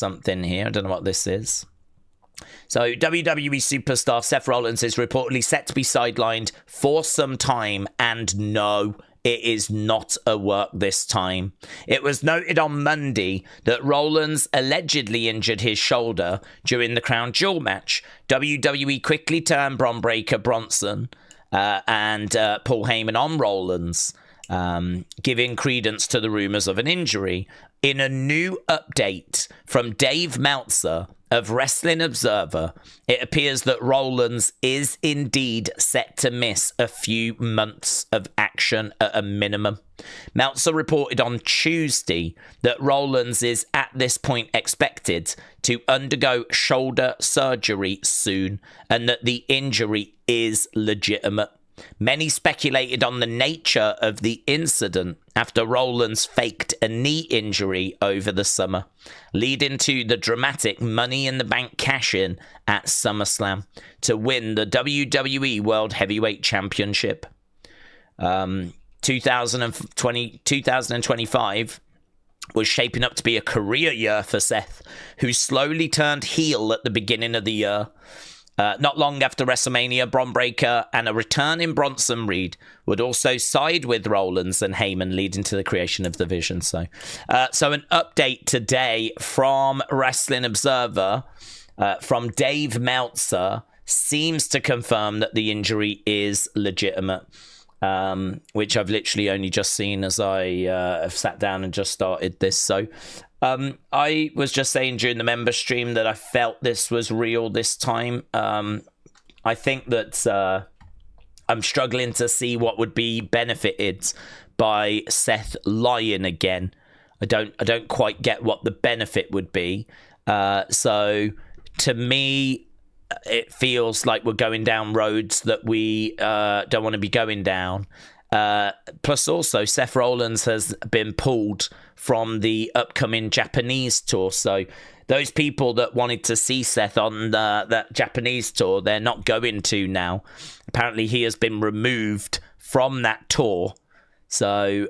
something here. I don't know what this is. So, WWE superstar Seth Rollins is reportedly set to be sidelined for some time, and no, it is not a work this time. It was noted on Monday that Rollins allegedly injured his shoulder during the Crown Jewel match. WWE quickly turned Bron Breakker, Bronson, and Paul Heyman on Rollins, giving credence to the rumors of an injury. In a new update from Dave Meltzer of Wrestling Observer, it appears that Rollins is indeed set to miss a few months of action at a minimum. Meltzer reported on Tuesday that Rollins is at this point expected to undergo shoulder surgery soon, and that the injury is legitimate. Many speculated on the nature of the incident after Rollins faked a knee injury over the summer, leading to the dramatic Money in the Bank cash-in at SummerSlam to win the WWE World Heavyweight Championship. 2025 was shaping up to be a career year for Seth, who slowly turned heel at the beginning of the year. Not long after WrestleMania, Bron Breakker and a returning Bronson Reed would also side with Rollins and Heyman, leading to the creation of the Vision. So an update today from Wrestling Observer from Dave Meltzer seems to confirm that the injury is legitimate, which I've literally only just seen as I have sat down and just started this. So I was just saying during the member stream that I felt this was real this time. I think that I'm struggling to see what would be benefited by Seth lying again. I don't quite get what the benefit would be. So to me, it feels like we're going down roads that we don't want to be going down. Plus also Seth Rollins has been pulled from the upcoming Japanese tour, so those people that wanted to see Seth on that Japanese tour, they're not going to now. Apparently he has been removed from that tour, so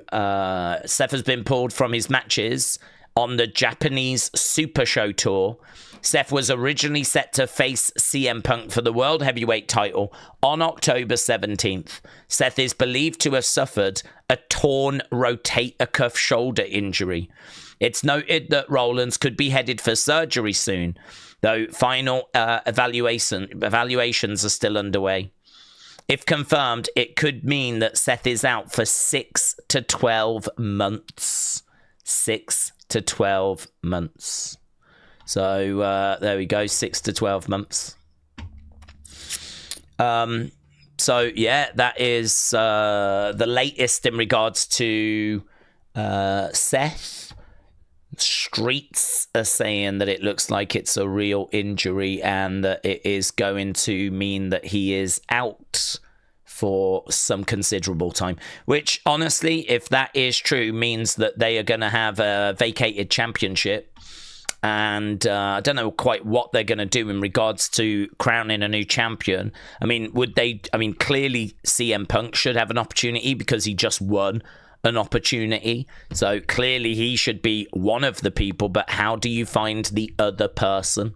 Seth has been pulled from his matches on the Japanese Super Show tour. Seth was originally set to face CM Punk for the World Heavyweight title on October 17th. Seth is believed to have suffered a torn rotator cuff shoulder injury. It's noted that Rollins could be headed for surgery soon, though final evaluations are still underway. If confirmed, it could mean that Seth is out for 6 to 12 months. 6 to 12 months. So there we go, 6 to 12 months. So yeah, that is the latest in regards to Seth. Streets are saying that it looks like it's a real injury and that it is going to mean that he is out for some considerable time, which honestly, if that is true, means that they are going to have a vacated championship. And I don't know quite what they're going to do in regards to crowning a new champion. I mean, clearly CM Punk should have an opportunity because he just won an opportunity. So clearly he should be one of the people, but how do you find the other person?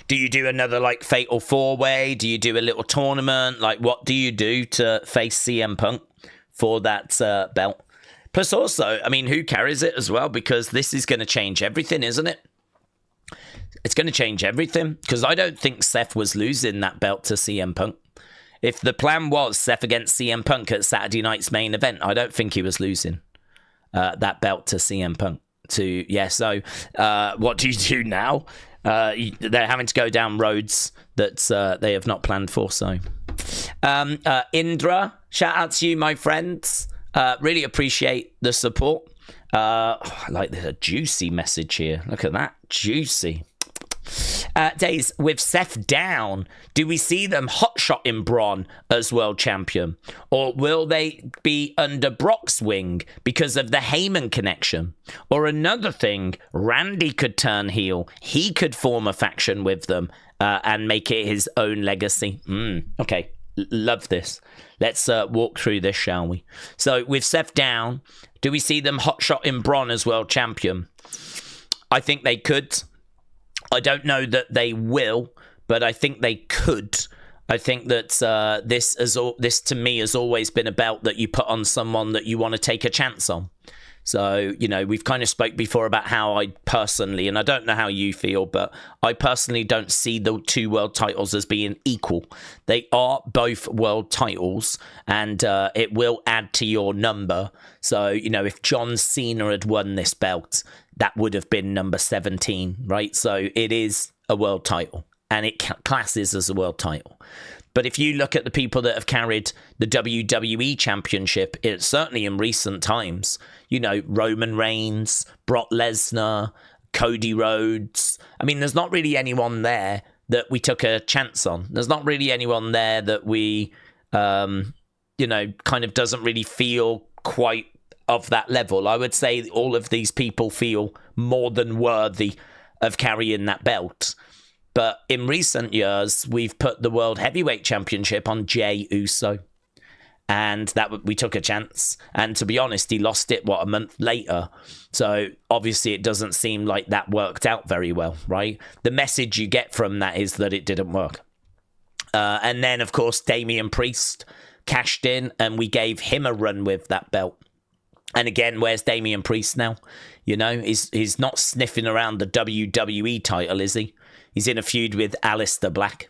Do you do another like fatal four-way? Do you do a little tournament? Like, what do you do to face CM Punk for that belt? Plus also, I mean, who carries it as well? Because this is going to change everything, isn't it? It's going to change everything. Because I don't think Seth was losing that belt to CM Punk. If the plan was Seth against CM Punk at Saturday night's main event, I don't think he was losing that belt to CM Punk. So what do you do now? They're having to go down roads that they have not planned for. So, Indra, shout out to you, my friends. Really appreciate the support. I like the juicy message here. Look at that. Juicy. Daze, with Seth down, do we see them hotshotting Braun as world champion? Or will they be under Brock's wing because of the Heyman connection? Or another thing, Randy could turn heel. He could form a faction with them and make it his own legacy. Okay, love this. Let's walk through this, shall we? So with Seth down, do we see them hotshotting Braun as world champion? I think they could. I don't know that they will, but I think they could. I think that this to me has always been a belt that you put on someone that you want to take a chance on. So, we've kind of spoke before about how I personally, and I don't know how you feel, but I personally don't see the two world titles as being equal. They are both world titles, and it will add to your number. So, if John Cena had won this belt, that would have been number 17, right? So it is a world title, and it classes as a world title. But if you look at the people that have carried the WWE Championship, it's certainly in recent times, Roman Reigns, Brock Lesnar, Cody Rhodes. I mean, there's not really anyone there that we took a chance on. There's not really anyone there that we, kind of doesn't really feel quite of that level. I would say all of these people feel more than worthy of carrying that belt. But in recent years, we've put the World Heavyweight Championship on Jey Uso. And that we took a chance. And to be honest, he lost it, a month later. So obviously it doesn't seem like that worked out very well, right? The message you get from that is that it didn't work. And then, of course, Damian Priest cashed in and we gave him a run with that belt. And again, where's Damian Priest now? He's not sniffing around the WWE title, is he? He's in a feud with Aleister Black.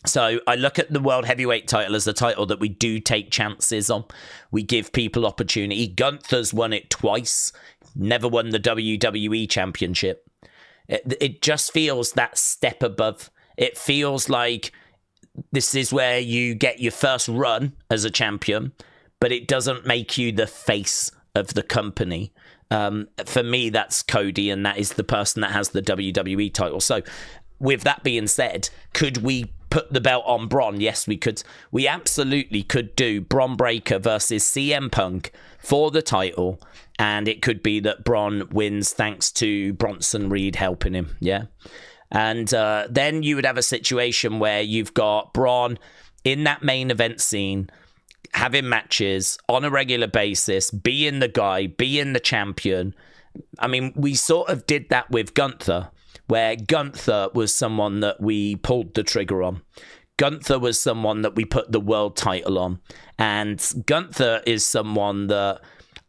So I look at the World Heavyweight title as a title that we do take chances on. We give people opportunity. Gunther's won it twice. Never won the WWE Championship. It just feels that step above. It feels like this is where you get your first run as a champion, but it doesn't make you the face of the company. For me, that's Cody, and that is the person that has the WWE title. So with that being said, could we put the belt on Braun? Yes, we could. We absolutely could do Bron Breakker versus CM Punk for the title, and it could be that Braun wins thanks to Bronson Reed helping him, yeah? And then you would have a situation where you've got Braun in that main event scene, having matches on a regular basis, being the guy, being the champion. I mean, we sort of did that with Gunther, where Gunther was someone that we pulled the trigger on. Gunther was someone that we put the world title on. And Gunther is someone that,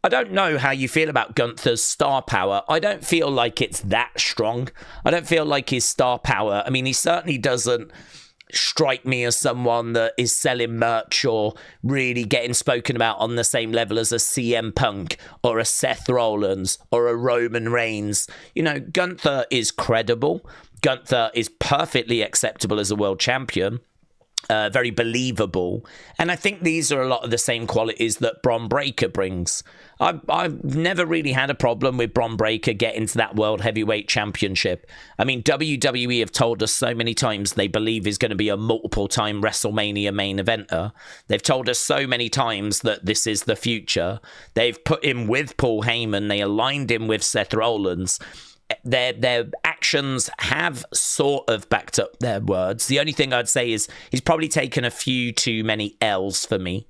I don't know how you feel about Gunther's star power. I don't feel like it's that strong. I don't feel like his star power, I mean, he certainly doesn't strike me as someone that is selling merch or really getting spoken about on the same level as a CM Punk or a Seth Rollins or a Roman Reigns. Gunther is credible. Gunther is perfectly acceptable as a world champion. Very believable. And I think these are a lot of the same qualities that Bron Breakker brings. I've never really had a problem with Bron Breakker getting to that World Heavyweight Championship. I mean, WWE have told us so many times they believe he's going to be a multiple-time WrestleMania main eventer. They've told us so many times that this is the future. They've put him with Paul Heyman. They aligned him with Seth Rollins. Their actions have sort of backed up their words. The only thing I'd say is he's probably taken a few too many L's for me.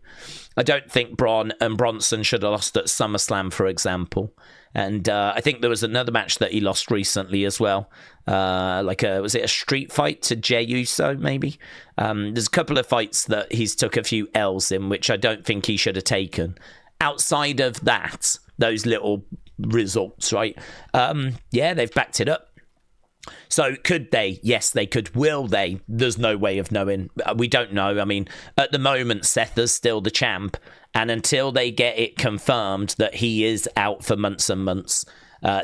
I don't think Braun and Bronson should have lost at SummerSlam, for example. And I think there was another match that he lost recently as well. Was it a street fight to Jey Uso, maybe? There's a couple of fights that he's took a few L's in, which I don't think he should have taken. Outside of that, those little results, right? They've backed it up. So could they? Yes, they could. Will they? There's no way of knowing. We don't know. I mean, at the moment, Seth is still the champ, and until they get it confirmed that he is out for months and months,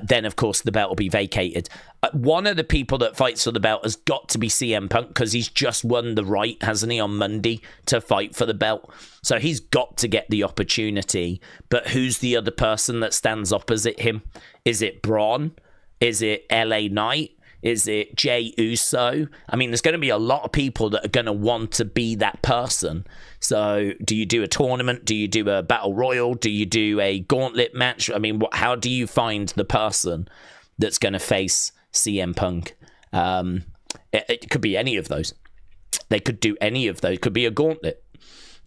then of course the belt will be vacated. One of the people that fights for the belt has got to be CM Punk, because he's just won the right, hasn't he, on Monday to fight for the belt. So he's got to get the opportunity. But who's the other person that stands opposite him? Is it Braun? Is it LA Knight? Is it Jey Uso? I mean, there's going to be a lot of people that are going to want to be that person. So do you do a tournament? Do you do a battle royal? Do you do a gauntlet match? I mean, how do you find the person that's going to face CM Punk? It could be any of those. They could do any of those. It could be a gauntlet.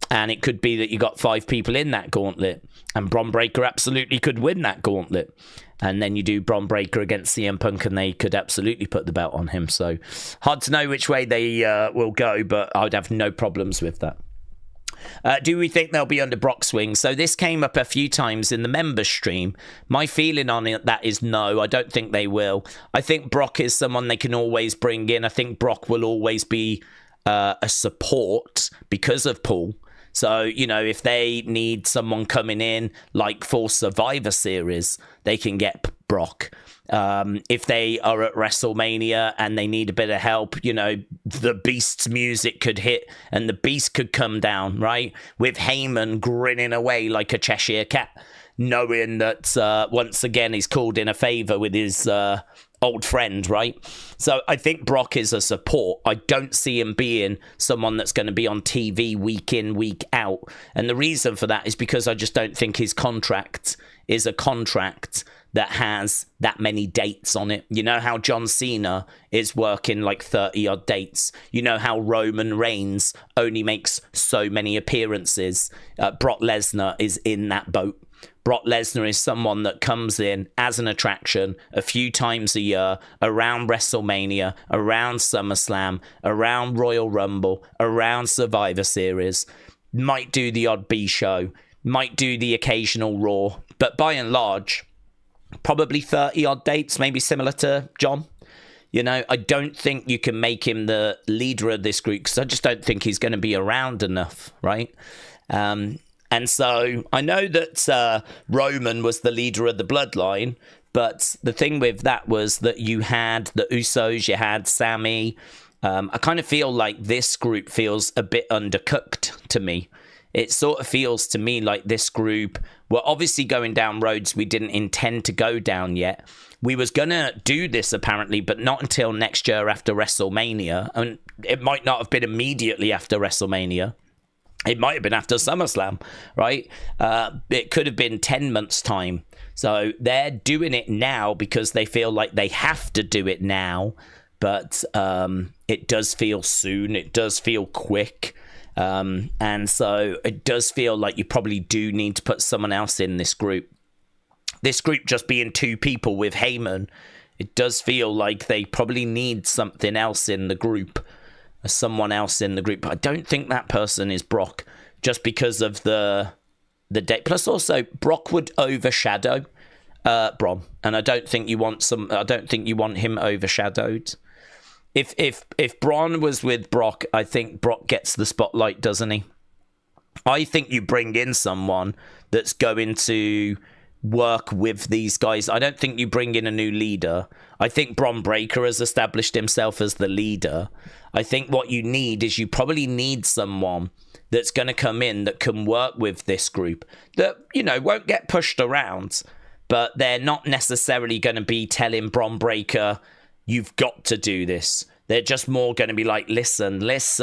And it could be that you got 5 people in that gauntlet. And Bron Breakker absolutely could win that gauntlet. and then you do Bron Breakker against CM Punk, and they could absolutely put the belt on him. So hard to know which way they will go, but I would have no problems with that. Do we think they'll be under Brock's wing? So this came up a few times in the members stream. My feeling on it, that is no, I don't think they will. I think Brock is someone they can always bring in. I think Brock will always be a support because of Paul. So, you know, if they need someone coming in, like for Survivor Series, they can get Brock. If they are at WrestleMania and they need a bit of help, you know, the Beast's music could hit and the Beast could come down, right? With Heyman grinning away like a Cheshire cat, knowing that once again he's called in a favor with his old friend, right? So I think Brock is a support. I don't see him being someone that's going to be on TV week in, week out. And the reason for that is because I just don't think his contract is a contract that has that many dates on it. You know how John Cena is working like 30 odd dates. You know how Roman Reigns only makes so many appearances. Brock Lesnar is in that boat. Brock Lesnar is someone that comes in as an attraction a few times a year around WrestleMania, around SummerSlam, around Royal Rumble, around Survivor Series. Might do the odd B show, might do the occasional Raw, but by and large, probably 30 odd dates, maybe similar to John. You know, I don't think you can make him the leader of this group because I just don't think he's going to be around enough, right? And so I know that Roman was the leader of the bloodline, but the thing with that was that you had the Usos, you had Sammy. I kind of feel like this group feels a bit undercooked to me. It sort of feels to me like this group were obviously going down roads we didn't intend to go down yet. We was going to do this apparently, but not until next year after WrestleMania. And it might not have been immediately after WrestleMania. It might have been after SummerSlam, right? It could have been 10 months' time. So they're doing it now because they feel like they have to do it now. But it does feel soon. It does feel quick. And so it does feel like you probably do need to put someone else in this group. This group just being two people with Heyman, it does feel like they probably need something else in the group. Someone else in the group. But I don't think that person is Brock just because of the date. Plus also Brock would overshadow Bron. And I don't think you want him overshadowed. If Bron was with Brock, I think Brock gets the spotlight, doesn't he? I think you bring in someone that's going to work with these guys. I don't think you bring in a new leader. I think Bron Breakker has established himself as the leader. I think what you need is you probably need someone that's going to come in that can work with this group that, you know, won't get pushed around, but they're not necessarily going to be telling Bron Breakker, you've got to do this. They're just more going to be like, listen, this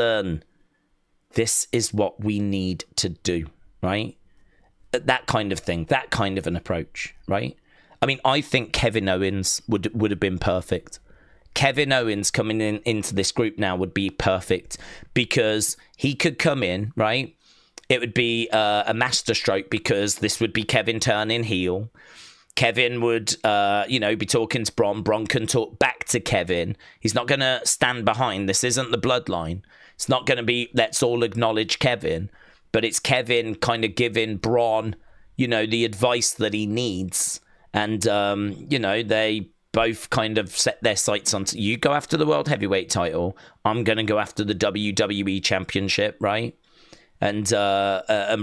is what we need to do, right? That kind of thing, that kind of an approach, right? I mean, I think Kevin Owens would have been perfect. Kevin Owens coming into this group now would be perfect because he could come in, right? It would be a masterstroke because this would be Kevin turning heel. Kevin would, be talking to Bron. Bron can talk back to Kevin. He's not going to stand behind. This isn't the bloodline. It's not going to be, let's all acknowledge Kevin. But it's Kevin kind of giving Bron, the advice that he needs. And, they both kind of set their sights on, you go after the World Heavyweight title. I'm going to go after the WWE Championship, right? And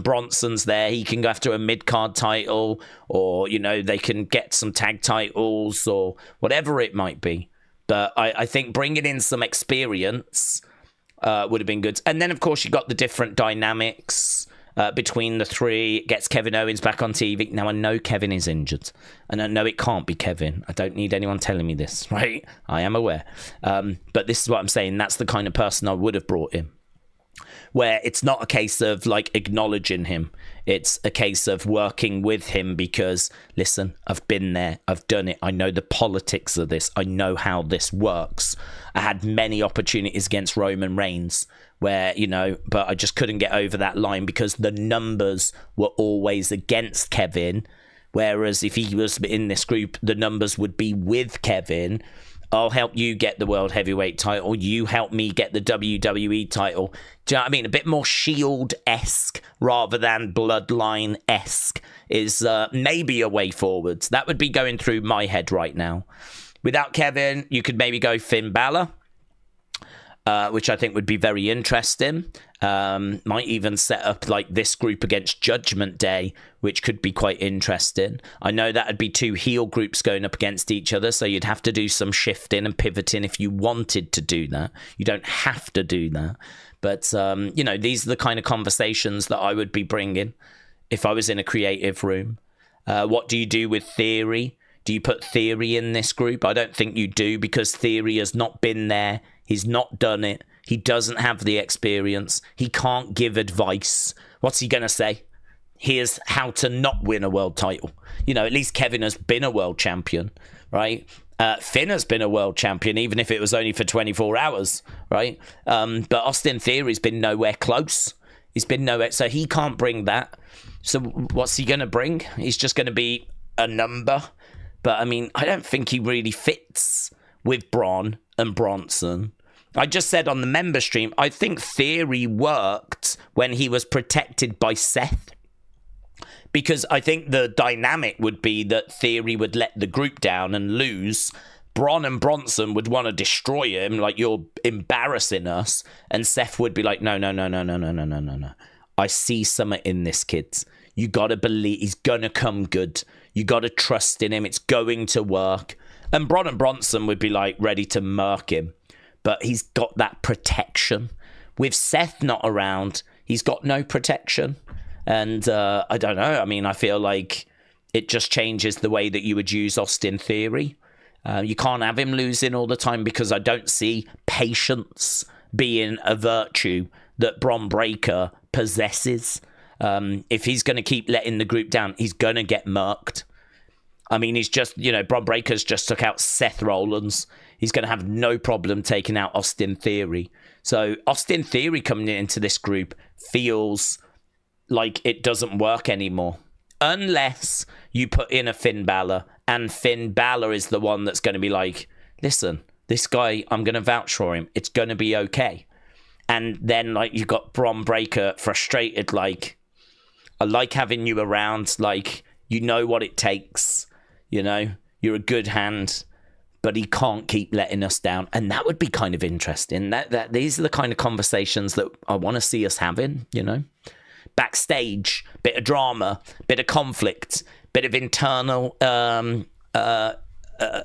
Bronson's there. He can go after a mid-card title, or, they can get some tag titles or whatever it might be. But I think bringing in some experience would have been good. And then, of course, you got the different dynamics between the three. It gets Kevin Owens back on TV. Now, I know Kevin is injured, and I know it can't be Kevin. I don't need anyone telling me this, right? I am aware. But this is what I'm saying. That's the kind of person I would have brought in, where it's not a case of like acknowledging him. It's a case of working with him because, listen, I've been there. I've done it. I know the politics of this. I know how this works. I had many opportunities against Roman Reigns where, but I just couldn't get over that line because the numbers were always against Kevin Whereas if he was in this group, the numbers would be with Kevin. I'll help you get the World Heavyweight title. You help me get the WWE title. Do you know what I mean? A bit more Shield-esque rather than Bloodline-esque is maybe a way forwards. That would be going through my head right now. Without Kevin, you could maybe go Finn Balor, which I think would be very interesting. Might even set up like this group against Judgment Day, which could be quite interesting. I know that would be two heel groups going up against each other, so you'd have to do some shifting and pivoting if you wanted to do that. You don't have to do that. But, you know, these are the kind of conversations that I would be bringing if I was in a creative room. What do you do with Theory? Do you put Theory in this group? I don't think you do, because Theory has not been there. He's not done it. He doesn't have the experience. He can't give advice. What's he going to say? Here's how to not win a world title. You know, at least Kevin has been a world champion, right? Finn has been a world champion, even if it was only for 24 hours, right? But Austin Theory's been nowhere close. He's been nowhere, so he can't bring that. So what's he going to bring? He's just going to be a number. But, I mean, I don't think he really fits with Braun and Bronson. I just said on the member stream, I think Theory worked when he was protected by Seth. Because I think the dynamic would be that Theory would let the group down and lose. Braun and Bronson would want to destroy him, like, you're embarrassing us. And Seth would be like, no. I see something in this, kids. You got to believe he's going to come good. You got to trust in him. It's going to work. And Braun and Bronson would be like ready to murk him. But he's got that protection. With Seth not around, he's got no protection. And I don't know. I mean, I feel like it just changes the way that you would use Austin Theory. You can't have him losing all the time, because I don't see patience being a virtue that Bron Breakker possesses. If he's going to keep letting the group down, he's going to get murked. I mean, he's just, you know, Bron Breakker's just took out Seth Rollins. He's going to have no problem taking out Austin Theory. So Austin Theory coming into this group feels like it doesn't work anymore. Unless you put in a Finn Balor, and Finn Balor is the one that's going to be like, listen, this guy, I'm going to vouch for him. It's going to be okay. And then, like, you've got Bron Breakker frustrated, like, I like having you around, like, you know what it takes, you know, you're a good hand, but he can't keep letting us down. And that would be kind of interesting. That these are the kind of conversations that I want to see us having, you know. Backstage, bit of drama, bit of conflict, bit of internal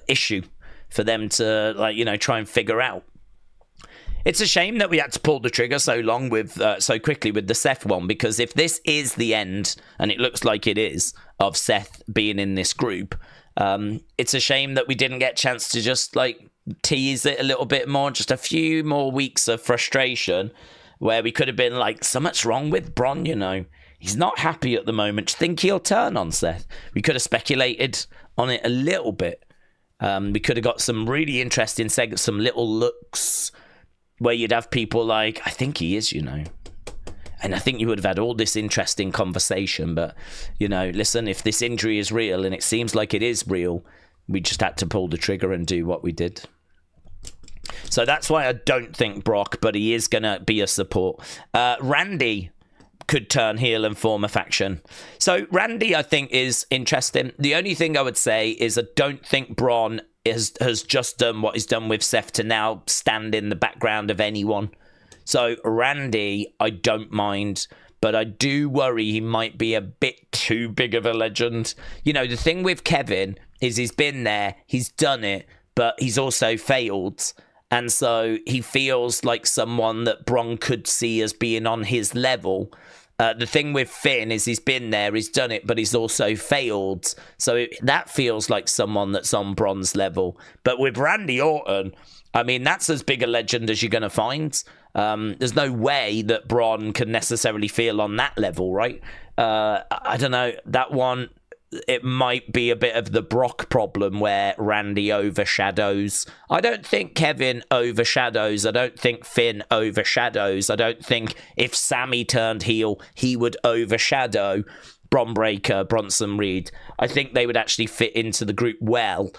issue for them to, like, you know, try and figure out. It's a shame that we had to pull the trigger so long with so quickly with the Seth one, because if this is the end, and it looks like it is, of Seth being in this group, it's a shame that we didn't get a chance to just, like, tease it a little bit more, just a few more weeks of frustration, where we could have been like, so much wrong with Bron, you know. He's not happy at the moment. Do you think he'll turn on Seth? We could have speculated on it a little bit. We could have got some really interesting segments, some little looks where you'd have people like, I think he is, you know. And I think you would have had all this interesting conversation. But, you know, listen, if this injury is real, and it seems like it is real, we just had to pull the trigger and do what we did. So that's why I don't think Brock, but he is going to be a support. Randy could turn heel and form a faction. So Randy, I think, is interesting. The only thing I would say is I don't think Braun has just done what he's done with Seth to now stand in the background of anyone. So Randy, I don't mind, but I do worry he might be a bit too big of a legend. You know, the thing with Kevin is he's been there, he's done it, but he's also failed. And so he feels like someone that Bron could see as being on his level. The thing with Finn is he's been there, he's done it, but he's also failed. So that feels like someone that's on Bron's level. But with Randy Orton, I mean, that's as big a legend as you're going to find. There's no way that Bron can necessarily feel on that level, right? I don't know. That one, it might be a bit of the Brock problem where Randy overshadows. I don't think Kevin overshadows. I don't think Finn overshadows. I don't think if Sammy turned heel, he would overshadow. Bron Breakker, Bronson Reed, I think they would actually fit into the group well.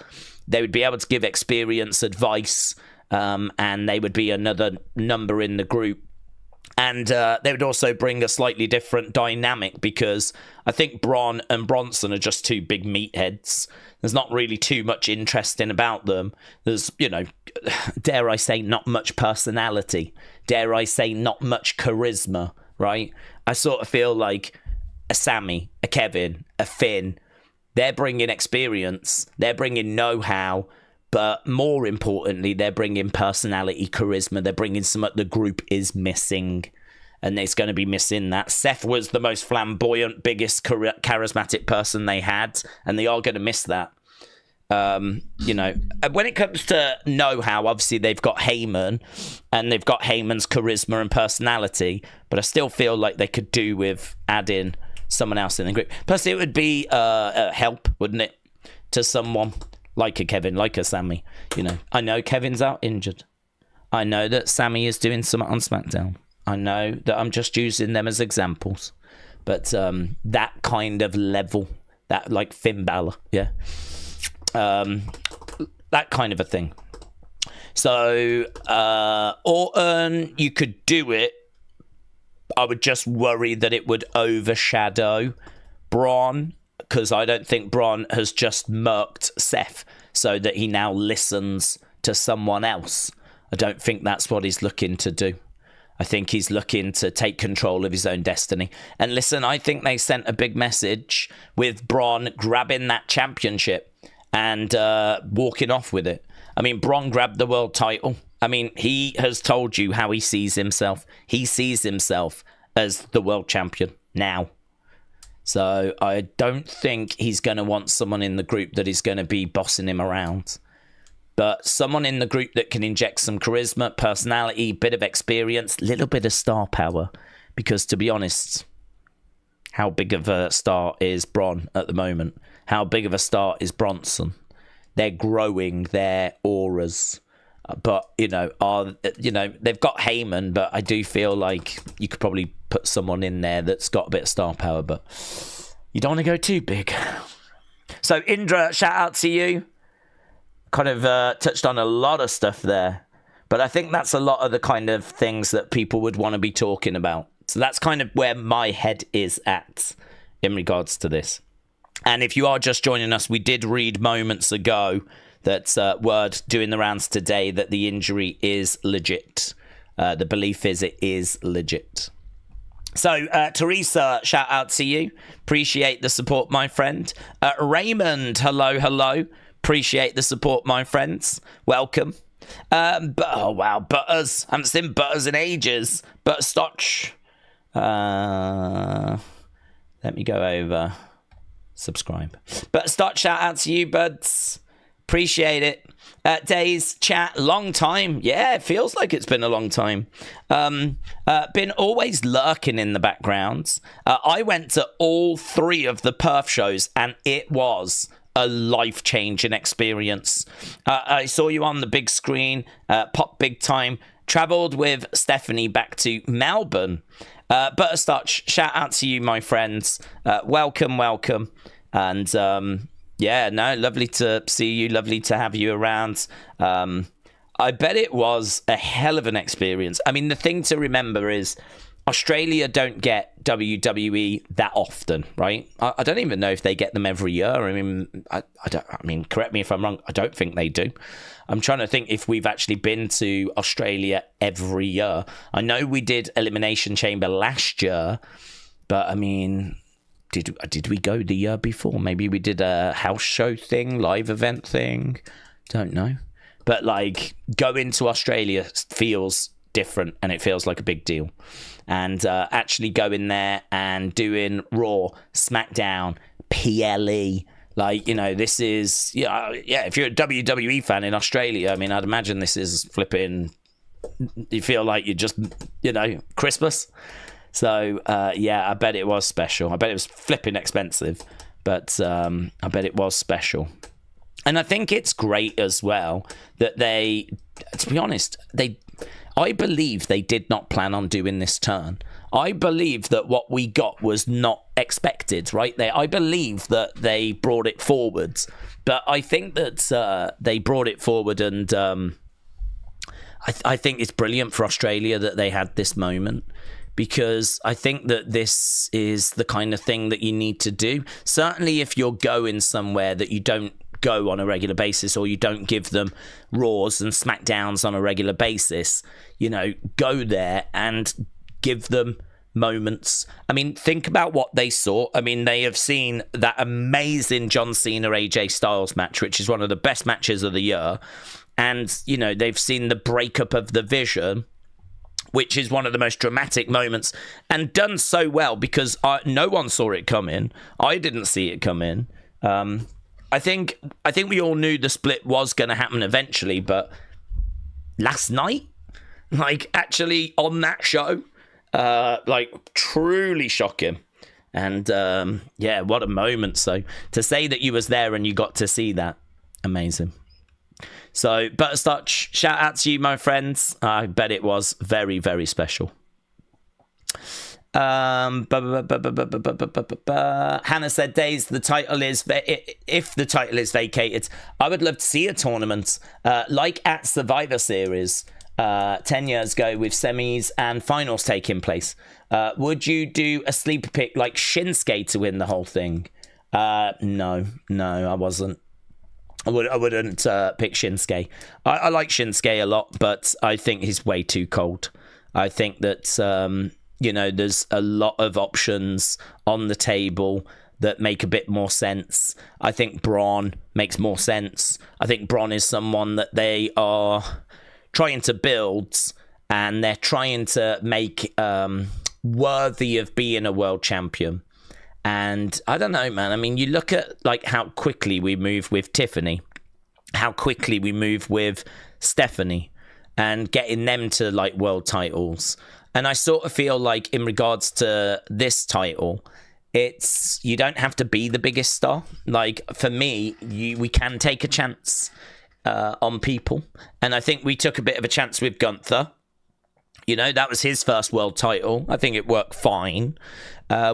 They would be able to give experience, advice, and they would be another number in the group. And they would also bring a slightly different dynamic, because I think Bron and Bronson are just two big meatheads. There's not really too much interesting about them. There's, dare I say, not much personality. Dare I say, not much charisma, right? I sort of feel like a Sammy, a Kevin, a Finn, they're bringing experience, they're bringing know-how, but more importantly, they're bringing personality, charisma. They're bringing something the group is missing, and it's going to be missing that. Seth was the most flamboyant, biggest charismatic person they had, and they are going to miss that. When it comes to know-how, obviously they've got Heyman, and they've got Heyman's charisma and personality, but I still feel like they could do with adding someone else in the group. Plus, it would be a help, wouldn't it, to someone like a Kevin, like a Sammy. I know Kevin's out injured. I know that Sammy is doing something on SmackDown. I know that I'm just using them as examples. But that kind of level, that like Finn Balor, yeah. That kind of a thing. So, Orton, you could do it. I would just worry that it would overshadow Braun, because I don't think Braun has just murked Seth so that he now listens to someone else. I don't think that's what he's looking to do. I think he's looking to take control of his own destiny. And listen, I think they sent a big message with Braun grabbing that championship and walking off with it. I mean, Braun grabbed the world title. I mean, he has told you how he sees himself. He sees himself as the world champion now. So I don't think he's going to want someone in the group that is going to be bossing him around. But someone in the group that can inject some charisma, personality, bit of experience, little bit of star power. Because to be honest, how big of a star is Braun at the moment? How big of a star is Bronson? They're growing their auras. But, they've got Heyman, but I do feel like you could probably put someone in there that's got a bit of star power, but you don't want to go too big. So, Indra, shout out to you. Kind of touched on a lot of stuff there, but I think that's a lot of the kind of things that people would want to be talking about. So that's kind of where my head is at in regards to this. And if you are just joining us, we did read moments ago that word doing the rounds today that the injury is legit. The belief is it is legit. So, Teresa, shout out to you. Appreciate the support, my friend. Raymond, hello. Appreciate the support, my friends. Welcome. Oh, wow. Butters. I haven't seen Butters in ages. Butterstotch. Let me go over. Subscribe. Butterstotch, shout out to you, buds. Appreciate it. Daze, chat, long time. Yeah, it feels like it's been a long time. Been always lurking in the background. I went to all 3 of the Perth shows, and it was a life-changing experience. I saw you on the big screen, pop big time. Travelled with Stephanie back to Melbourne. Butterscotch, shout out to you, my friends. Welcome. And lovely to see you. Lovely to have you around. I bet it was a hell of an experience. I mean, the thing to remember is Australia don't get WWE that often, right? I don't even know if they get them every year. I mean, correct me if I'm wrong. I don't think they do. I'm trying to think if we've actually been to Australia every year. I know we did Elimination Chamber last year, but I mean, did we go the year before? Maybe we did a house show thing, live event thing. Don't know. But like going to Australia feels different, and it feels like a big deal. And actually going there and doing Raw, SmackDown, PLE, this is, if you're a WWE fan in Australia, I mean, I'd imagine this is flipping, you feel like you're just, Christmas. So, I bet it was special. I bet it was flipping expensive, but I bet it was special. And I think it's great as well that they, to be honest, I believe they did not plan on doing this turn. I believe that what we got was not expected, right? I believe that they brought it forwards, but I think that they brought it forward, and I think it's brilliant for Australia that they had this moment, because I think that this is the kind of thing that you need to do. Certainly if you're going somewhere that you don't go on a regular basis, or you don't give them Raws and SmackDowns on a regular basis, go there and give them moments. I mean, think about what they saw. I mean, they have seen that amazing John Cena AJ Styles match, which is one of the best matches of the year. And, they've seen the breakup of the Vision, which is one of the most dramatic moments, and done so well because no one saw it coming. I didn't see it come in. I think we all knew the split was going to happen eventually, but last night, actually on that show, truly shocking. And what a moment. So to say that you was there and you got to see that, amazing. So Butterscotch, shout out to you, my friends. I bet it was very, very special. Hannah said, Daze, the title is, if the title is vacated, I would love to see a tournament like at Survivor Series 10 years ago with semis and finals taking place. Would you do a sleeper pick like Shinsuke to win the whole thing? No, I wasn't. I wouldn't pick Shinsuke. I like Shinsuke a lot, but I think he's way too cold. I think that, there's a lot of options on the table that make a bit more sense. I think Braun makes more sense. I think Braun is someone that they are trying to build, and they're trying to make worthy of being a world champion. And I don't know, man. I mean, you look at how quickly we move with Tiffany, how quickly we move with Stephanie, and getting them to world titles. And I sort of feel like in regards to this title, it's, you don't have to be the biggest star. For me, we can take a chance on people. And I think we took a bit of a chance with Gunther. That was his first world title. I think it worked fine.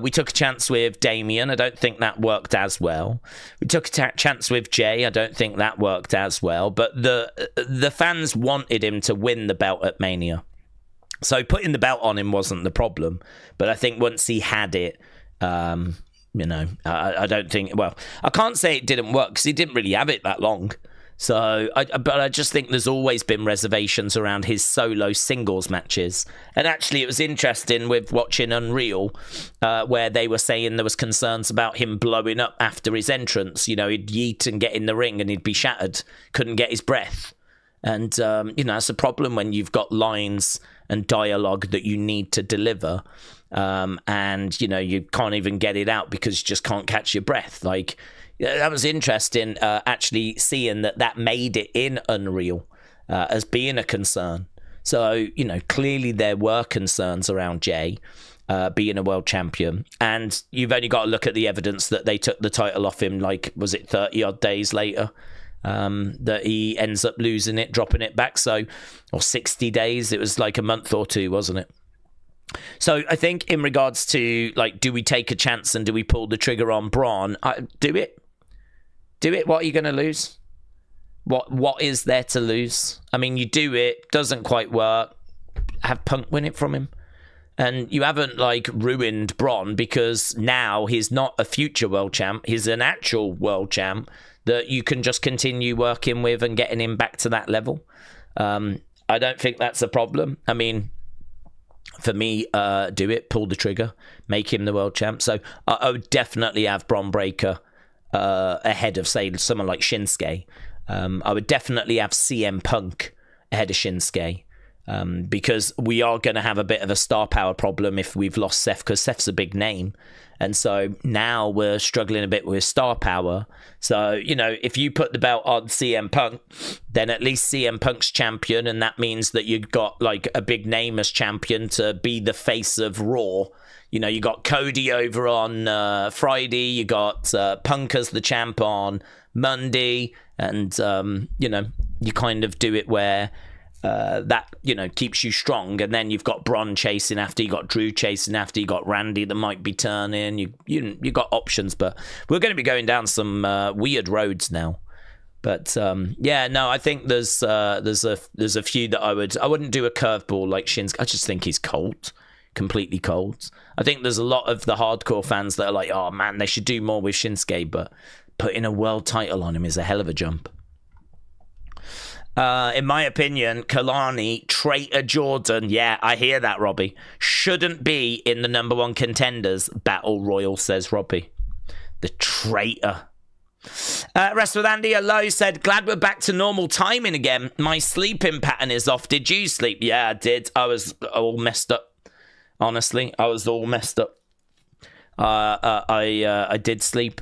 We took a chance with Damien. I don't think that worked as well. We took a chance with Jay. I don't think that worked as well. But the fans wanted him to win the belt at Mania. So putting the belt on him wasn't the problem. But I think once he had it, I don't think... Well, I can't say it didn't work because he didn't really have it that long. So, but I just think there's always been reservations around his solo singles matches. And actually, it was interesting with watching Unreal, where they were saying there was concerns about him blowing up after his entrance. He'd yeet and get in the ring and he'd be shattered, couldn't get his breath. And, it's a problem when you've got lines and dialogue that you need to deliver. And, you can't even get it out because you just can't catch your breath. That was interesting, actually seeing that made it in Unreal as being a concern. So, clearly there were concerns around Jay being a world champion. And you've only got to look at the evidence that they took the title off him, was it 30-odd days later? That he ends up losing it, dropping it back. So, or 60 days, it was a month or two, wasn't it? So I think in regards to, do we take a chance and do we pull the trigger on Braun? Do it. Do it. What are you going to lose? What is there to lose? I mean, you do it, doesn't quite work. Have Punk win it from him. And you haven't, ruined Braun because now he's not a future world champ. He's an actual world champ that you can just continue working with and getting him back to that level. I don't think that's a problem. I mean, for me, do it. Pull the trigger. Make him the world champ. So I would definitely have Braun Breaker ahead of, say, someone like Shinsuke. I would definitely have CM Punk ahead of Shinsuke because we are going to have a bit of a star power problem if we've lost Seth, because Seth's a big name. And so now we're struggling a bit with star power. So, if you put the belt on CM Punk, then at least CM Punk's champion, and that means that you've got a big name as champion to be the face of Raw. You got Cody over on Friday, you got Punk as the champ on Monday, and, you kind of do it where that, you know, keeps you strong. And then you've got Bron chasing after, you got Drew chasing after, you got Randy that might be turning. You got options, but we're going to be going down some weird roads now. But yeah, no, I think there's a few that I wouldn't do a curveball like Shinsuke. I just think he's cold, completely cold. I think there's a lot of the hardcore fans that are like, oh man, they should do more with Shinsuke, but putting a world title on him is a hell of a jump. In my opinion, Kalani, Traitor Jordan, yeah, I hear that, Robbie, shouldn't be in the number one contenders battle royal, says Robbie. The traitor. Rest with Andy Lowe said, glad we're back to normal timing again. My sleeping pattern is off. Did you sleep? Yeah, I did. I was all messed up. Honestly, I was all messed up. I did sleep.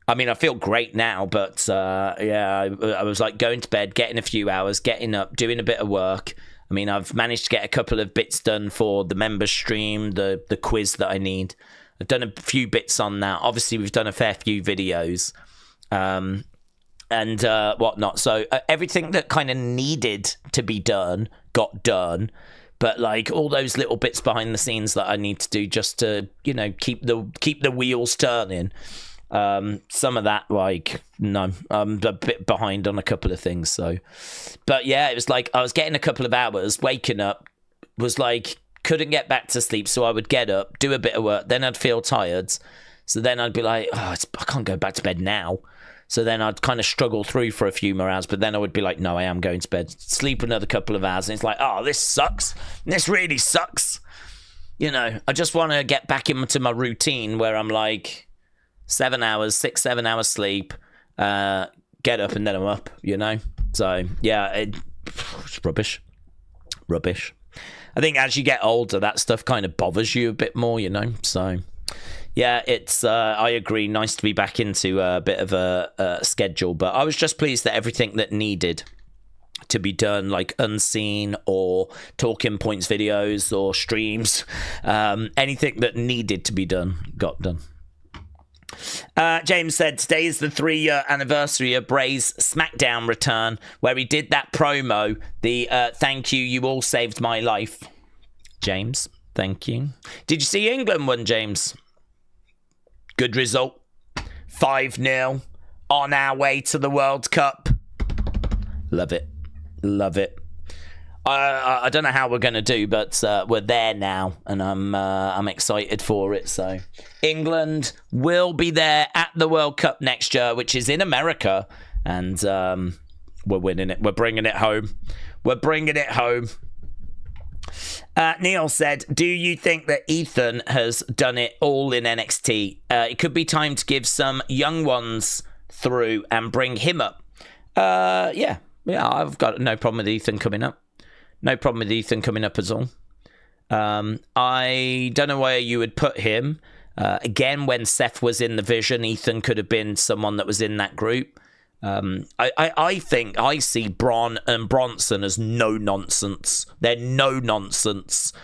I mean, I feel great now, but yeah, I was like going to bed, getting a few hours, getting up, doing a bit of work. I mean, I've managed to get a couple of bits done for the members stream, the quiz that I need. I've done a few bits on that. Obviously, we've done a fair few videos and whatnot. So everything that kind of needed to be done got done. But like all those little bits behind the scenes that I need to do just to, you know, keep the wheels turning. Some of that, like, no, I'm a bit behind on a couple of things. So, but yeah, it was like I was getting a couple of hours, waking up, was like, couldn't get back to sleep. So I would get up, do a bit of work, then I'd feel tired. So then I'd be like, oh, I can't go back to bed now. So then I'd kind of struggle through for a few more hours, but then I would be like, no, I am going to bed, sleep another couple of hours. And it's like, oh, this sucks. This really sucks. You know, I just want to get back into my routine where I'm like, 7 hours, 6-7 hours sleep, get up and then I'm up, you know? So, yeah, it's rubbish. I think as you get older, that stuff kind of bothers you a bit more, you know? So, yeah, it's, I agree, nice to be back into a bit of a schedule, but I was just pleased that everything that needed to be done, like Unseen or Talking Points videos or streams, anything that needed to be done, got done. James said, today is the 3-year anniversary of Bray's SmackDown return, where he did that promo, the thank you all saved my life. James, thank you. Did you see England won, James? Good result. 5-0 on our way to the World Cup. Love it. I don't know how we're going to do, but we're there now, and I'm excited for it. So England will be there at the World Cup next year, which is in America, and we're winning it. We're bringing it home. Neil said, do you think that Ethan has done it all in NXT? It could be time to give some young ones through and bring him up. Yeah, I've got no problem with Ethan coming up. No problem with Ethan coming up at all. I don't know where you would put him. Again, when Seth was in the Vision, Ethan could have been someone that was in that group. I think I see Braun and Bronson as no nonsense. They're no nonsense.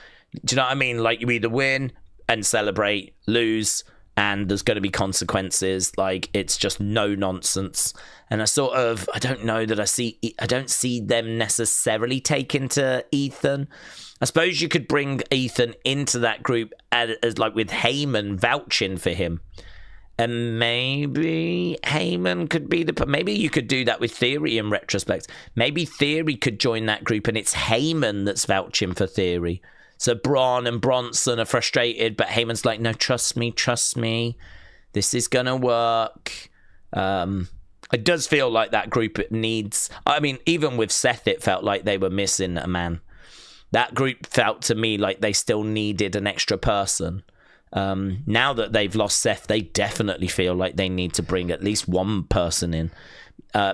Do you know what I mean? Like, you either win and celebrate, lose, and there's going to be consequences. Like, it's just no nonsense. And I don't see them necessarily taking to Ethan. I suppose you could bring Ethan into that group as like with Heyman vouching for him. And maybe Heyman could be maybe you could do that with Theory in retrospect. Maybe Theory could join that group and it's Heyman that's vouching for Theory. So Braun and Bronson are frustrated, but Heyman's like, no, trust me. This is going to work. It does feel like that group needs... I mean, even with Seth, it felt like they were missing a man. That group felt to me like they still needed an extra person. Now that they've lost Seth, they definitely feel like they need to bring at least one person in.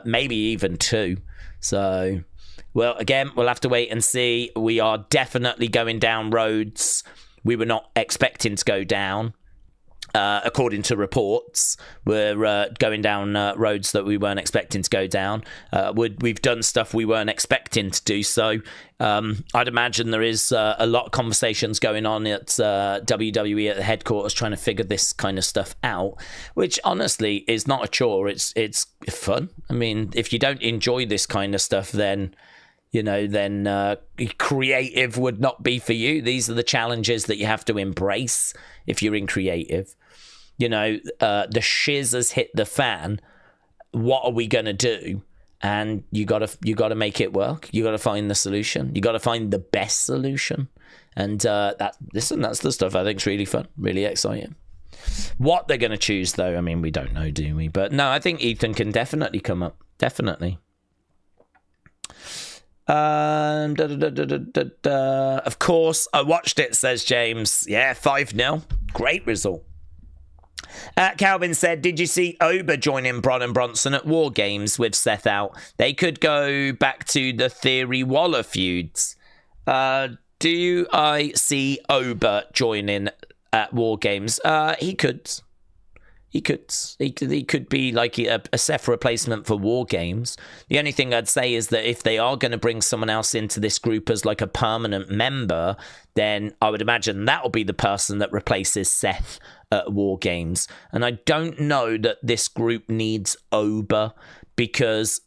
Maybe even two. So, well, again, we'll have to wait and see. We are definitely going down roads we were not expecting to go down. According to reports, we're going down roads that we weren't expecting to go down. We've done stuff we weren't expecting to do. So I'd imagine there is a lot of conversations going on at WWE at the headquarters trying to figure this kind of stuff out, which honestly is not a chore. It's fun. I mean, if you don't enjoy this kind of stuff, then then creative would not be for you. These are the challenges that you have to embrace if you're in creative. The shiz has hit the fan. What are we going to do? And you got to make it work. You got to find the solution. You got to find the best solution. And that's the stuff I think is really fun, really exciting. What they're going to choose, though, I mean, we don't know, do we? But no, I think Ethan can definitely come up. Definitely. Of course, I watched it, says James. Yeah, 5-0. Great result. Calvin said, did you see Oba joining Bron and Bronson at War Games with Seth out? They could go back to the Theory Waller feuds. Do I see Oba joining at War Games? He could. He could be like a Seth replacement for War Games. The only thing I'd say is that if they are going to bring someone else into this group as like a permanent member, then I would imagine that'll be the person that replaces Seth at War Games. And I don't know that this group needs Oba, because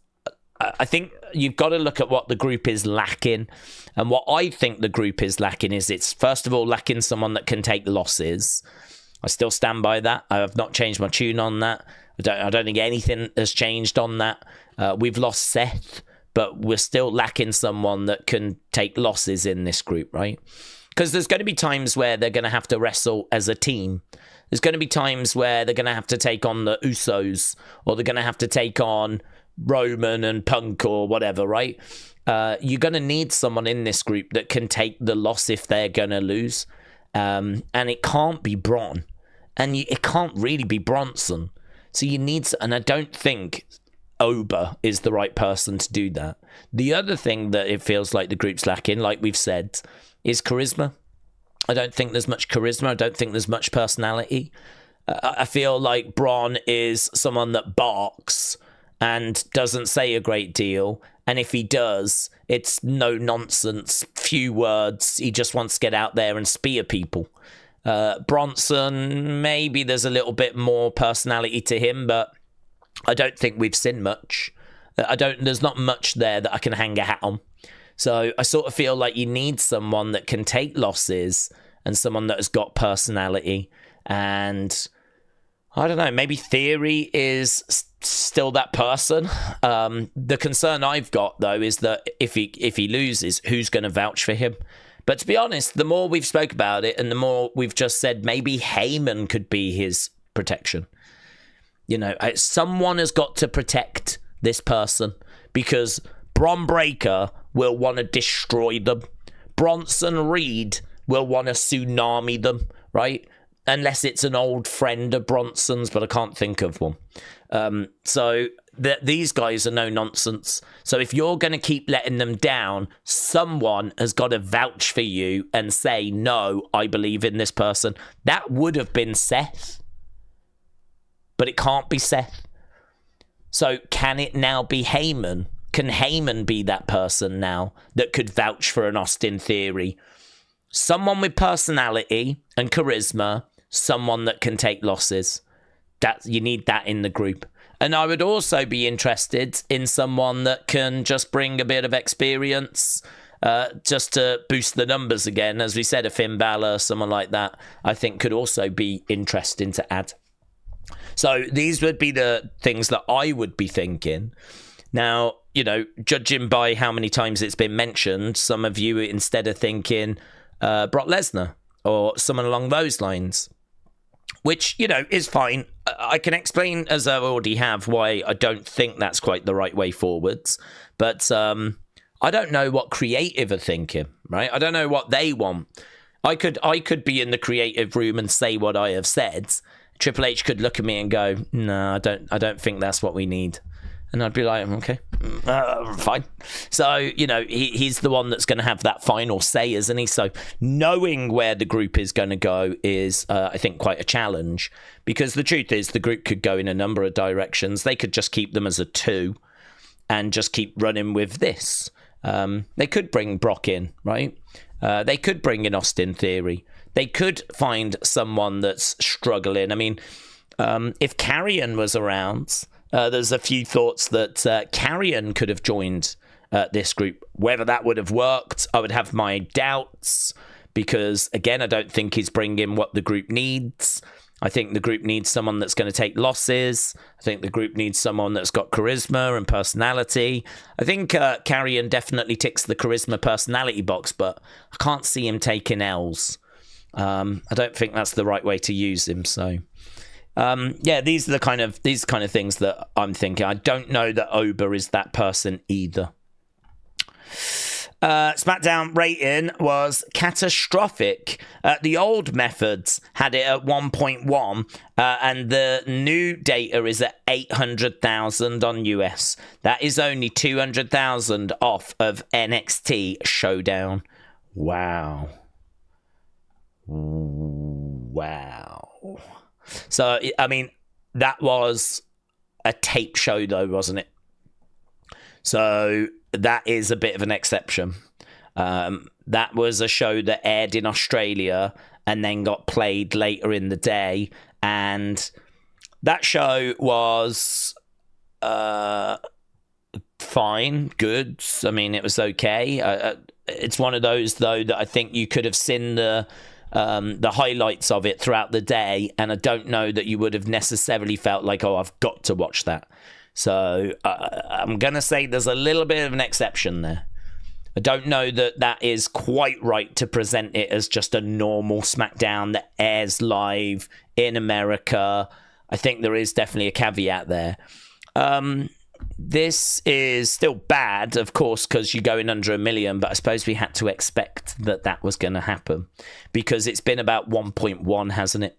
I think you've got to look at what the group is lacking. And what I think the group is lacking is it's, first of all, lacking someone that can take losses. I still stand by that. I have not changed my tune on that. I don't think anything has changed on that. We've lost Seth, but we're still lacking someone that can take losses in this group, right? Because there's going to be times where they're going to have to wrestle as a team. There's going to be times where they're going to have to take on the Usos, or they're going to have to take on Roman and Punk or whatever, right? You're going to need someone in this group that can take the loss if they're going to lose. And it can't be Braun. And it can't really be Bronson. So you need... And I don't think Oba is the right person to do that. The other thing that it feels like the group's lacking, like we've said, is charisma. I don't think there's much charisma. I don't think there's much personality. I feel like Braun is someone that barks and doesn't say a great deal. And if he does, it's no nonsense, few words. He just wants to get out there and spear people. Bronson, maybe there's a little bit more personality to him, but I don't think we've seen much. There's not much there that I can hang a hat on. So I sort of feel like you need someone that can take losses and someone that has got personality. And I don't know, maybe Theory is still that person. The concern I've got, though, is that if he loses, who's going to vouch for him? But to be honest, the more we've spoke about it and the more we've just said maybe Heyman could be his protection. Someone has got to protect this person, because Bron Breakker will want to destroy them. Bronson Reed will want to tsunami them, right? Unless it's an old friend of Bronson's, but I can't think of one. So these guys are no nonsense. So if you're going to keep letting them down, someone has got to vouch for you and say, no, I believe in this person. That would have been Seth. But it can't be Seth. So can it now be Heyman? Can Heyman be that person now that could vouch for an Austin Theory? Someone with personality and charisma, someone that can take losses. You need that in the group. And I would also be interested in someone that can just bring a bit of experience, just to boost the numbers again. As we said, a Finn Balor, someone like that, I think could also be interesting to add. So these would be the things that I would be thinking. Now, judging by how many times it's been mentioned, some of you, instead of thinking Brock Lesnar or someone along those lines, which, is fine. I can explain, as I already have, why I don't think that's quite the right way forwards. But I don't know what creative are thinking, right? I don't know what they want. I could be in the creative room and say what I have said. Triple H could look at me and go, no, I don't think that's what we need. And I'd be like, okay, fine. So, he's the one that's going to have that final say, isn't he? So knowing where the group is going to go is, I think, quite a challenge. Because the truth is, the group could go in a number of directions. They could just keep them as a 2 and just keep running with this. They could bring Brock in, right? They could bring in Austin Theory. They could find someone that's struggling. I mean, if Carrion was around... there's a few thoughts that Carrion could have joined this group. Whether that would have worked, I would have my doubts, because, again, I don't think he's bringing what the group needs. I think the group needs someone that's going to take losses. I think the group needs someone that's got charisma and personality. I think Carrion definitely ticks the charisma personality box, but I can't see him taking L's. I don't think that's the right way to use him. So, these are the kind of things that I'm thinking. I don't know that Oba is that person either. SmackDown rating was catastrophic. The old methods had it at 1.1, and the new data is at 800,000 on US. That is only 200,000 off of NXT Showdown. Wow. So, I mean, that was a tape show, though, wasn't it? So that is a bit of an exception. That was a show that aired in Australia and then got played later in the day. And that show was fine, good. I mean, it was okay. It's one of those, though, that I think you could have seen the highlights of it throughout the day, and I don't know that you would have necessarily felt like, oh, I've got to watch that. So I'm going to say there's a little bit of an exception there. I don't know that that is quite right to present it as just a normal SmackDown that airs live in America. I think there is definitely a caveat there. This is still bad, of course, because you're going under 1 million, but I suppose we had to expect that that was going to happen because it's been about 1.1, hasn't it?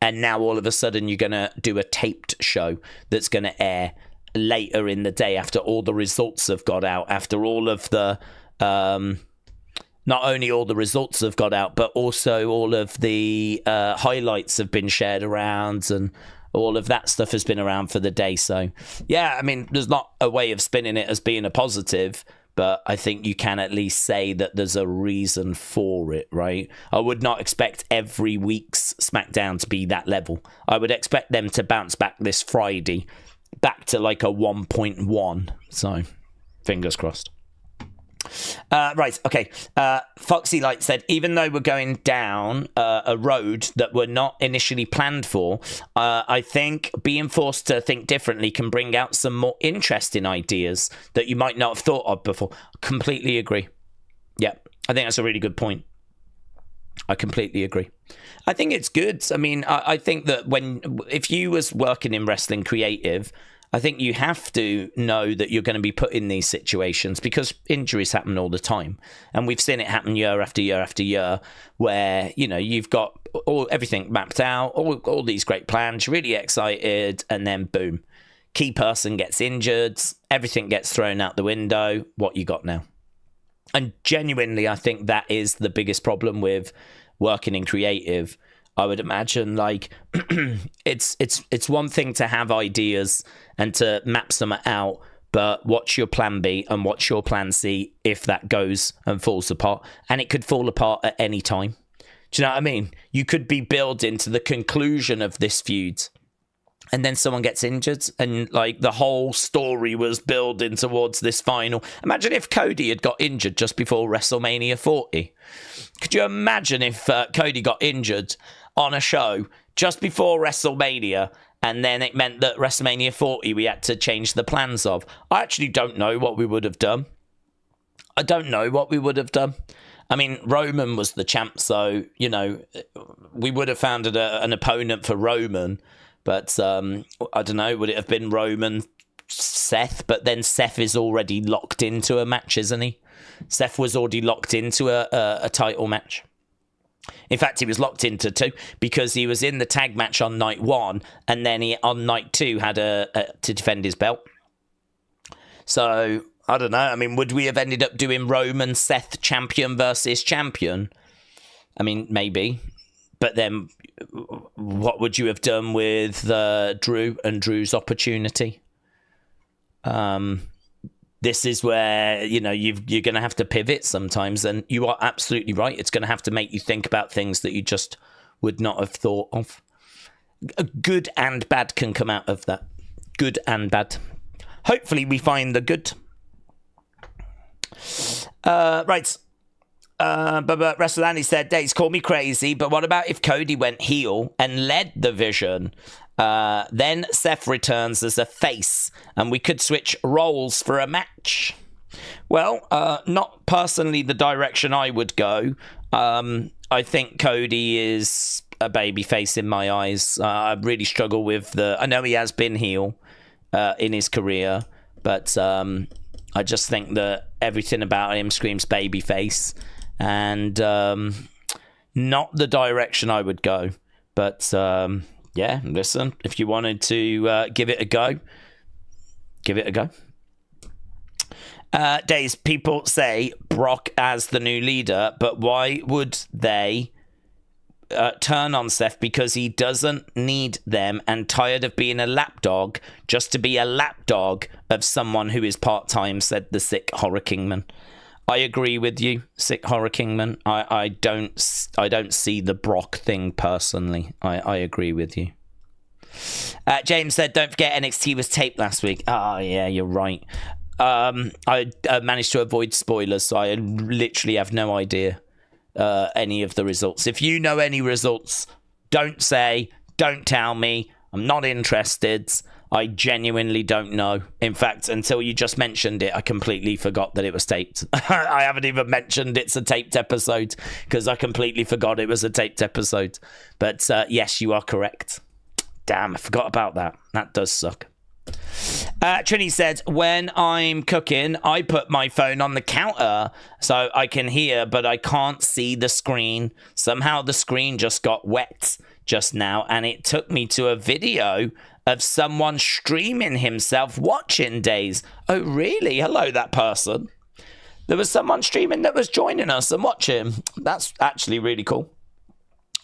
And now all of a sudden you're going to do a taped show that's going to air later in the day after all the results have got out, after all of the, not only all the results have got out, but also all of the highlights have been shared around and all of that stuff has been around for the day. So, yeah, I mean, there's not a way of spinning it as being a positive, but I think you can at least say that there's a reason for it, right? I would not expect every week's SmackDown to be that level. I would expect them to bounce back this Friday, back to like a 1.1. So, fingers crossed. Right, okay. Foxy Light said, even though we're going down a road that we're not initially planned for, I think being forced to think differently can bring out some more interesting ideas that you might not have thought of before. Completely agree. Yeah, I think that's a really good point. I completely agree. I think it's good. I mean, I think that if you was working in wrestling creative, I think you have to know that you're going to be put in these situations because injuries happen all the time. And we've seen it happen year after year after year where, you know, you've got everything mapped out, all these great plans, you're really excited, and then boom, key person gets injured, everything gets thrown out the window. What you got now? And genuinely, I think that is the biggest problem with working in creative. I would imagine, like, it's one thing to have ideas and to map some out, but what's your plan B and what's your plan C if that goes and falls apart? And it could fall apart at any time. Do you know what I mean? You could be building to the conclusion of this feud, and then someone gets injured, and like the whole story was building towards this final. Imagine if Cody had got injured just before WrestleMania 40. Could you imagine if Cody got injured on a show just before WrestleMania, and then it meant that WrestleMania 40 we had to change the plans of? I actually don't know what we would have done. I don't know what we would have done. I mean, Roman was the champ, so, you know, we would have found an opponent for Roman, but I don't know, would it have been Roman, Seth? But then Seth is already locked into a match, isn't he? Seth was already locked into a title match. In fact, he was locked into 2 because he was in the tag match on night 1, and then he on night 2 had to defend his belt. So I don't know. I mean, would we have ended up doing Roman Seth champion versus champion? I mean, maybe. But then, what would you have done with Drew and Drew's opportunity? This is where, you know, you're going to have to pivot sometimes, and you are absolutely right. It's going to have to make you think about things that you just would not have thought of. Good and bad can come out of that. Good and bad. Hopefully we find the good. Right. But WrestleLandy said, Daze, call me crazy, but what about if Cody went heel and led the Vision? Then Seth returns as a face, and we could switch roles for a match. Well, not personally the direction I would go. I think Cody is a babyface in my eyes. I really struggle with I know he has been heel in his career, but I just think that everything about him screams babyface, and not the direction I would go. But yeah, listen, if you wanted to give it a go, give it a go. Days, people say Brock as the new leader, but why would they turn on Seth? Because he doesn't need them and tired of being a lapdog just to be a lapdog of someone who is part-time, said the sick Horror Kingman. I agree with you, sick Horror Kingman. I don't see the Brock thing personally. I agree with you. James said, don't forget NXT was taped last week. Oh, yeah, you're right. I managed to avoid spoilers, so I literally have no idea any of the results. If you know any results, don't tell me. I'm not interested. I genuinely don't know. In fact, until you just mentioned it, I completely forgot that it was taped. I haven't even mentioned it's a taped episode because I completely forgot it was a taped episode. But yes, you are correct. Damn, I forgot about that. That does suck. Trini said, when I'm cooking, I put my phone on the counter so I can hear, but I can't see the screen. Somehow the screen just got wet just now, and it took me to a video of someone streaming himself watching Daze. Oh, really? Hello, that person. There was someone streaming that was joining us and watching. That's actually really cool.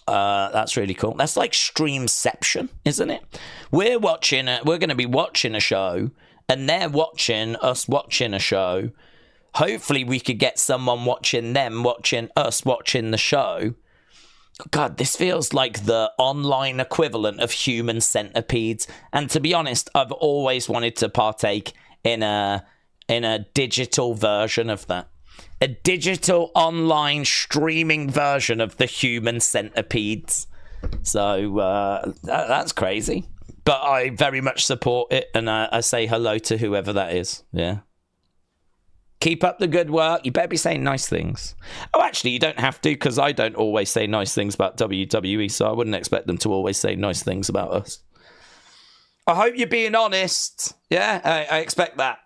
That's really cool. That's like Streamception, isn't it? We're going to be watching a show, and they're watching us watching a show. Hopefully we could get someone watching them, watching us watching the show. God, this feels like the online equivalent of human centipedes. And to be honest, I've always wanted to partake in a digital version of that. A digital online streaming version of the human centipedes. So that's crazy. But I very much support it, and I say hello to whoever that is. Yeah. Keep up the good work. You better be saying nice things. Oh, actually, you don't have to, because I don't always say nice things about WWE, so I wouldn't expect them to always say nice things about us. I hope you're being honest. Yeah, I expect that.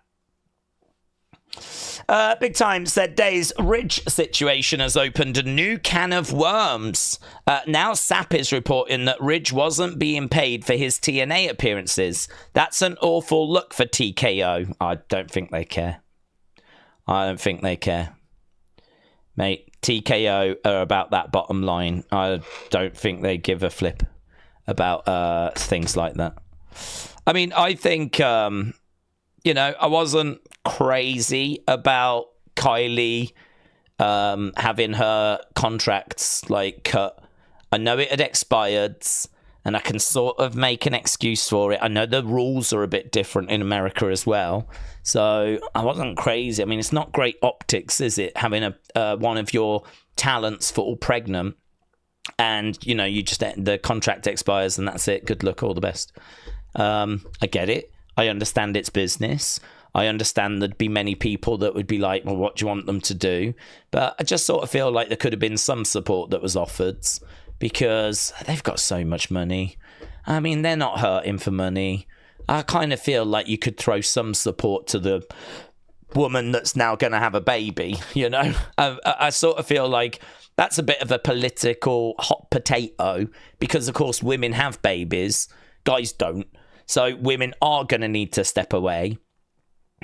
Big Time said, Days, Ridge situation has opened a new can of worms. Now Sap is reporting that Ridge wasn't being paid for his TNA appearances. That's an awful look for TKO. I don't think they care. I don't think they care. Mate, TKO are about that bottom line. I don't think they give a flip about things like that. I mean, I think, I wasn't crazy about Kylie having her contracts cut. I know it had expired, and I can sort of make an excuse for it. I know the rules are a bit different in America as well, so I wasn't crazy. I mean, it's not great optics, is it, having one of your talents fall pregnant, and you just the contract expires and that's it. Good luck, all the best. I get it. I understand it's business. I understand there'd be many people that would be like, well, what do you want them to do? But I just sort of feel like there could have been some support that was offered, because they've got so much money. I mean, they're not hurting for money. I kind of feel like you could throw some support to the woman that's now going to have a baby, I sort of feel like that's a bit of a political hot potato, because, of course, women have babies. Guys don't. So women are going to need to step away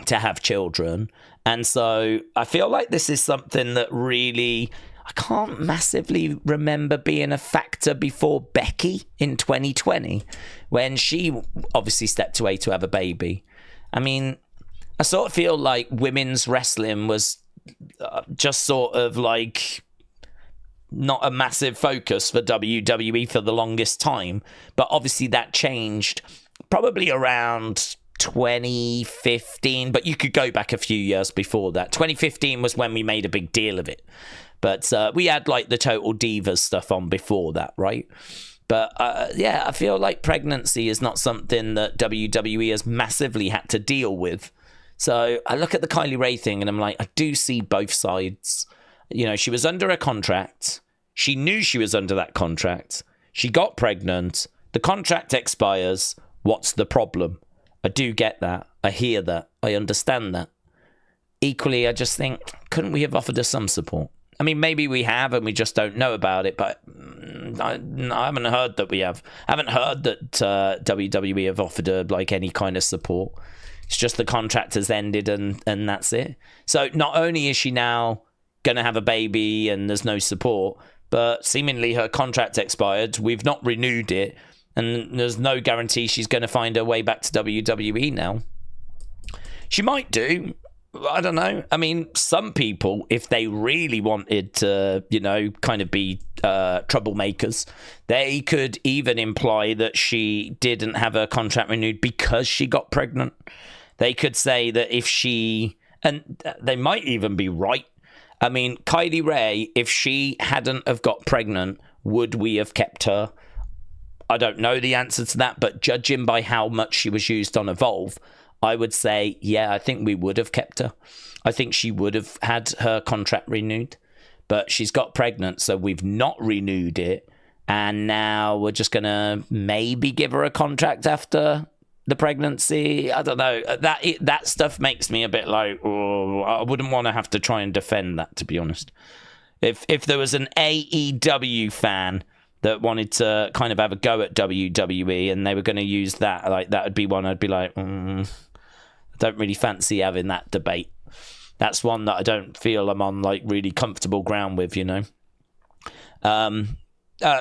to have children. And so I feel like this is something that really, I can't massively remember being a factor before Becky in 2020, when she obviously stepped away to have a baby. I mean, I sort of feel like women's wrestling was just sort of not a massive focus for WWE for the longest time. But obviously that changed probably around 2015, but you could go back a few years before that. 2015 was when we made a big deal of it. But we had like the Total Divas stuff on before that, right? But yeah, I feel like pregnancy is not something that WWE has massively had to deal with. So I look at the Kylie Ray thing and I'm like, I do see both sides. You know, she was under a contract. She knew she was under that contract. She got pregnant. The contract expires. What's the problem? I do get that. I hear that. I understand that. Equally, I just think, couldn't we have offered her some support? I mean, maybe we have and we just don't know about it, but I haven't heard that we have. I haven't heard that WWE have offered her like any kind of support. It's just the contract has ended and that's it. So not only is she now going to have a baby and there's no support, but seemingly her contract expired. We've not renewed it. And there's no guarantee she's going to find her way back to WWE now. She might do. I don't know. I mean, some people, if they really wanted to, you know, kind of be troublemakers, they could even imply that she didn't have her contract renewed because she got pregnant. They could say that if she, and they might even be right. I mean, Kylie Ray, if she hadn't have got pregnant, would we have kept her? I don't know the answer to that, but judging by how much she was used on Evolve, I would say, yeah, I think we would have kept her. I think she would have had her contract renewed, but she's got pregnant, so we've not renewed it, and now we're just going to maybe give her a contract after the pregnancy. I don't know. That stuff makes me a bit like, oh, I wouldn't want to have to try and defend that, to be honest. If there was an AEW fan that wanted to kind of have a go at WWE and they were going to use that, like that would be one I'd be like, I don't really fancy having that debate. That's one that I don't feel I'm on like really comfortable ground with, you know.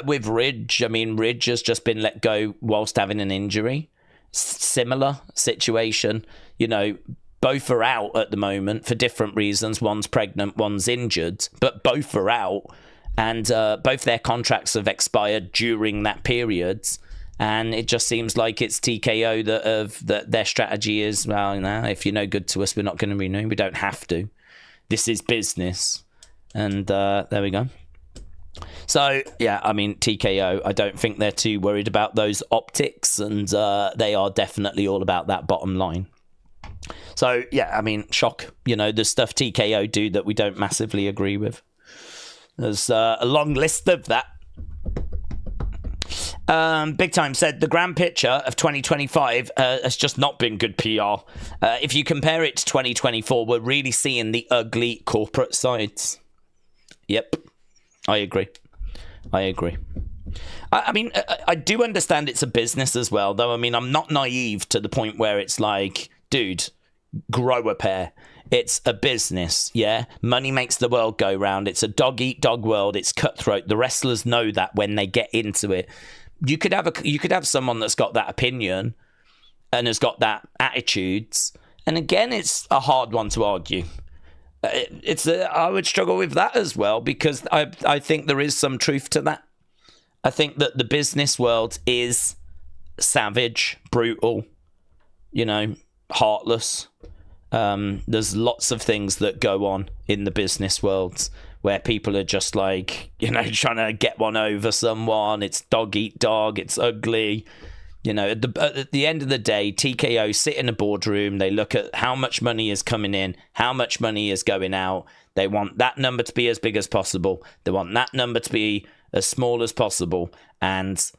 With Ridge, I mean, Ridge has just been let go whilst having an injury. Similar situation, you know, both are out at the moment for different reasons. One's pregnant, one's injured, but both are out. And both their contracts have expired during that period. And it just seems like it's TKO that their strategy is, well, you know, if you're no good to us, we're not going to renew. We don't have to. This is business. And there we go. So, yeah, I mean, TKO, I don't think they're too worried about those optics. And they are definitely all about that bottom line. So, yeah, I mean, shock. You know, the stuff TKO do that we don't massively agree with. There's a long list of that. Big Time said, the grand picture of 2025 has just not been good PR. If you compare it to 2024, we're really seeing the ugly corporate sides. Yep, I agree. I mean, I do understand it's a business as well, though. I mean, I'm not naive to the point where it's like, dude, grow a pair. It's a business, yeah? Money makes the world go round. It's a dog-eat-dog world. It's cutthroat. The wrestlers know that when they get into it. You could have someone that's got that opinion and has got that attitudes. And again, it's a hard one to argue. I would struggle with that as well, because I think there is some truth to that. I think that the business world is savage, brutal, you know, heartless. There's lots of things that go on in the business world where people are just like, you know, trying to get one over someone. It's dog eat dog. It's ugly. You know, at the end of the day, TKO sit in a boardroom. They look at how much money is coming in, how much money is going out. They want that number to be as big as possible. They want that number to be as small as possible. And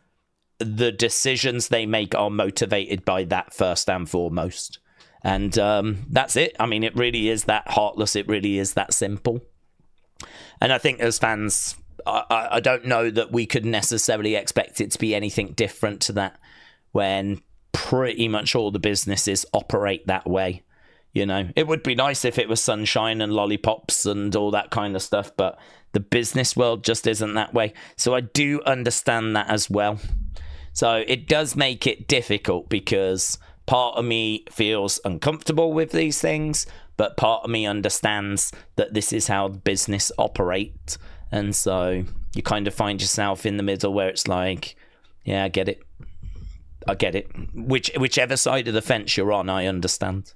the decisions they make are motivated by that first and foremost. And that's it. I mean, it really is that heartless. It really is that simple. And I think as fans, I don't know that we could necessarily expect it to be anything different to that when pretty much all the businesses operate that way. You know, it would be nice if it was sunshine and lollipops and all that kind of stuff, but the business world just isn't that way. So I do understand that as well. So it does make it difficult because part of me feels uncomfortable with these things, but part of me understands that this is how business operates. And so you kind of find yourself in the middle where it's like, yeah, I get it. I get it. Whichever side of the fence you're on, I understand.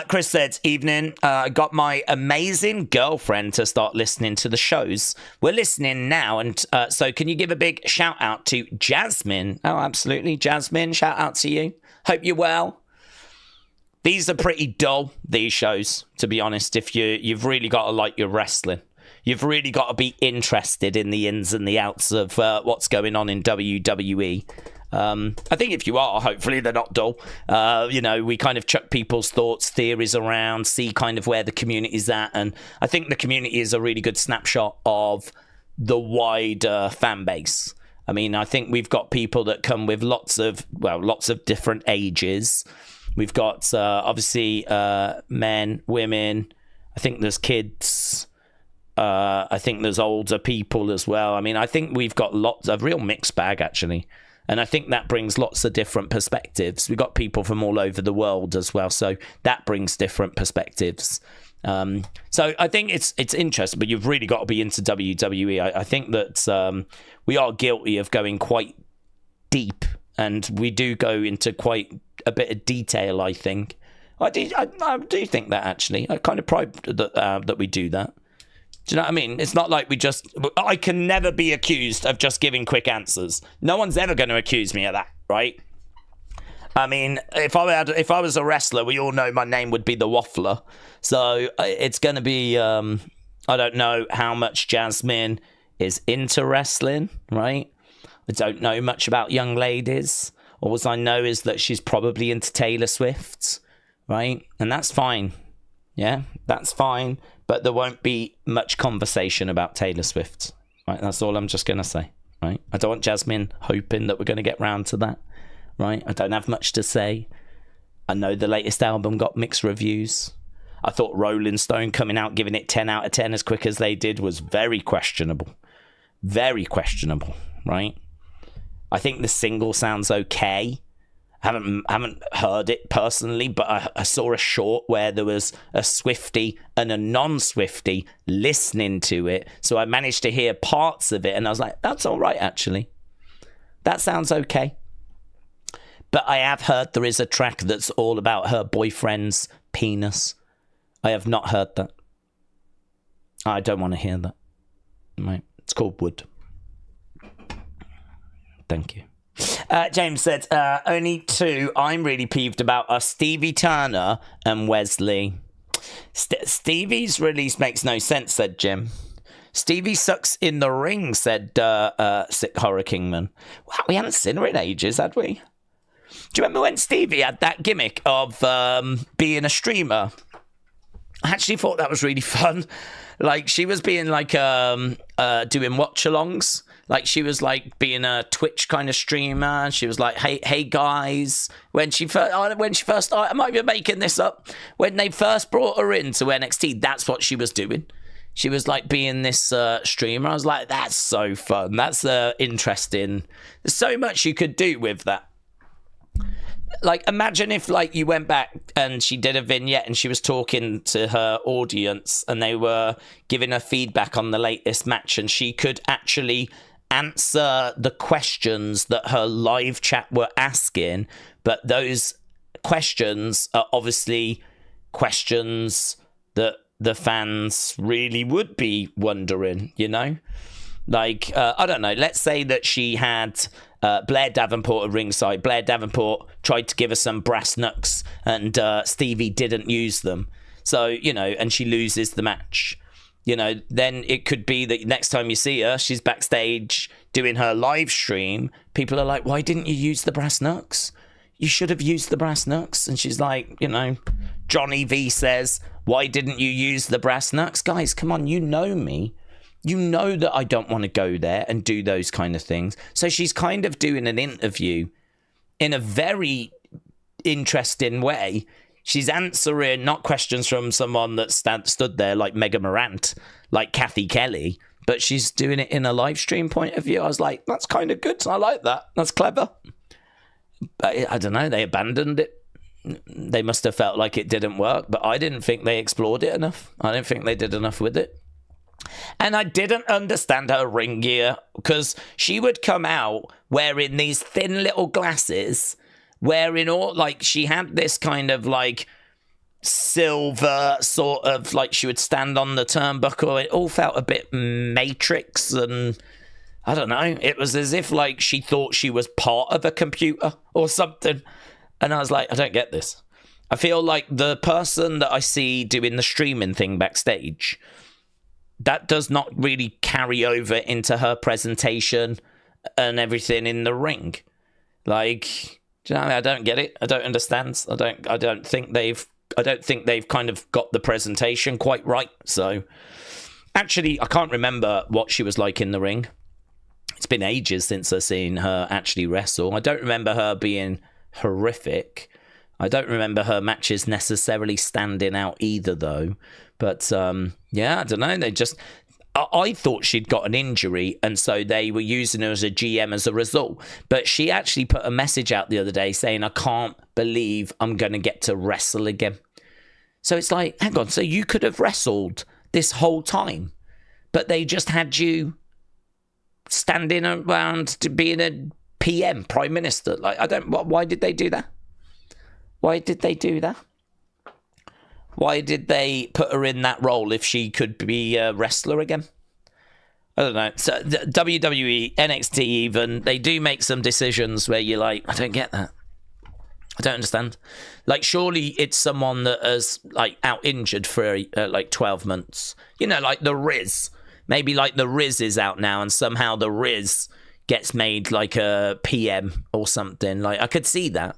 Chris said, evening. I got my amazing girlfriend to start listening to the shows. We're listening now, and so can you give a big shout out to Jasmine? Oh, absolutely. Jasmine, shout out to you. Hope you're well. These are pretty dull, these shows, to be honest. If you've really got to like your wrestling. You've really got to be interested in the ins and the outs of what's going on in WWE. I think if you are, hopefully they're not dull. We kind of chuck people's thoughts, theories around, see kind of where the community's at. And I think the community is a really good snapshot of the wider fan base. I mean, I think we've got people that come with lots of different ages. We've got, obviously, men, women. I think there's kids. I think there's older people as well. I mean, I think we've got lots of real mixed bag, actually. And I think that brings lots of different perspectives. We've got people from all over the world as well. So that brings different perspectives. So I think it's interesting, but you've really got to be into WWE. I think that we are guilty of going quite deep, and we do go into quite a bit of detail, I think. I do think that, actually. I kind of pride that we do that. Do you know what I mean? It's not like I can never be accused of just giving quick answers. No one's ever going to accuse me of that, right? I mean, if I was a wrestler, we all know my name would be the Waffler. So it's going to be, I don't know how much Jasmine is into wrestling, right? I don't know much about young ladies. All I know is that she's probably into Taylor Swift, right? And that's fine. Yeah, that's fine. But there won't be much conversation about Taylor Swift, right? That's all I'm just going to say, right? I don't want Jasmine hoping that we're going to get round to that, right? I don't have much to say. I know the latest album got mixed reviews. I thought Rolling Stone coming out giving it 10 out of 10 as quick as they did was very questionable. Very questionable, right? I think the single sounds okay. I haven't heard it personally, but I saw a short where there was a Swiftie and a non-Swiftie listening to it. So I managed to hear parts of it, and I was like, that's all right, actually. That sounds okay. But I have heard there is a track that's all about her boyfriend's penis. I have not heard that. I don't want to hear that. Right. It's called Wood. Thank you. James said, only two I'm really peeved about are Stevie Turner and Wesley. Stevie's release makes no sense, said Jim. Stevie sucks in the ring, said Sick Horror Kingman. Wow, we haven't seen her in ages, had we? Do you remember when Stevie had that gimmick of being a streamer? I actually thought that was really fun. Like, she was being like doing watch-alongs. Like, she was like being a Twitch kind of streamer. She was like, hey guys. When she first started, I might be making this up. When they first brought her into NXT, that's what she was doing. She was like being this streamer. I was like, that's so fun. That's interesting. There's so much you could do with that. Like, imagine if, like, you went back and she did a vignette and she was talking to her audience and they were giving her feedback on the latest match, and she could actually answer the questions that her live chat were asking, but those questions are obviously questions that the fans really would be wondering, you know? Like, I don't know, let's say that she had Blair Davenport at ringside. Blair Davenport tried to give her some brass knucks and Stevie didn't use them. So, you know, and she loses the match. You know, then it could be that next time you see her, she's backstage doing her live stream. People are like, why didn't you use the brass knucks? You should have used the brass knucks. And she's like, you know, Johnny V says, why didn't you use the brass knucks? Guys, come on, you know me. You know that I don't want to go there and do those kind of things. So she's kind of doing an interview in a very interesting way. She's answering not questions from someone that stood there like Mega Morant, like Kathy Kelly, but she's doing it in a live stream point of view. I was like, that's kind of good. I like that. That's clever. But I don't know. They abandoned it. They must have felt like it didn't work, but I didn't think they explored it enough. I don't think they did enough with it. And I didn't understand her ring gear because she would come out wearing these thin little glasses, wearing all, like, she had this kind of, like, silver sort of, like, she would stand on the turnbuckle. It all felt a bit Matrix, and I don't know. It was as if, like, she thought she was part of a computer or something. And I was like, I don't get this. I feel like the person that I see doing the streaming thing backstage, that does not really carry over into her presentation and everything in the ring. Like, do you know what I mean? I don't get it. I don't understand. I don't think they've kind of got the presentation quite right. So, actually, I can't remember what she was like in the ring. It's been ages since I've seen her actually wrestle. I don't remember her being horrific. I don't remember her matches necessarily standing out either, though. But, yeah, I don't know. I thought she'd got an injury, and so they were using her as a GM as a result. But she actually put a message out the other day saying, I can't believe I'm going to get to wrestle again. So it's like, hang on, so you could have wrestled this whole time, but they just had you standing around to being a PM, Prime Minister. Like, why did they do that? Why did they do that? Why did they put her in that role if she could be a wrestler again? I don't know. So WWE, NXT even, they do make some decisions where you're like, I don't get that. I don't understand. Like, surely it's someone that has, like, out injured for, like, 12 months. You know, like the Riz. Maybe, like, the Riz is out now and somehow the Riz gets made, like, a PM or something. Like, I could see that.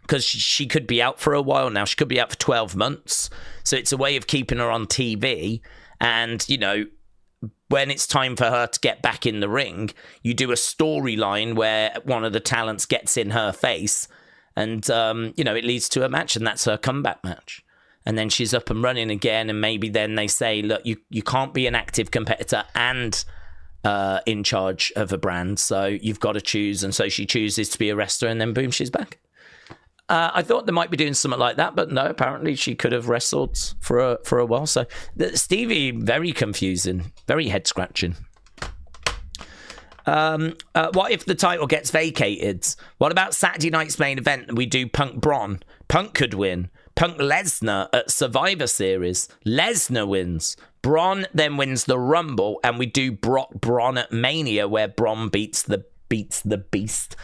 Because she could be out for a while now. She could be out for 12 months. So it's a way of keeping her on TV. And, you know, when it's time for her to get back in the ring, you do a storyline where one of the talents gets in her face. And, you know, it leads to a match. And that's her comeback match. And then she's up and running again. And maybe then they say, look, you can't be an active competitor and in charge of a brand. So you've got to choose. And so she chooses to be a wrestler. And then boom, she's back. I thought they might be doing something like that, but no, apparently she could have wrestled for a while. So, Stevie, very confusing, very head-scratching. What if the title gets vacated? What about Saturday night's main event and we do Punk Braun? Punk could win. Punk Lesnar at Survivor Series. Lesnar wins. Braun then wins the Rumble, and we do Brock Braun at Mania, where Braun beats the Beast.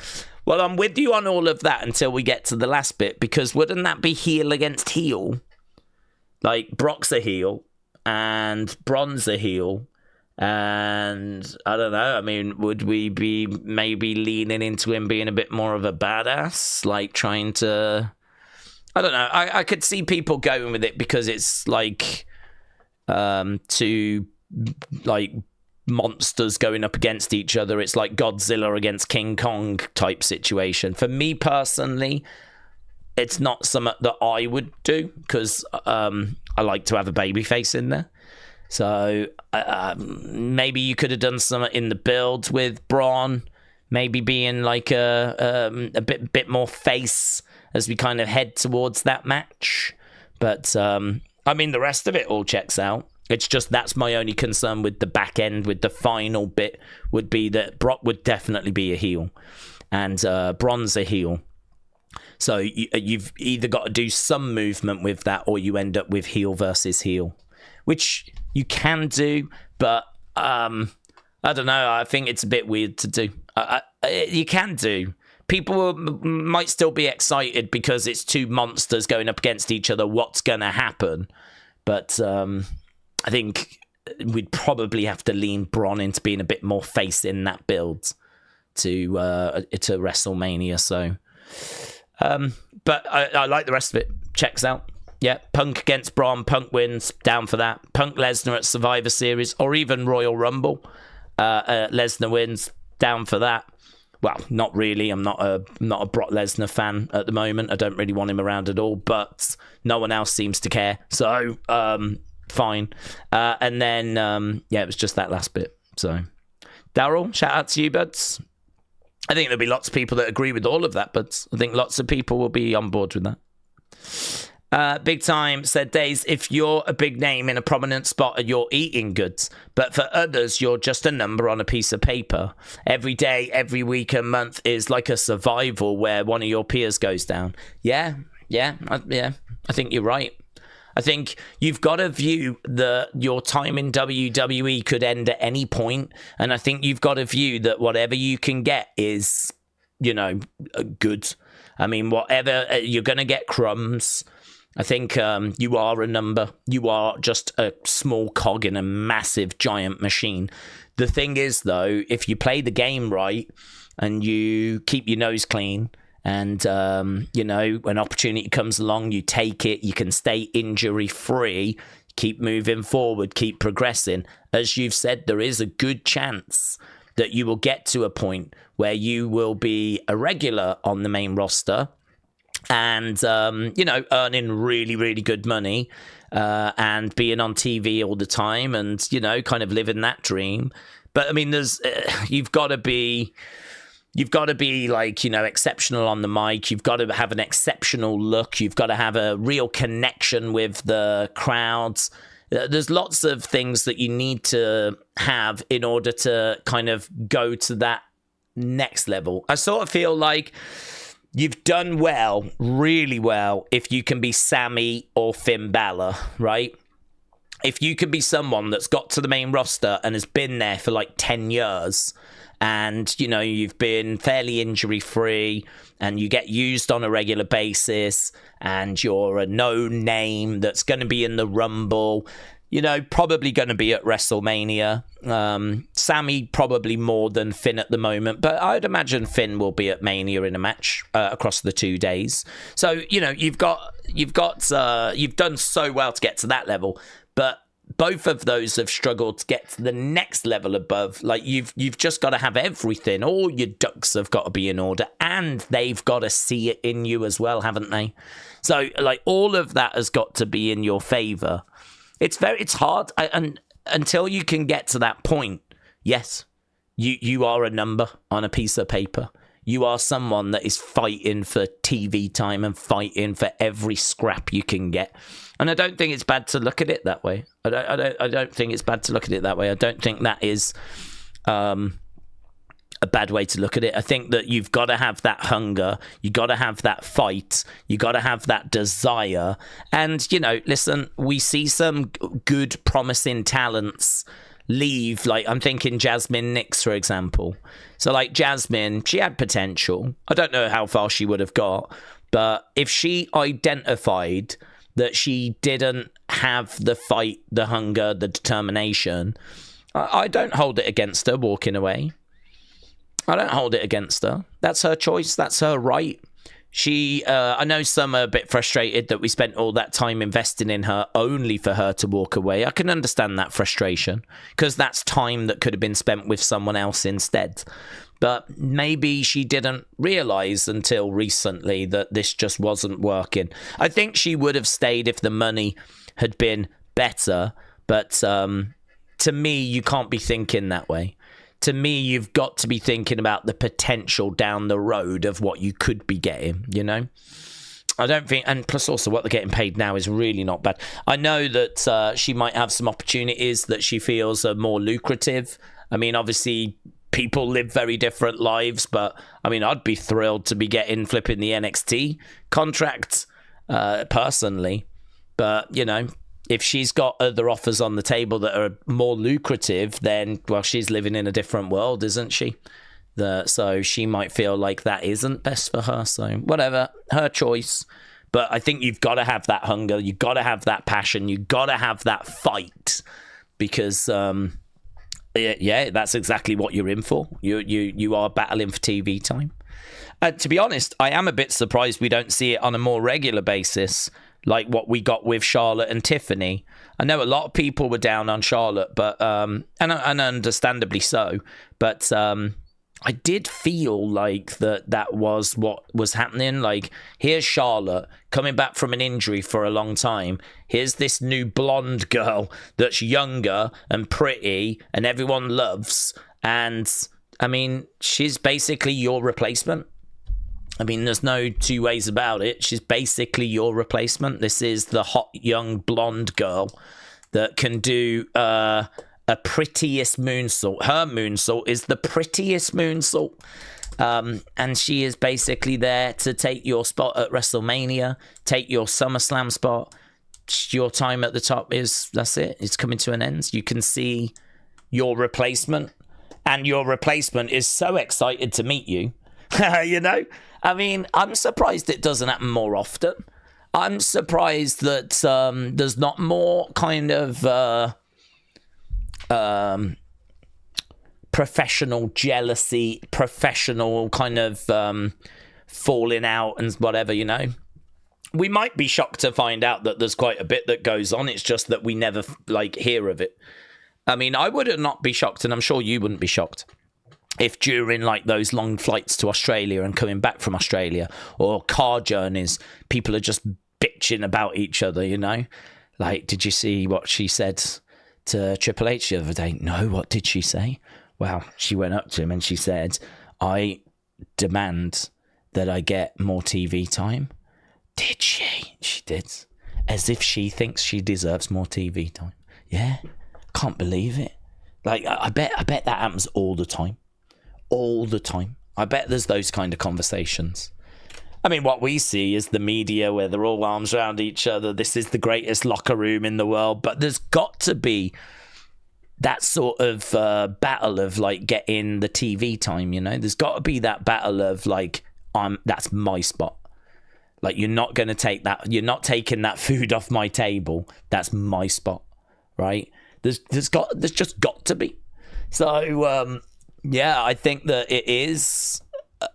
Well, I'm with you on all of that until we get to the last bit, because wouldn't that be heel against heel? Like, Brock's a heel, and Braun's a heel, and I don't know, I mean, would we be maybe leaning into him being a bit more of a badass? Like, trying to... I don't know, I could see people going with it because it's, like, two, like... monsters going up against each other. It's like Godzilla against King Kong type situation. For me personally, it's not something that I would do because I like to have a baby face in there. So maybe you could have done something in the build with Braun, maybe being like a bit more face as we kind of head towards that match. But I mean, the rest of it all checks out. It's just that's my only concern with the back end, with the final bit, would be that Brock would definitely be a heel and Braun's a heel. So you've either got to do some movement with that or you end up with heel versus heel, which you can do, but I don't know. I think it's a bit weird to do. You can do. People might still be excited because it's two monsters going up against each other. What's going to happen? But... I think we'd probably have to lean Braun into being a bit more face in that build to WrestleMania. So, but I like the rest of it. Checks out. Yeah, Punk against Braun. Punk wins. Down for that. Punk Lesnar at Survivor Series or even Royal Rumble. Lesnar wins. Down for that. Well, not really. I'm not a Brock Lesnar fan at the moment. I don't really want him around at all. But no one else seems to care. So. Fine. And then, yeah, it was just that last bit. So, Daryl, shout out to you, buds. I think there'll be lots of people that agree with all of that, but I think lots of people will be on board with that. Big Time said, Daze, if you're a big name in a prominent spot, you're eating goods. But for others, you're just a number on a piece of paper. Every day, every week, and month is like a survival where one of your peers goes down. Yeah, I think you're right. I think you've got to view your time in WWE could end at any point. And I think you've got to view that whatever you can get is, good. I mean, whatever, you're going to get crumbs. I think you are a number. You are just a small cog in a massive, giant machine. The thing is, though, if you play the game right and you keep your nose clean and, when opportunity comes along, you take it, you can stay injury-free, keep moving forward, keep progressing. As you've said, there is a good chance that you will get to a point where you will be a regular on the main roster and, earning really, really good money and being on TV all the time and, kind of living that dream. But, I mean, you've got to be like, exceptional on the mic. You've got to have an exceptional look. You've got to have a real connection with the crowds. There's lots of things that you need to have in order to kind of go to that next level. I sort of feel like you've done well, really well, if you can be Sammy or Finn Balor, right? If you can be someone that's got to the main roster and has been there for like 10 years and, you've been fairly injury-free and you get used on a regular basis and you're a known name that's going to be in the Rumble, probably going to be at WrestleMania. Sammy probably more than Finn at the moment, but I'd imagine Finn will be at Mania in a match across the 2 days. So, you've done so well to get to that level, but both of those have struggled to get to the next level above. Like you've just got to have everything. All your ducks have got to be in order, and they've got to see it in you as well, haven't they? So like all of that has got to be in your favor. It's hard, and until you can get to that point. Yes, you are a number on a piece of paper. You are someone that is fighting for TV time and fighting for every scrap you can get. And I don't think it's bad to look at it that way. I don't think it's bad to look at it that way. I don't think that is a bad way to look at it. I think that you've got to have that hunger. You got to have that fight. You got to have that desire. And, listen, we see some good, promising talents leave. Like, I'm thinking Jasmine Nix, for example. So, like, Jasmine, she had potential. I don't know how far she would have got. But if she identified that she didn't have the fight, the hunger, the determination, I don't hold it against her walking away. I don't hold it against her. That's her choice. That's her right. I know some are a bit frustrated that we spent all that time investing in her only for her to walk away. I can understand that frustration because that's time that could have been spent with someone else instead. But maybe she didn't realize until recently that this just wasn't working. I think she would have stayed if the money had been better. But to me, you can't be thinking that way. To me, you've got to be thinking about the potential down the road of what you could be getting, I don't think, and plus also what they're getting paid now is really not bad. I know that she might have some opportunities that she feels are more lucrative. I mean, obviously, people live very different lives, but I mean, I'd be thrilled to be flipping the NXT contract personally. But, if she's got other offers on the table that are more lucrative, then, well, she's living in a different world, isn't she? So she might feel like that isn't best for her. So whatever, her choice. But I think you've got to have that hunger. You've got to have that passion. You've got to have that fight because, that's exactly what you're in for. You are battling for TV time. To be honest, I am a bit surprised we don't see it on a more regular basis, like what we got with Charlotte and Tiffany. I know a lot of people were down on Charlotte, but and understandably so. But I did feel like that was what was happening. Like, here's Charlotte coming back from an injury for a long time. Here's this new blonde girl that's younger and pretty and everyone loves. And, I mean, she's basically your replacement. I mean, there's no two ways about it. She's basically your replacement. This is the hot, young, blonde girl that can do a prettiest moonsault. Her moonsault is the prettiest moonsault. And she is basically there to take your spot at WrestleMania, take your SummerSlam spot. Your time at the top that's it. It's coming to an end. You can see your replacement, and your replacement is so excited to meet you. You know? I mean, I'm surprised it doesn't happen more often. I'm surprised that there's not more kind of professional jealousy, professional kind of falling out and whatever, you know? We might be shocked to find out that there's quite a bit that goes on. It's just that we never, hear of it. I mean, I would not be shocked, and I'm sure you wouldn't be shocked, if during, those long flights to Australia and coming back from Australia, or car journeys, people are just bitching about each other, you know? Did you see what she said to Triple H the other day? No, what did she say? Well, she went up to him and she said, I demand that I get more TV time. Did she? She did. As if she thinks she deserves more TV time. Yeah, can't believe it. I bet that happens all the time. All the time. I bet there's those kind of conversations. I mean, what we see is the media where they're all arms around each other. This is the greatest locker room in the world. But there's got to be that sort of battle of getting the TV time, you know? There's got to be that battle of that's my spot. You're not going to take that. You're not taking that food off my table. That's my spot, right? There's just got to be. So, yeah, I think that it is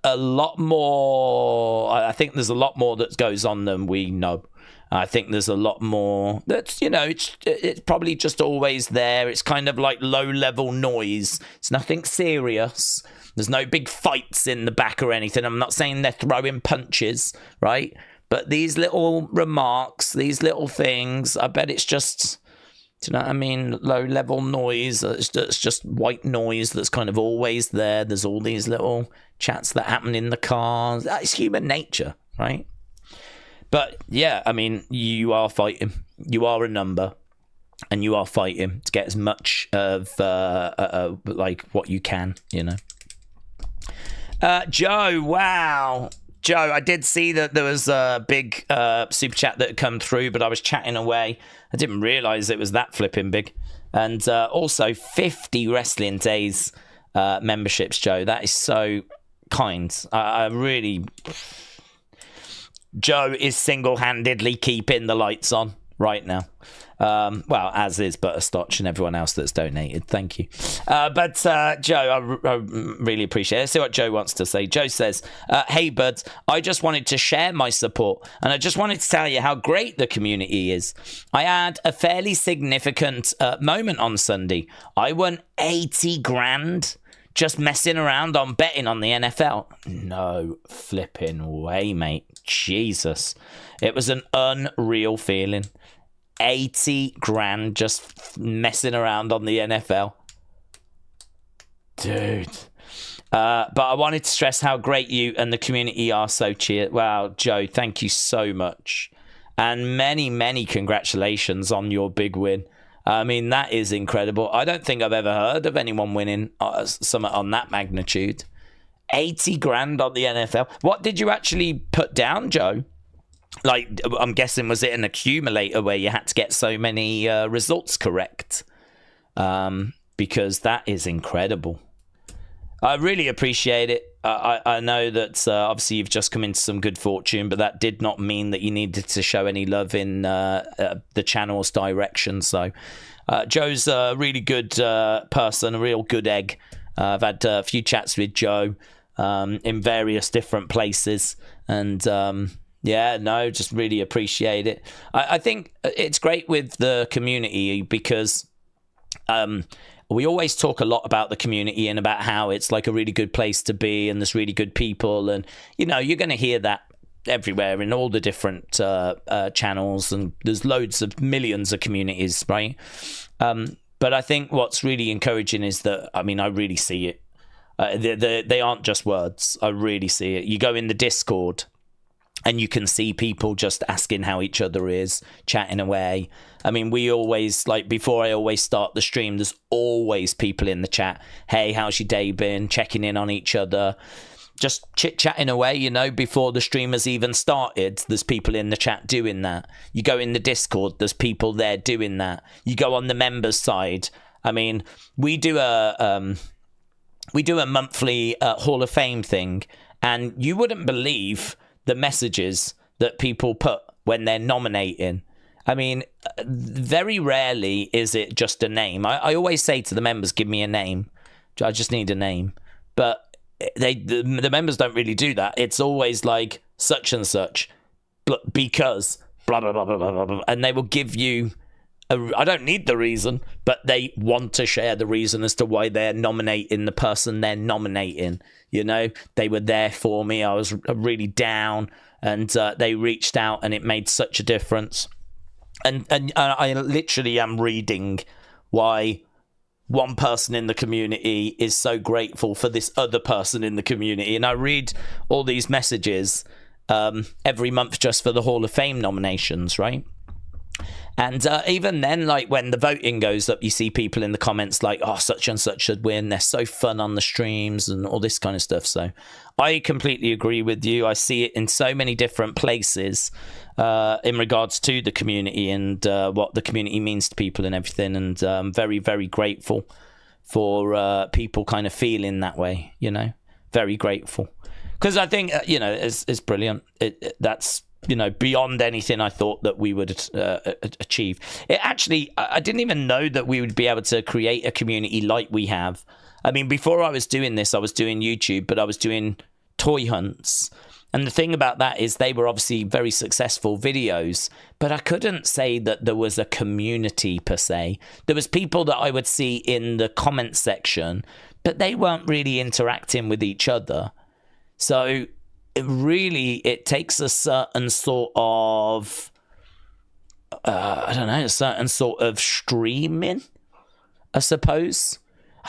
a lot more. I think there's a lot more that goes on than we know. I think there's a lot more that's, it's probably just always there. It's kind of like low-level noise. It's nothing serious. There's no big fights in the back or anything. I'm not saying they're throwing punches, right? But these little remarks, these little things, I bet it's just, do you know what I mean? Low-level noise. It's just white noise that's kind of always there. There's all these little chats that happen in the cars. That's human nature, right? But, yeah, I mean, you are fighting. You are a number. And you are fighting to get as much of, what you can, you know. Joe, wow. Joe, I did see that there was a big super chat that had come through, but I was chatting away. I didn't realise it was that flipping big. And also 50 Wrestling Daze memberships, Joe. That is so kind. I really... Joe is single-handedly keeping the lights on right now. Well, as is Butterscotch and everyone else that's donated. Thank you. But Joe, I really appreciate it. Let's see what Joe wants to say. Joe says, hey, buds, I just wanted to share my support, and I just wanted to tell you how great the community is. I had a fairly significant moment on Sunday. I won 80 grand just messing around on betting on the NFL. No flipping way, mate. Jesus. It was an unreal feeling. 80 grand just messing around on the NFL. Dude. But I wanted to stress how great you and the community are. So cheer. Wow, Joe, thank you so much. And many, many congratulations on your big win. I mean, that is incredible. I don't think I've ever heard of anyone winning something on that magnitude. 80 grand on the NFL. What did you actually put down, Joe? I'm guessing, was it an accumulator where you had to get so many results correct? Because that is incredible. I really appreciate it. I know that obviously you've just come into some good fortune, but that did not mean that you needed to show any love in the channel's direction. So Joe's a really good person, a real good egg. I've had a few chats with Joe in various different places, and just really appreciate it. I think it's great with the community because we always talk a lot about the community and about how it's like a really good place to be and there's really good people, and you're going to hear that everywhere in all the different channels, and there's loads of millions of communities, right? But I think what's really encouraging is that, I mean, I really see it. They aren't just words. I really see it. You go in the Discord and you can see people just asking how each other is, chatting away. I mean, we always, like, before I always start the stream, there's always people in the chat. Hey, how's your day been? Checking in on each other. Just chit-chatting away, you know, before the stream has even started. There's people in the chat doing that. You go in the Discord, there's people there doing that. You go on the members side. I mean, we do a monthly Hall of Fame thing, and you wouldn't believe the messages that people put when they're nominating. I mean, very rarely is it just a name. I always say to the members, give me a name. I just need a name. But the members don't really do that. It's always like such and such, because blah, blah, blah, blah, blah, blah. And they will give you I don't need the reason, but they want to share the reason as to why they're nominating the person they're nominating. You know, they were there for me. I was really down, and they reached out, and it made such a difference. And I literally am reading why one person in the community is so grateful for this other person in the community. And I read all these messages every month just for the Hall of Fame nominations, right? And even then, like, when the voting goes up, you see people in the comments like, oh, such and such should win. They're so fun on the streams and all this kind of stuff. So I completely agree with you. I see it in so many different places in regards to the community and what the community means to people and everything. And I'm very, very grateful for people kind of feeling that way, you know, very grateful. Because I think, you know, it's brilliant. That's, you know, beyond anything I thought that we would achieve. It actually, I didn't even know that we would be able to create a community like we have. I mean, before I was doing this, I was doing YouTube, but I was doing toy hunts. And the thing about that is they were obviously very successful videos, but I couldn't say that there was a community per se. There was people that I would see in the comment section, but they weren't really interacting with each other. So it takes a certain sort of, I don't know, a certain sort of streaming, I suppose.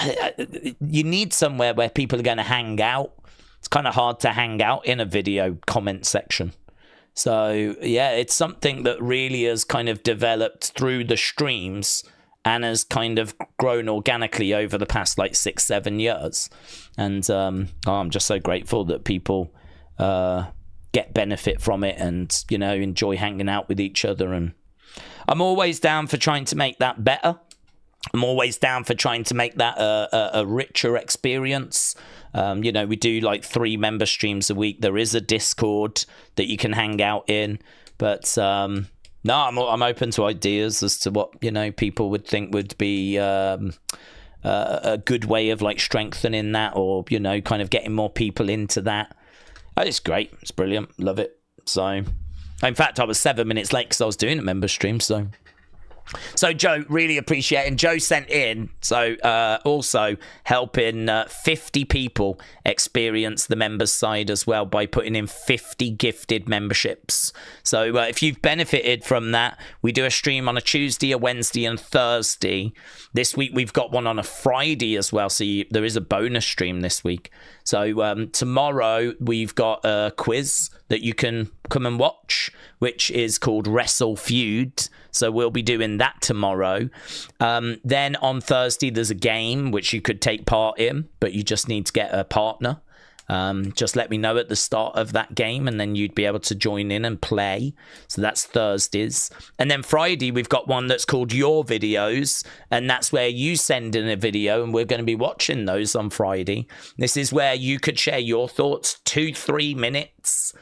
You need somewhere where people are going to hang out. It's kind of hard to hang out in a video comment section. So, yeah, it's something that really has kind of developed through the streams and has kind of grown organically over the past, like, 6-7 years. And I'm just so grateful that people get benefit from it and, you know, enjoy hanging out with each other. And I'm always down for trying to make that better. I'm always down for trying to make that a richer experience. You know, we do like 3 member streams a week. There is a Discord that you can hang out in, but no, I'm open to ideas as to what, you know, people would think would be a good way of like strengthening that, or, you know, kind of getting more people into that. It's great. It's brilliant. Love it. So, in fact, I was 7 minutes late because I was doing a member stream. So Joe, really appreciate it. And Joe sent in, so also helping 50 people experience the members side as well by putting in 50 gifted memberships. So if you've benefited from that, we do a stream on a Tuesday, a Wednesday and Thursday. This week we've got one on a Friday as well, so there is a bonus stream this week. So tomorrow we've got a quiz that you can come and watch, which is called Wrestle Feud. So we'll be doing that tomorrow. Then on Thursday, there's a game which you could take part in, but you just need to get a partner. Just let me know at the start of that game, and then you'd be able to join in and play. So that's Thursdays. And then Friday, we've got one that's called Your Videos, and that's where you send in a video, and we're going to be watching those on Friday. This is where you could share your thoughts, 2-3 minutes.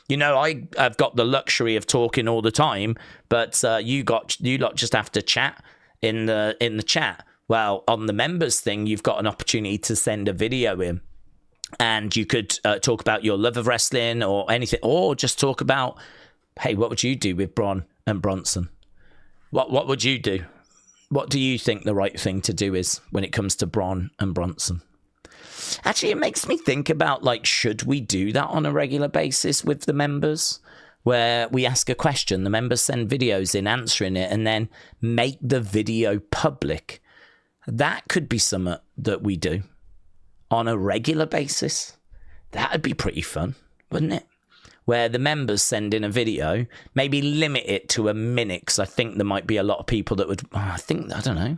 You know, I've got the luxury of talking all the time, but you lot just have to chat in the chat. Well, on the members thing, you've got an opportunity to send a video in, and you could talk about your love of wrestling or anything, or just talk about, hey, what would you do with Braun and Bronson? What would you do? What do you think the right thing to do is when it comes to Braun and Bronson? Actually, it makes me think about, like, should we do that on a regular basis with the members, where we ask a question, the members send videos in answering it, and then make the video public? That could be something that we do. on a regular basis? That'd be pretty fun, wouldn't it? Where the members send in a video, maybe limit it to a minute, because I think there might be a lot of people that would, I don't know,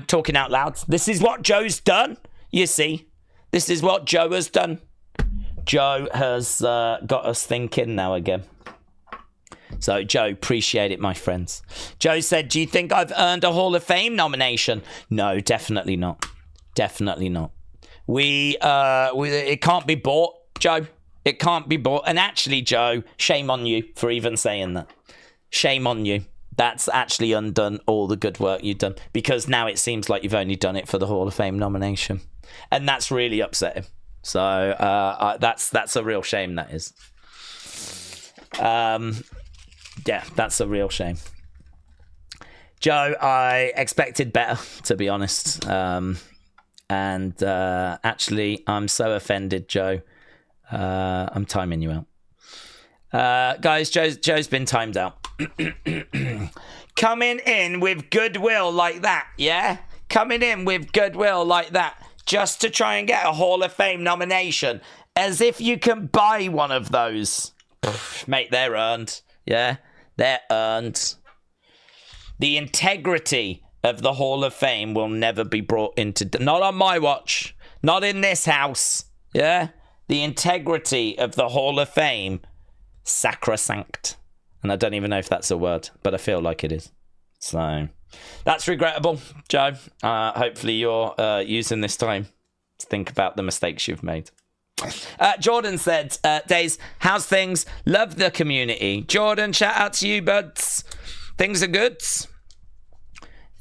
talking out loud. This is what Joe's done, you see. This is what Joe has done. Joe has got us thinking now again. So, Joe, appreciate it, my friends. Joe said, do you think I've earned a Hall of Fame nomination? No, definitely not. Definitely not. It can't be bought, Joe. It can't be bought. And actually, Joe, shame on you for even saying that. Shame on you. That's actually undone all the good work you've done, because now it seems like you've only done it for the Hall of Fame nomination. And that's really upsetting. So that's a real shame, that is. Yeah, that's a real shame. Joe, I expected better, to be honest. And actually, I'm so offended, Joe. I'm timing you out. Guys, Joe's been timed out. Coming in with goodwill like that, yeah? Coming in with goodwill like that, just to try and get a Hall of Fame nomination. As if you can buy one of those. Mate, they're earned. Yeah, they're earned. The integrity of the Hall of Fame will never be brought into... Not on my watch. Not in this house. Yeah? The integrity of the Hall of Fame, sacrosanct. And I don't even know if that's a word, but I feel like it is. So, that's regrettable, Joe. Hopefully you're using this time to think about the mistakes you've made. Jordan said, Daze, how's things? Love the community. Jordan, shout out to you, buds. Things are good.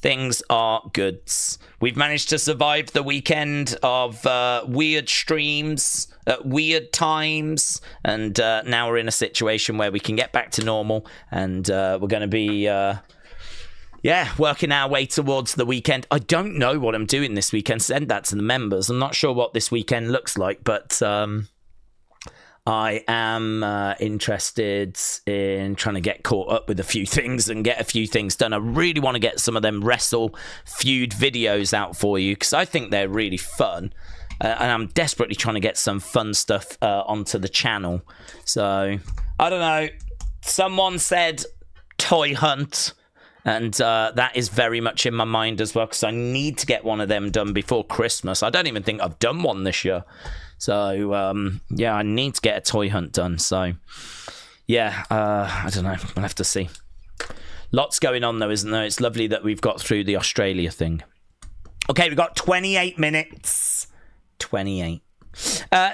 Things are goods. We've managed to survive the weekend of weird streams at weird times, and now we're in a situation where we can get back to normal, and we're going to be working our way towards the weekend. I don't know what I'm doing this weekend. Send that to the members. I'm not sure what this weekend looks like, but I am interested in trying to get caught up with a few things and get a few things done. I really want to get some of them Wrestle Feud videos out for you, because I think they're really fun. And I'm desperately trying to get some fun stuff onto the channel. So, I don't know. Someone said toy hunt. And that is very much in my mind as well, because I need to get one of them done before Christmas. I don't even think I've done one this year. So, I need to get a toy hunt done. So, I don't know. We'll have to see. Lots going on, though, isn't there? It's lovely that we've got through the Australia thing. Okay, we've got 28 minutes. 28.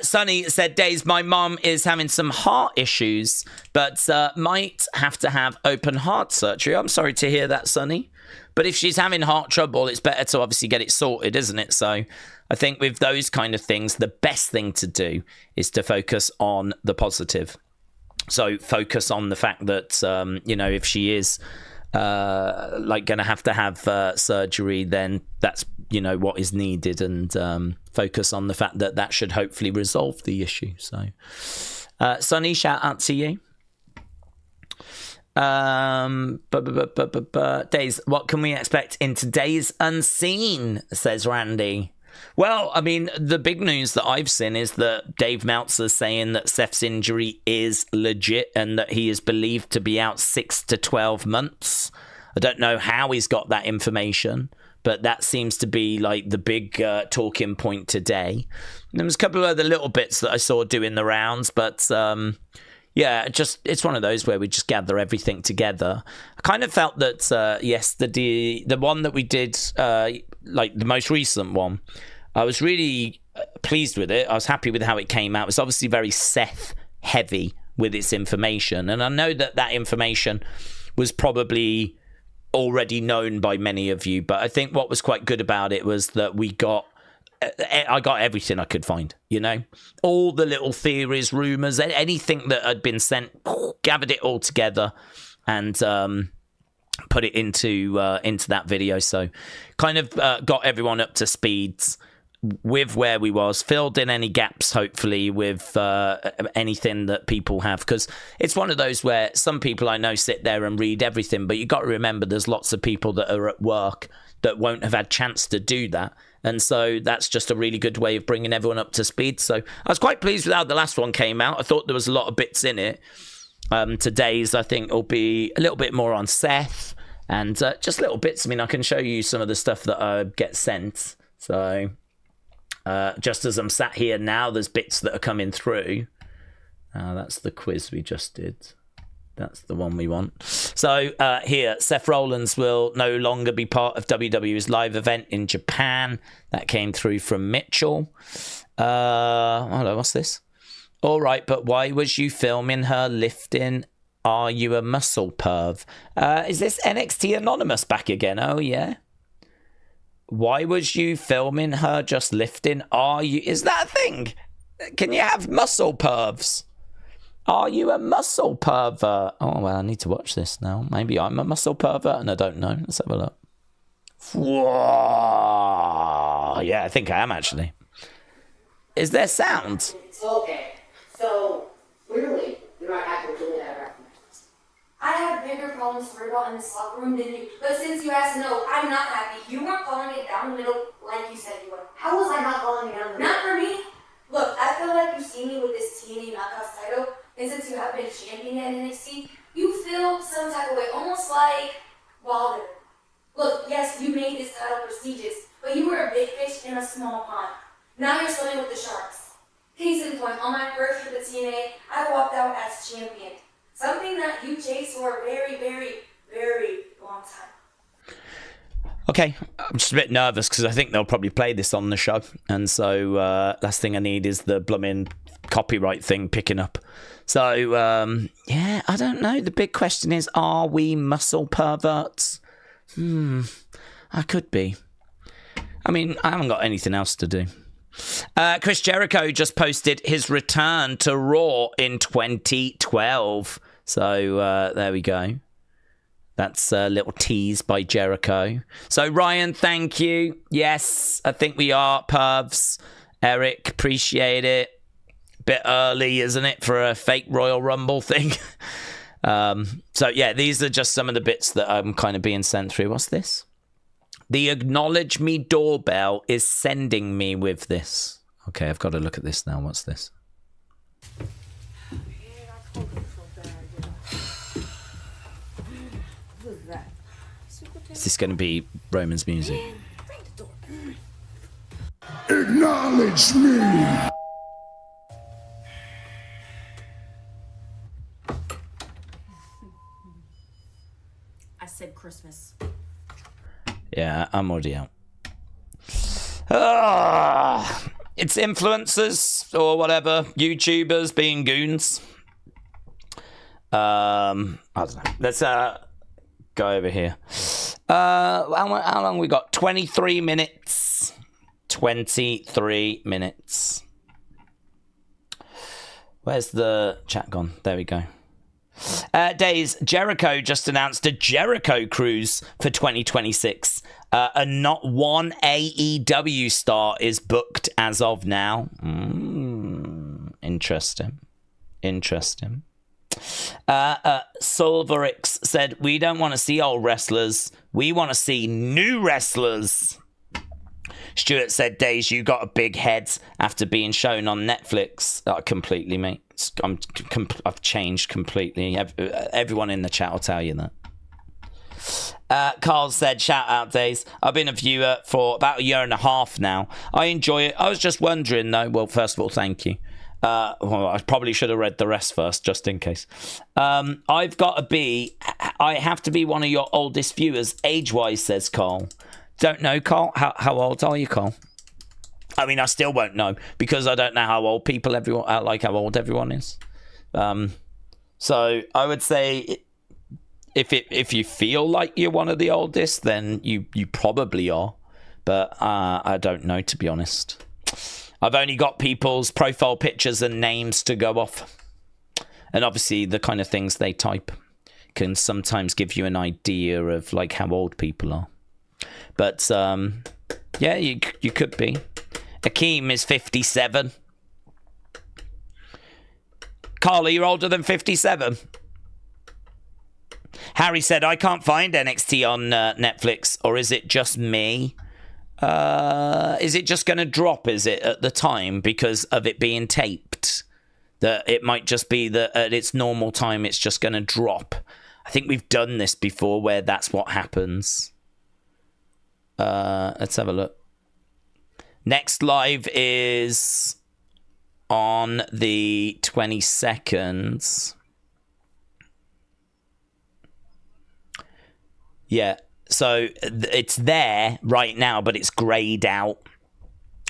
Sonny said, Daze, my mum is having some heart issues, but might have to have open heart surgery. I'm sorry to hear that, Sonny. But if she's having heart trouble, it's better to obviously get it sorted, isn't it? So I think with those kind of things, the best thing to do is to focus on the positive. So focus on the fact that, if she is going to have surgery, then that's, what is needed, and focus on the fact that should hopefully resolve the issue. So, Sonny, shout out to you. Daze, what can we expect in today's Unseen, says Randy. Well, I mean, the big news that I've seen is that Dave Meltzer's saying that Seth's injury is legit and that he is believed to be out 6 to 12 months. I don't know how he's got that information, but that seems to be like the big talking point today. And there was a couple of other little bits that I saw doing the rounds, but it's one of those where we just gather everything together. I kind of felt that yesterday, the one that we did, the most recent one, I was really pleased with it. I was happy with how it came out. It was obviously very Seth heavy with its information, and I know that information was probably already known by many of you, but I think what was quite good about it was that I got everything I could find, all the little theories, rumors, anything that had been sent, gathered it all together and put it into that video. So kind of got everyone up to speed with where we was, filled in any gaps, hopefully, with anything that people have. Because it's one of those where some people I know sit there and read everything, but you got to remember there's lots of people that are at work that won't have had chance to do that. And so that's just a really good way of bringing everyone up to speed. So I was quite pleased with how the last one came out. I thought there was a lot of bits in it. Today's, I think, will be a little bit more on Seth and just little bits. I mean, I can show you some of the stuff that get sent. So just as I'm sat here now, there's bits that are coming through. That's the quiz we just did. That's the one we want. So here, Seth Rollins will no longer be part of WWE's live event in Japan. That came through from Mitchell. Hello, what's this? All right, but why was you filming her lifting? Are you a muscle perv? Is this NXT Anonymous back again? Oh, yeah. Why was you filming her just lifting? Is that a thing? Can you have muscle pervs? Are you a muscle pervert? Oh, well, I need to watch this now. Maybe I'm a muscle pervert and I don't know. Let's have a look. Whoa. Yeah, I think I am, actually. Is there sound? Okay. So, clearly, you're not actually doing that reference. I had bigger problems to worry about in this locker room than you. But since you asked, no, I'm not happy. You weren't calling it down the middle like you said you would. How was I not calling it down the middle? Not for me. Look, I feel like you see me with this TNA Knockouts title. And since you have been champion at NXT, you feel some type of way, almost like Wagner. Look, yes, you made this title prestigious, but you were a big fish in a small pond. Now you're swimming with the sharks. Case in point, on my first trip to TNA, I walked out as champion. Something that you chased for a very, very, very long time. Okay, I'm just a bit nervous because I think they'll probably play this on the show. And so last thing I need is the blooming copyright thing picking up. So, yeah, I don't know. The big question is, are we muscle perverts? I could be. I mean, I haven't got anything else to do. Chris Jericho just posted his return to Raw in 2012. So, there we go. That's a little tease by Jericho. So, Ryan, thank you. Yes, I think we are pervs. Eric, appreciate it. Bit early, isn't it, for a fake Royal Rumble thing? So, yeah, these are just some of the bits that I'm kind of being sent through. What's this? The Acknowledge Me doorbell is sending me with this. Okay, I've got to look at this now. What's this? Is this going to be Roman's music? Acknowledge me! I said Christmas. Yeah, I'm already out. It's influencers or whatever, YouTubers being goons. I don't know. Let's go over here. How long we got? 23 minutes. 23 minutes. Where's the chat gone? There we go. Daze, Jericho just announced a Jericho cruise for 2026. And not one AEW star is booked as of now. Interesting. Silverix said, we don't want to see old wrestlers. We want to see new wrestlers. Stuart said, Daze, you got a big head after being shown on Netflix. Completely, mate. I've changed completely. Everyone in the chat will tell you that. Carl said, shout out, Daze. I've been a viewer for about a year and a half now. I enjoy it. I was just wondering, though. Well, first of all, thank you. Well, I probably should have read the rest first, just in case. I have to be one of your oldest viewers, age-wise, says Carl. Don't know, Carl. How old are you, Carl? I mean, I still won't know because I don't know how old how old everyone is. So I would say if you feel like you're one of the oldest, then you probably are. But I don't know, to be honest. I've only got people's profile pictures and names to go off. And obviously the kind of things they type can sometimes give you an idea of like how old people are. But yeah, you could be. Akeem is 57. Carl, are you older than 57? Harry said, I can't find NXT on Netflix, or is it just me? Is it just going to drop, is it, at the time, because of it being taped? That it might just be that at its normal time, it's just going to drop. I think we've done this before where that's what happens. Let's have a look. Next live is on the 22nd. Yeah, so it's there right now, but it's grayed out.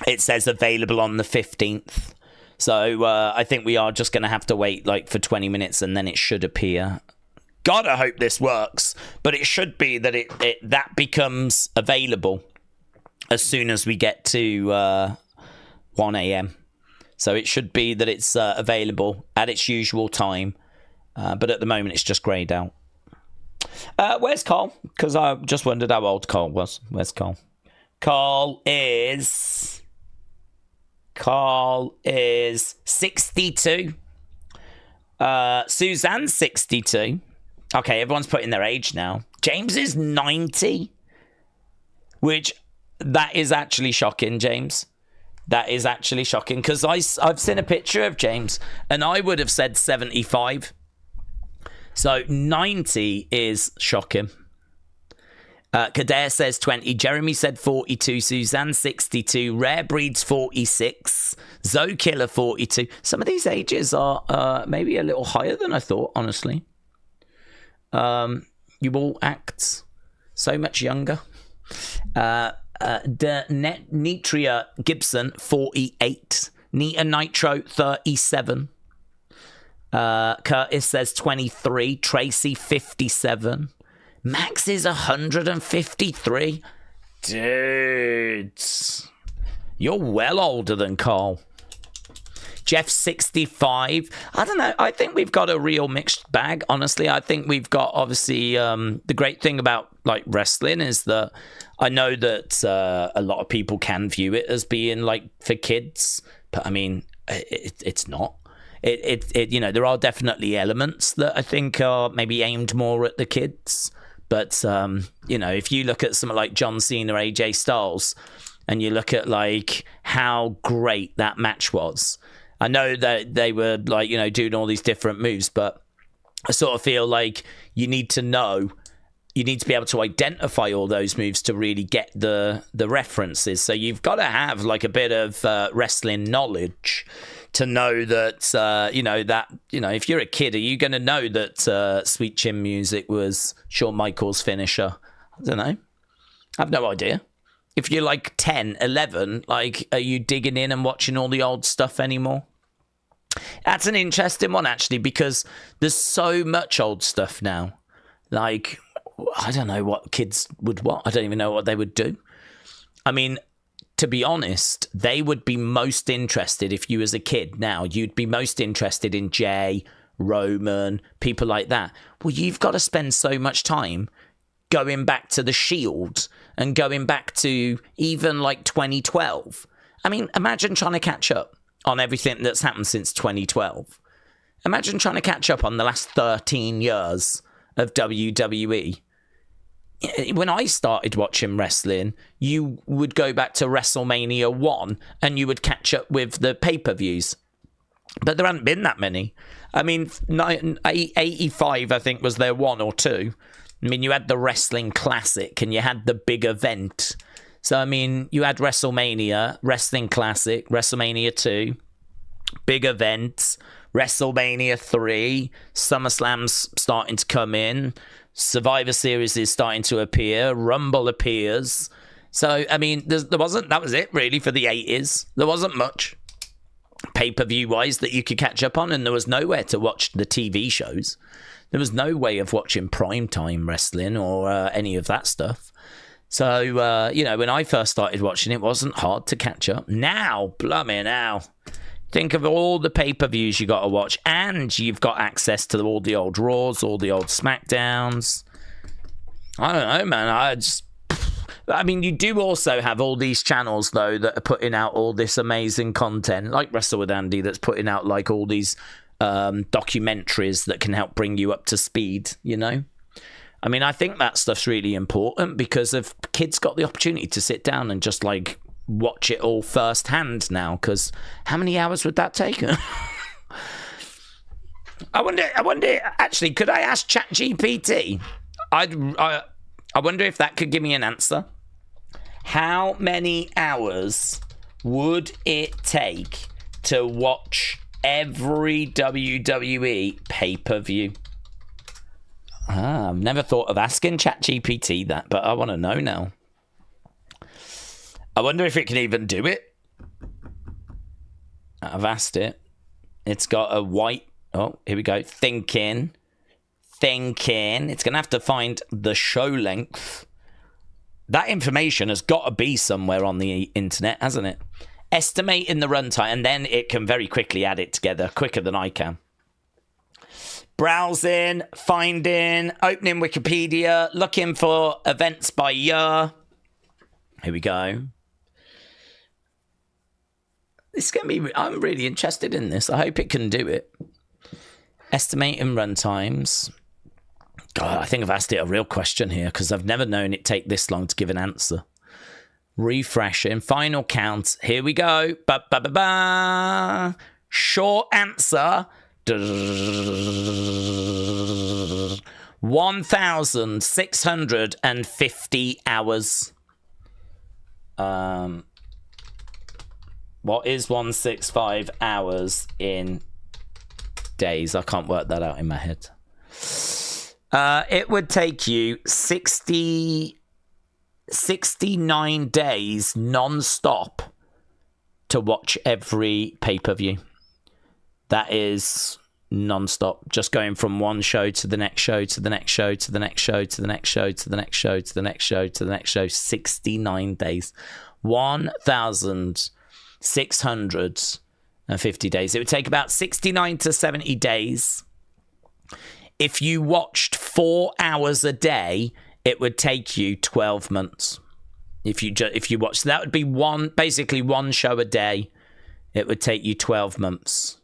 It says available on the 15th. So I think we are just going to have to wait like for 20 minutes and then it should appear. God, I hope this works. But it should be that that becomes available as soon as we get to 1 a.m. So it should be that it's available at its usual time. But at the moment, it's just greyed out. Where's Carl? Because I just wondered how old Carl was. Where's Carl? Carl is 62. Suzanne's 62. Okay, everyone's putting their age now. James is 90. Which, that is actually shocking, James. That is actually shocking. Because I've seen a picture of James. And I would have said 75. So 90 is shocking. Kader says 20. Jeremy said 42. Suzanne 62. Rare Breeds 46. Zoe Killer 42. Some of these ages are maybe a little higher than I thought, honestly. You all act so much younger. Nitria Gibson 48. Nita Nitro 37. Curtis says 23. Tracy 57. Max is 153. Dudes, you're well older than Carl. Jeff 65. I don't know. I think we've got a real mixed bag. Honestly, I think we've got obviously the great thing about like wrestling is that I know that a lot of people can view it as being like for kids, but I mean it's not. It you know, there are definitely elements that I think are maybe aimed more at the kids. But, you know, if you look at something like John Cena, AJ Styles, and you look at, like, how great that match was. I know that they were, like, you know, doing all these different moves, but I sort of feel like you need to know, you need to be able to identify all those moves to really get the references. So you've got to have, like, a bit of wrestling knowledge to know that, you know, if you're a kid, are you going to know that Sweet Chin Music was Shawn Michaels' finisher? I don't know. I have no idea. If you're like 10, 11, like, are you digging in and watching all the old stuff anymore? That's an interesting one, actually, because there's so much old stuff now. Like, I don't know what kids would watch. I don't even know what they would do. I mean, to be honest, they would be most interested, if you as a kid now, you'd be most interested in Jay, Roman, people like that. Well, you've got to spend so much time going back to the Shield and going back to even like 2012. I mean, imagine trying to catch up on everything that's happened since 2012. Imagine trying to catch up on the last 13 years of WWE. When I started watching wrestling, you would go back to WrestleMania 1 and you would catch up with the pay-per-views. But there hadn't been that many. I mean, 85, I think, was there one or two. I mean, you had the Wrestling Classic and you had the big event. So, I mean, you had WrestleMania, Wrestling Classic, WrestleMania 2, big events, WrestleMania 3, SummerSlam's starting to come in. Survivor Series is starting to appear. Rumble appears. So, I mean, that was it really for the 80s. There wasn't much pay-per-view wise that you could catch up on, and there was nowhere to watch the TV shows. There was no way of watching primetime wrestling or any of that stuff. So, you know, when I first started watching, it wasn't hard to catch up. Now, blimey now. Think of all the pay-per-views you got to watch, and you've got access to all the old Raws, all the old SmackDowns. I don't know, man. I mean, you do also have all these channels, though, that are putting out all this amazing content, like Wrestle with Andy, that's putting out like all these documentaries that can help bring you up to speed, you know? I mean, I think that stuff's really important because if kids got the opportunity to sit down and just like watch it all firsthand now, because how many hours would that take? I wonder, actually, could I ask ChatGPT? I wonder if that could give me an answer. How many hours would it take to watch every WWE pay-per-view? I've never thought of asking ChatGPT that, but I want to know now. I wonder if it can even do it. I've asked it. It's got a white... Oh, here we go. Thinking. It's going to have to find the show length. That information has got to be somewhere on the internet, hasn't it? Estimating the runtime, and then it can very quickly add it together, quicker than I can. Browsing, finding, opening Wikipedia, looking for events by year. Here we go. This is going to be... I'm really interested in this. I hope it can do it. Estimating runtimes. God, I think I've asked it a real question here because I've never known it take this long to give an answer. Refreshing. Final count. Here we go. Ba-ba-ba-ba. Short answer. 1,650 hours. What is 165 hours in days? I can't work that out in my head. It would take you 69 days non-stop to watch every pay-per-view. That is non-stop, just going from one show to the next show, to the next show, to the next show, to the next show, to the next show, to the next show, to the next show. 69 days. 1,650 days. It would take about 69 to 70 days. If you watched 4 hours a day, it would take you 12 months. If you watched, that would be basically one show a day. It would take you 12 months.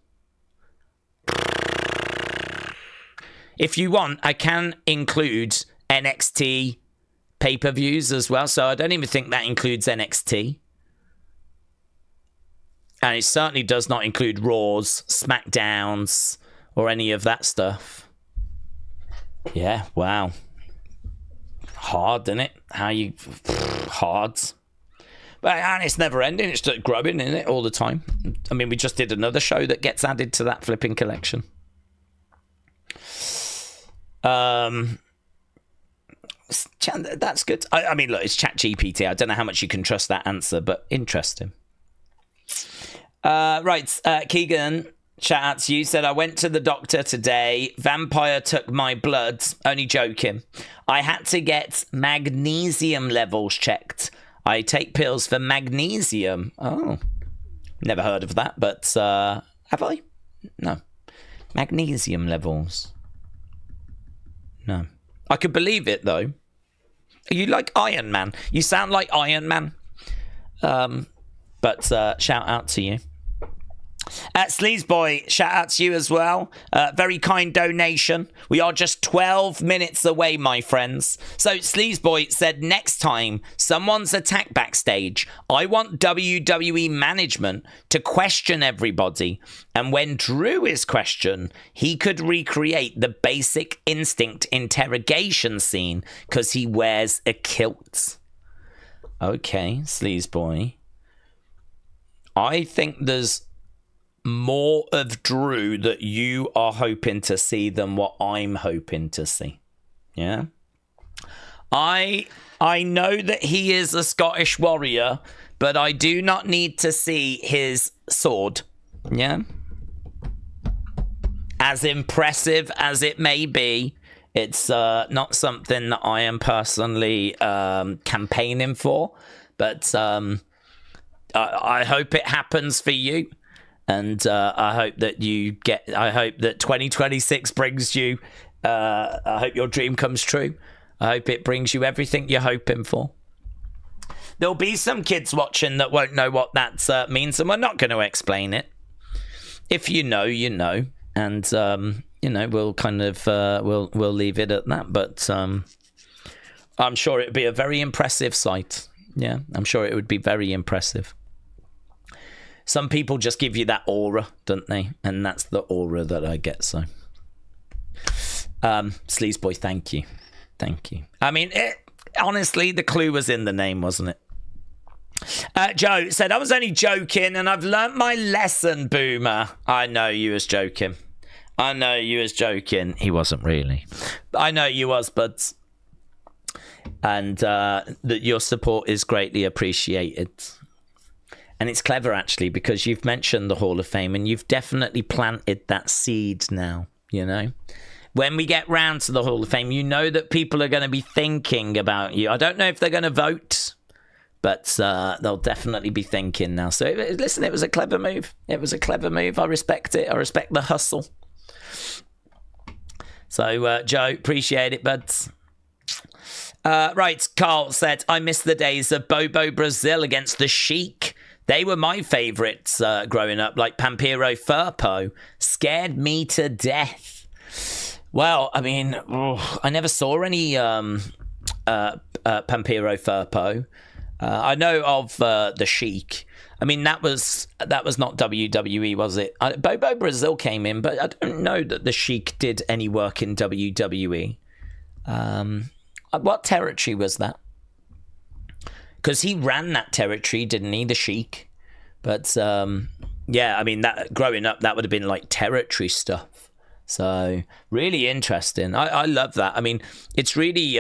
If you want, I can include NXT pay-per-views as well. So I don't even think that includes NXT. And it certainly does not include Raws, SmackDowns, or any of that stuff. Yeah, wow. Hard, isn't it? Hard. And it's never ending. It's just growing, isn't it, all the time? I mean, we just did another show that gets added to that flipping collection. That's good. I mean, look, it's ChatGPT. I don't know how much you can trust that answer, but interesting. Right, Keegan, shout out to you, said, I went to the doctor today. Vampire took my blood. Only joking. I had to get magnesium levels checked. I take pills for magnesium. Oh, never heard of that, but have I? No. Magnesium levels. No. I could believe it, though. You like Iron Man. You sound like Iron Man. But shout out to you. Sleazeboy, shout out to you as well. Very kind donation. We are just 12 minutes away, my friends. So Sleazeboy said, next time someone's attacked backstage, I want WWE management to question everybody. And when Drew is questioned, he could recreate the Basic Instinct interrogation scene because he wears a kilt. Okay, Sleazeboy. I think there's more of Drew that you are hoping to see than what I'm hoping to see. Yeah. I know that he is a Scottish warrior, but I do not need to see his sword. Yeah. As impressive as it may be, it's not something that I am personally campaigning for, but I hope it happens for you. And I hope that I hope that 2026 brings you, I hope your dream comes true. I hope it brings you everything you're hoping for. there'll be some kids watching that won't know what that means, and we're not going to explain it. If you know, you know, and we'll kind of we'll leave it at that. But I'm sure it'd be a very impressive sight. Yeah, I'm sure it would be very impressive. Some people just give you that aura, don't they? And that's the aura that I get. So, Sleaze Boy, thank you. I mean, honestly, the clue was in the name, wasn't it? Joe said, I was only joking and I've learnt my lesson, Boomer. I know you was joking. He wasn't really. I know you was, but... And that your support is greatly appreciated. And it's clever, actually, because you've mentioned the Hall of Fame and you've definitely planted that seed now, you know? When we get round to the Hall of Fame, you know that people are going to be thinking about you. I don't know if they're going to vote, but they'll definitely be thinking now. So, listen, it was a clever move. I respect it. I respect the hustle. So, Joe, appreciate it, bud. Right, Carl said, I miss the days of Bobo Brazil against the Sheik. They were my favourites growing up, like Pampiro Firpo. Scared me to death. Well, I mean, I never saw any Pampiro Firpo. I know of the Sheik. I mean, that was not WWE, was it? Bobo Brazil came in, but I don't know that the Sheik did any work in WWE. What territory was that? Because he ran that territory, didn't he, the Sheik? But, yeah, I mean, that growing up, that would have been like territory stuff. So, really interesting. I love that. I mean, it's really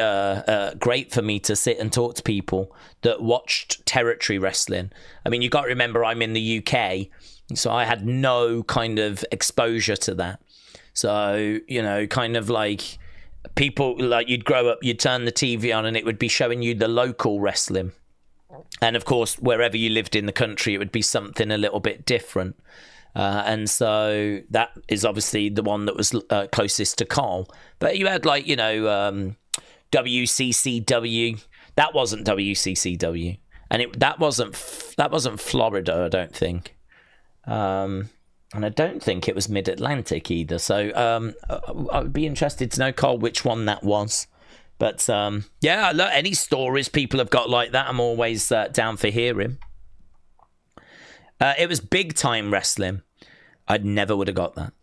great for me to sit and talk to people that watched territory wrestling. I mean, you got to remember I'm in the UK, so I had no kind of exposure to that. So, you know, kind of like... people, like, you'd grow up, you'd turn the TV on and it would be showing you the local wrestling. And of course, wherever you lived in the country, it would be something a little bit different. And so that is obviously the one that was closest to Carl. But you had, like, you know, WCCW. That wasn't WCCW. And that wasn't Florida, I don't think. And I don't think it was Mid-Atlantic either. So I would be interested to know, Carl, which one that was. But, yeah, look, any stories people have got like that, I'm always down for hearing. It was Big Time Wrestling. I never would have got that.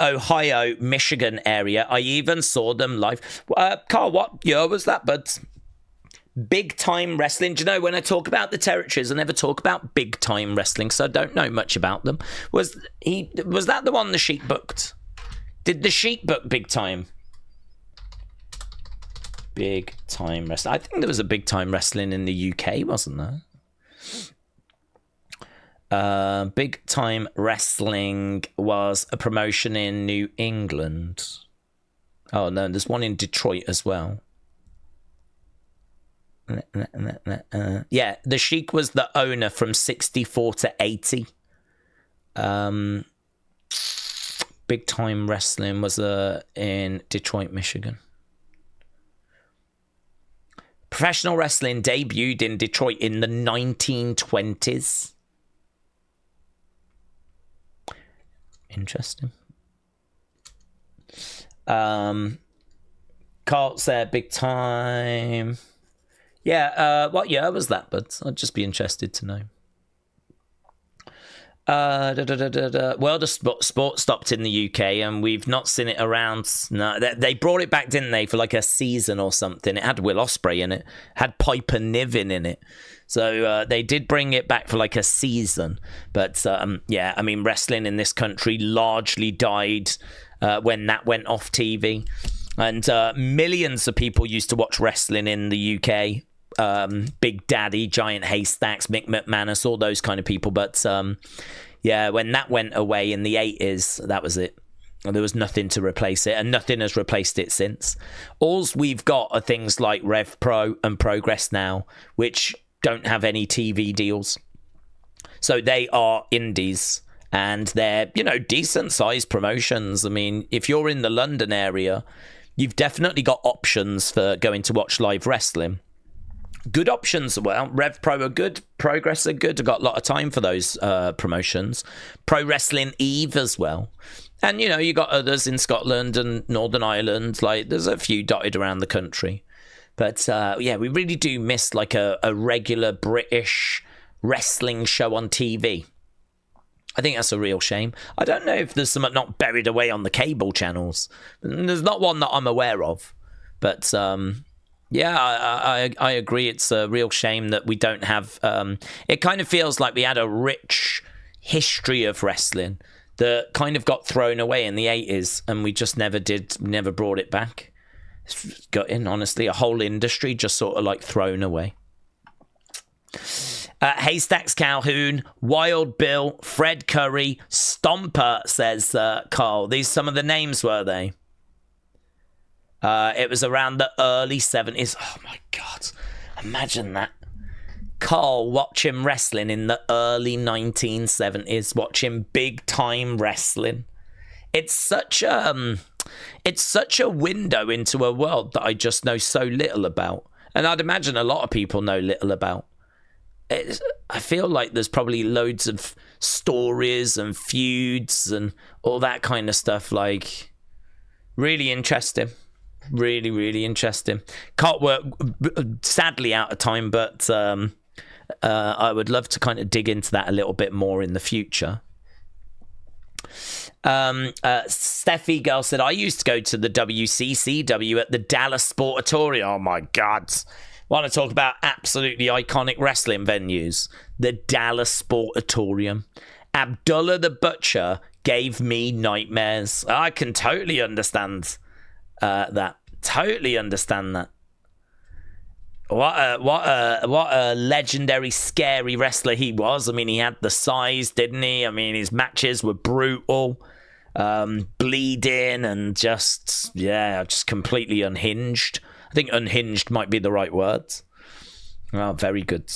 Ohio, Michigan area. I even saw them live. Carl, what year was that, bud? Big Time Wrestling. Do you know, when I talk about the territories, I never talk about Big Time Wrestling, so I don't know much about them. Was that the one the Sheik booked? Did the Sheik book Big Time? Big Time Wrestling. I think there was a Big Time Wrestling in the UK, wasn't there? Big Time Wrestling was a promotion in New England. Oh, no, there's one in Detroit as well. Yeah, the Sheik was the owner from 64 to 80. Big Time Wrestling was in Detroit, Michigan. Professional wrestling debuted in Detroit in the 1920s. Interesting. Carl said Big Time. Yeah, what year was that, bud? I'd just be interested to know. World of Sport stopped in the UK and we've not seen it around. No, they brought it back, didn't they, for like a season or something. It had Will Ospreay in it, had Piper Niven in it. So they did bring it back for like a season. But yeah, I mean, wrestling in this country largely died when that went off TV. And millions of people used to watch wrestling in the UK. Big Daddy, Giant Haystacks, Mick McManus, all those kind of people. But yeah, when that went away in the 80s, that was it. There was nothing to replace it, and nothing has replaced it since. Alls we've got are things like Rev Pro and Progress Now, which don't have any TV deals. So they are indies, and they're, you know, decent sized promotions. I mean, if you're in the London area, you've definitely got options for going to watch live wrestling. Good options as well. Rev Pro are good. Progress are good. I've got a lot of time for those promotions. Pro Wrestling Eve as well. And, you got others in Scotland and Northern Ireland. Like, there's a few dotted around the country. But, we really do miss, like, a regular British wrestling show on TV. I think that's a real shame. I don't know if there's something not buried away on the cable channels. There's not one that I'm aware of. But, I agree. It's a real shame that we don't have... it kind of feels like we had a rich history of wrestling that kind of got thrown away in the 80s, and we just never brought it back. It's got in, honestly, a whole industry just sort of like thrown away. Haystacks Calhoun, Wild Bill, Fred Curry, Stomper, says Carl. These some of the names, were they? It was around the early 70s. Oh my God. Imagine that. Carl watching wrestling in the early 1970s, watching big time wrestling. It's such a window into a world that I just know so little about. And I'd imagine a lot of people know little about. I feel like there's probably loads of stories and feuds and all that kind of stuff. Like, really interesting. Really, really interesting. Can't work, sadly, out of time, but I would love to kind of dig into that a little bit more in the future. Steffi Girl said, I used to go to the WCCW at the Dallas Sportatorium. Oh my God. Want to talk about absolutely iconic wrestling venues? The Dallas Sportatorium. Abdullah the Butcher gave me nightmares. I can totally understand that. Totally understand that. What a legendary, scary wrestler he was. I mean, he had the size, didn't he? I mean, his matches were brutal, bleeding, and just completely unhinged. I think unhinged might be the right words. Oh, very good.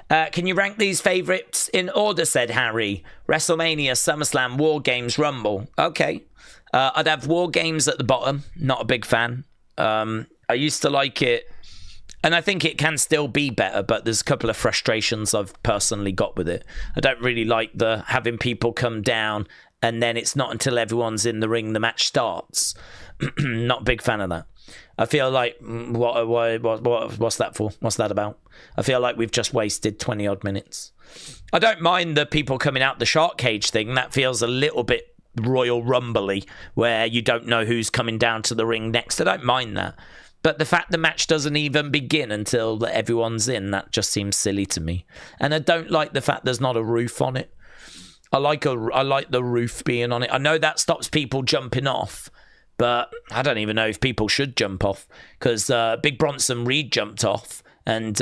Can you rank these favourites in order, said Harry? WrestleMania, SummerSlam, War Games, Rumble. Okay. I'd have War Games at the bottom. Not a big fan. I used to like it, and I think it can still be better, but there's a couple of frustrations I've personally got with it. I don't really like the having people come down, and then it's not until everyone's in the ring the match starts. Not a big fan of that. I feel like, what's that for? What's that about? I feel like we've just wasted 20 odd minutes. I don't mind the people coming out the shark cage thing. That feels a little bit Royal Rumble-y, where you don't know who's coming down to the ring next. I don't mind that. But the fact the match doesn't even begin until everyone's in, that just seems silly to me. And I don't like the fact there's not a roof on it. I like the roof being on it. I know that stops people jumping off, but I don't even know if people should jump off, because Big Bronson Reed jumped off and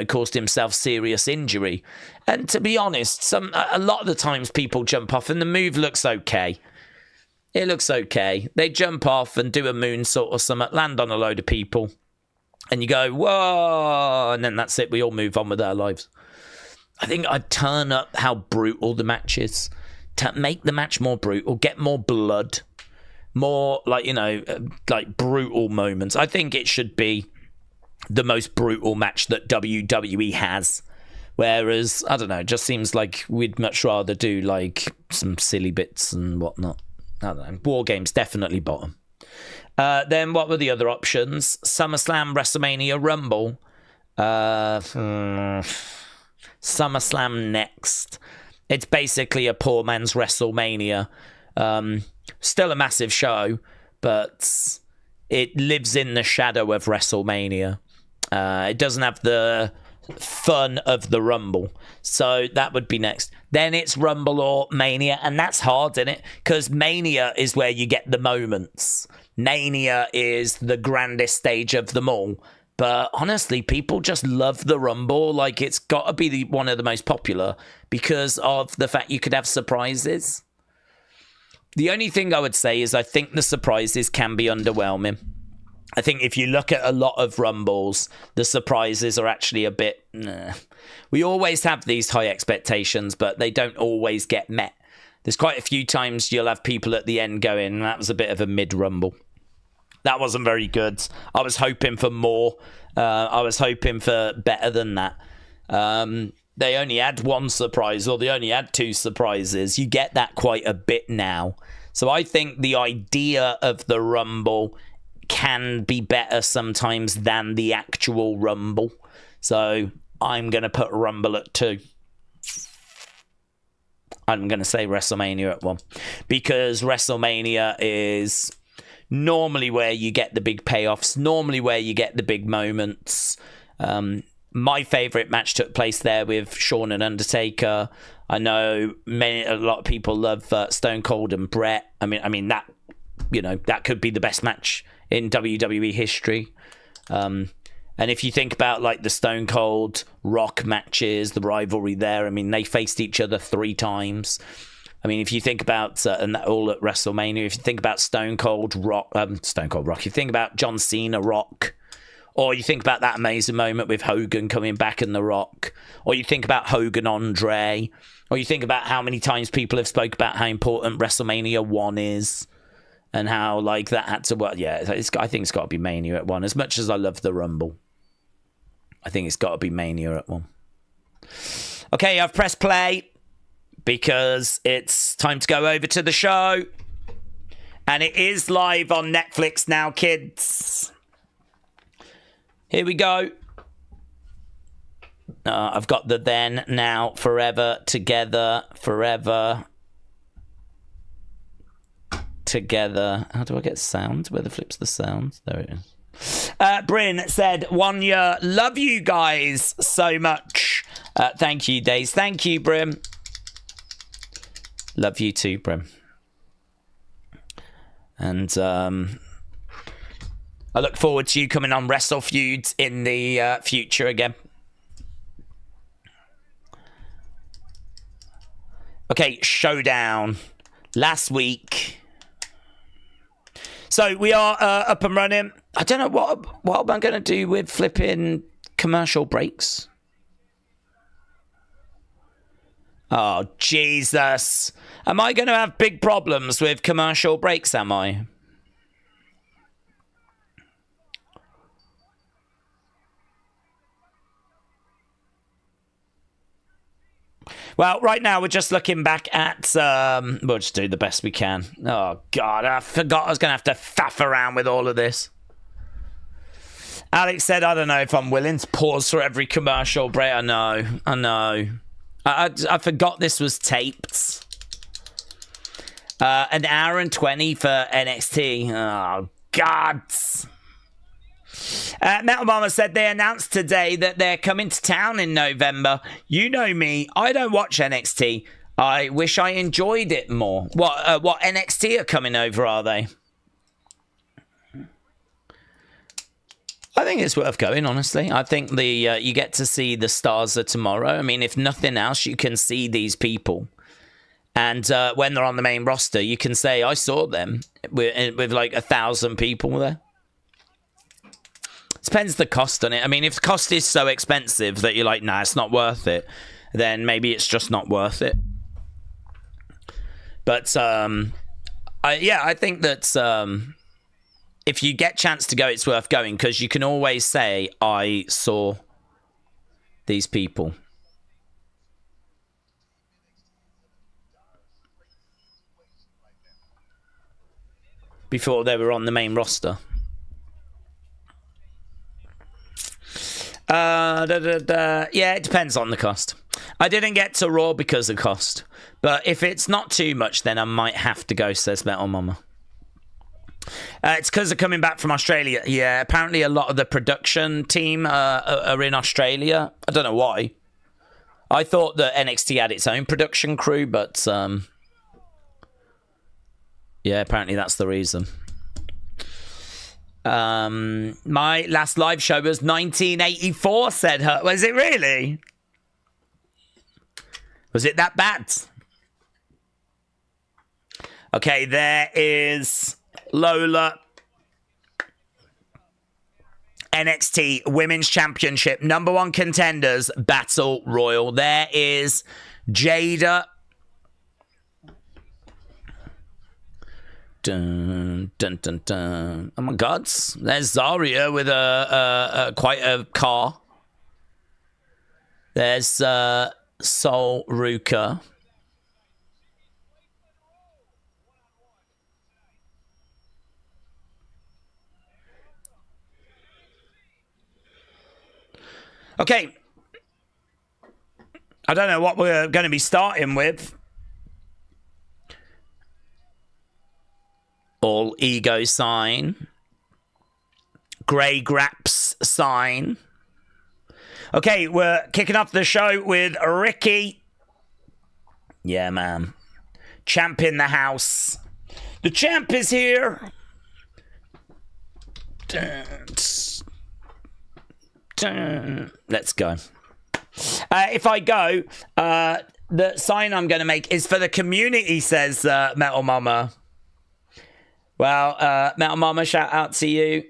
caused himself serious injury. And to be honest, a lot of the times people jump off and the move looks okay. It looks okay. They jump off and do a moonsault or something, land on a load of people, and you go, whoa, and then that's it. We all move on with our lives. I think I'd turn up how brutal the match is, to make the match more brutal, get more blood, more like brutal moments. I think it should be the most brutal match that WWE has. Whereas, I don't know, it just seems like we'd much rather do like some silly bits and whatnot. I don't know. War Games, definitely bottom. Then what were the other options? SummerSlam, WrestleMania, Rumble. SummerSlam next. It's basically a poor man's WrestleMania. Still a massive show, but it lives in the shadow of WrestleMania. It doesn't have the fun of the Rumble, so that would be next. Then it's Rumble or Mania, and that's hard, isn't it? Because Mania is where you get the moments. Mania is the grandest stage of them all. But honestly, people just love the Rumble. Like, it's got to be one of the most popular because of the fact you could have surprises. The only thing I would say is I think the surprises can be underwhelming. I think if you look at a lot of Rumbles, the surprises are actually a bit... We always have these high expectations, but they don't always get met. There's quite a few times you'll have people at the end going, that was a bit of a mid-Rumble. That wasn't very good. I was hoping for more. I was hoping for better than that. They only had one surprise, or they only had two surprises. You get that quite a bit now. So I think the idea of the Rumble can be better sometimes than the actual Rumble. So I'm going to put Rumble at 2. I'm going to say WrestleMania at 1. Because WrestleMania is normally where you get the big payoffs, normally where you get the big moments. My favourite match took place there with Shawn and Undertaker. I know a lot of people love Stone Cold and Brett. I mean that, that could be the best match in WWE history. And if you think about like the Stone Cold Rock matches, the rivalry there, they faced each other 3 times. If you think about and that all at WrestleMania, if you think about Stone Cold Rock, you think about John Cena Rock, or you think about that amazing moment with Hogan coming back and The Rock, or you think about Hogan Andre, or you think about how many times people have spoke about how important WrestleMania 1 is, and how like that had to work. Yeah, I think it's got to be Mania at 1. As much as I love the Rumble, I think it's got to be Mania at 1. Okay, I've pressed play because it's time to go over to the show, and it is live on Netflix now, kids. Here we go. I've got the then, now, forever, together, forever, together. How do I get sound? Where the flips the sound? There it is. Bryn said, 1 year. Love you guys so much. Thank you, Daze. Thank you, Bryn. Love you too, Bryn. And I look forward to you coming on Wrestle Feuds in the future again. Okay, Showdown. Last week. So we are up and running. I don't know what am I going to do with flipping commercial breaks. Oh, Jesus. Am I going to have big problems with commercial breaks, am I? Well, right now we're just looking back at, we'll just do the best we can. Oh, God, I forgot I was going to have to faff around with all of this. Alex said, I don't know if I'm willing to pause for every commercial break. I know. I forgot this was taped. An hour and 20 for NXT. Oh, God. Metal Mama said they announced today that they're coming to town in November. You know me, I don't watch NXT. I wish I enjoyed it more. What NXT are coming over, are they? I think it's worth going, honestly. I think you get to see the stars of tomorrow. If nothing else, you can see these people. And when they're on the main roster, you can say, I saw them with like 1,000 people there. Depends the cost on it. If the cost is so expensive that you're like, nah, it's not worth it, then maybe it's just not worth it. But I think that if you get chance to go, it's worth going, because you can always say, I saw these people. Before they were on the main roster. Yeah, it depends on the cost. I didn't get to Raw because of cost. But if it's not too much, then I might have to go, says Metal Mama. It's because they're coming back from Australia. Yeah, apparently a lot of the production team are in Australia. I don't know why. I thought that NXT had its own production crew, but yeah, apparently that's the reason. My last live show was 1984, said her. Was it really? Was it that bad? Okay, there is Lola. NXT Women's Championship #1 contenders Battle Royal. There is Jada. Dun, dun, dun, dun. Oh my God! There's Zaria with a quite a car. There's Sol Ruka. Okay. I don't know what we're going to be starting with. All ego sign. Grey Graps sign. Okay, we're kicking off the show with Ricky. Yeah, man. Champ in the house. The champ is here. Let's go. If I go, the sign I'm going to make is for the community, says Metal Mama. Well, Metal Mama, shout out to you.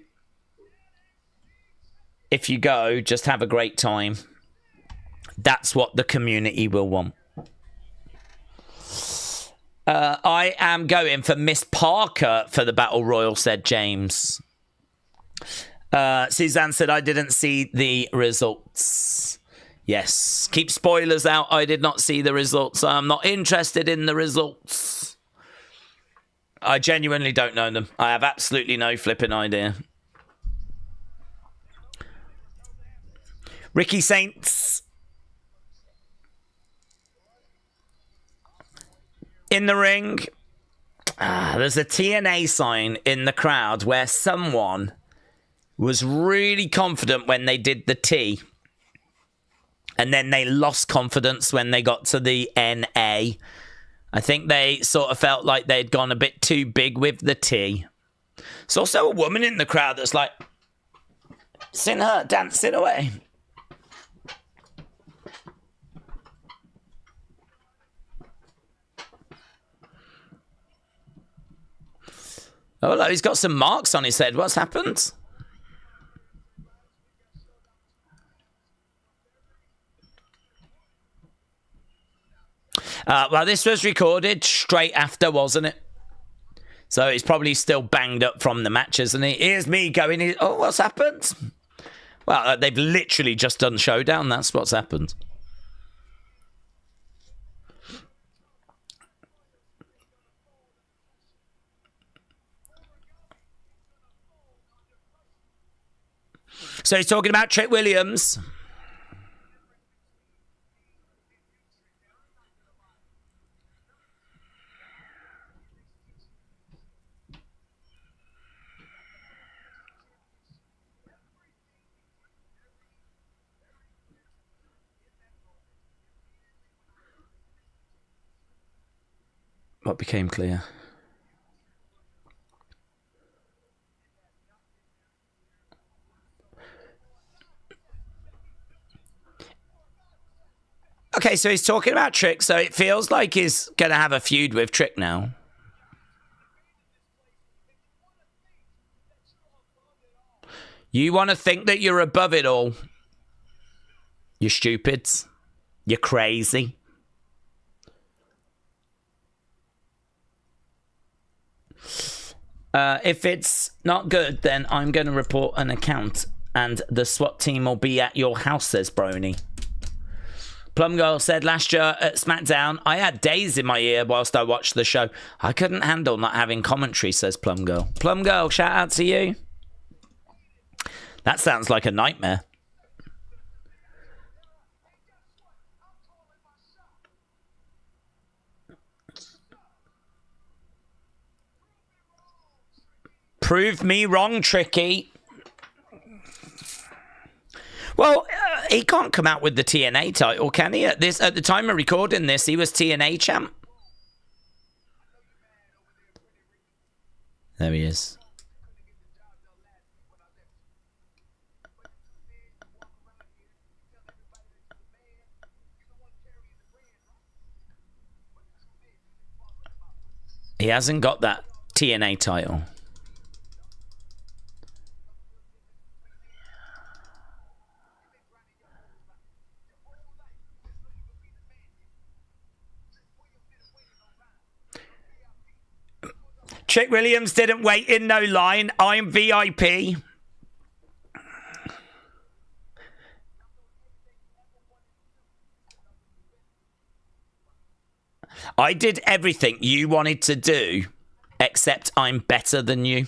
If you go, just have a great time. That's what the community will want. I am going for Miss Parker for the Battle Royal, said James. Suzanne said, I didn't see the results. Yes, keep spoilers out. I did not see the results. I'm not interested in the results. I genuinely don't know them. I have absolutely no flipping idea. Ricky Saints. In the ring. There's a TNA sign in the crowd where someone was really confident when they did the T. And then they lost confidence when they got to the NA. I think they sort of felt like they'd gone a bit too big with the T. There's also a woman in the crowd that's like, seen her dancing away. Oh, look, he's got some marks on his head. What's happened? Well, this was recorded straight after, wasn't it? So he's probably still banged up from the match, isn't he? Here's me going, oh, what's happened? Well, they've literally just done Showdown. That's what's happened. So he's talking about Trick Williams. What became clear? Okay, so he's talking about Trick, so it feels like he's going to have a feud with Trick now. You want to think that you're above it all. You're stupid. You're crazy. If it's not good, then I'm going to report an account and the SWAT team will be at your house, says Brony. Plum Girl said, last year at SmackDown, I had Daze in my ear whilst I watched the show. I couldn't handle not having commentary, says Plum Girl. Plum Girl, shout out to you. That sounds like a nightmare. Prove me wrong, Tricky. Well, he can't come out with the TNA title, can he? At the time of recording this, he was TNA champ. There he is. He hasn't got that TNA title. Trick Williams didn't wait in no line. I'm VIP. I did everything you wanted to do, except I'm better than you.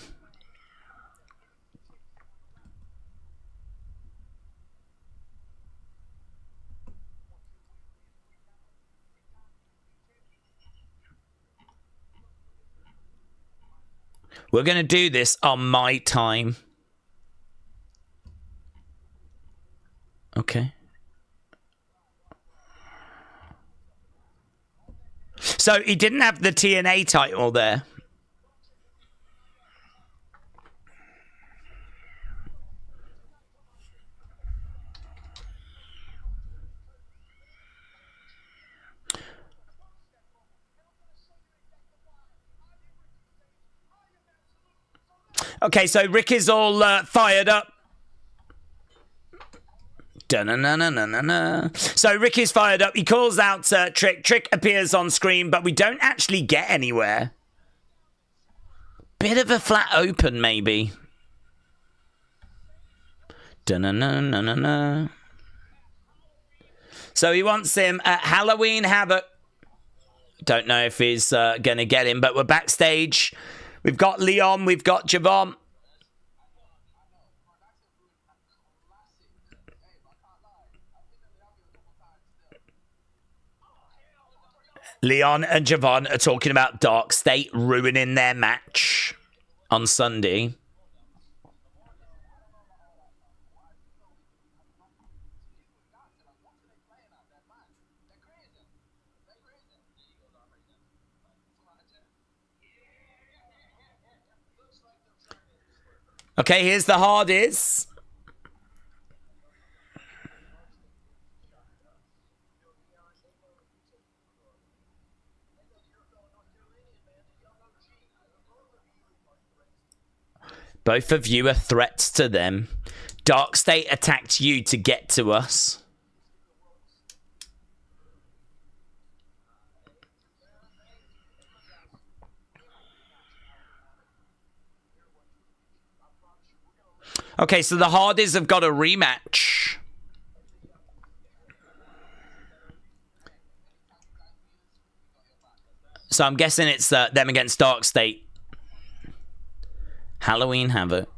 We're going to do this on my time. Okay. So he didn't have the TNA title there. Okay, so Rick is all fired up. Da-na-na-na-na-na. So Rick is fired up. He calls out Trick. Trick appears on screen, but we don't actually get anywhere. Bit of a flat open, maybe. Da-na-na-na-na-na. So he wants him at Halloween Havoc. Don't know if he's going to get him, but we're backstage. We've got Leon, we've got Javon. Leon and Javon are talking about Dark State ruining their match on Sunday. Okay, here's the Hardys. Both of you are threats to them. Dark State attacked you to get to us. Okay, so the Hardys have got a rematch. So I'm guessing it's them against Dark State. Halloween Havoc.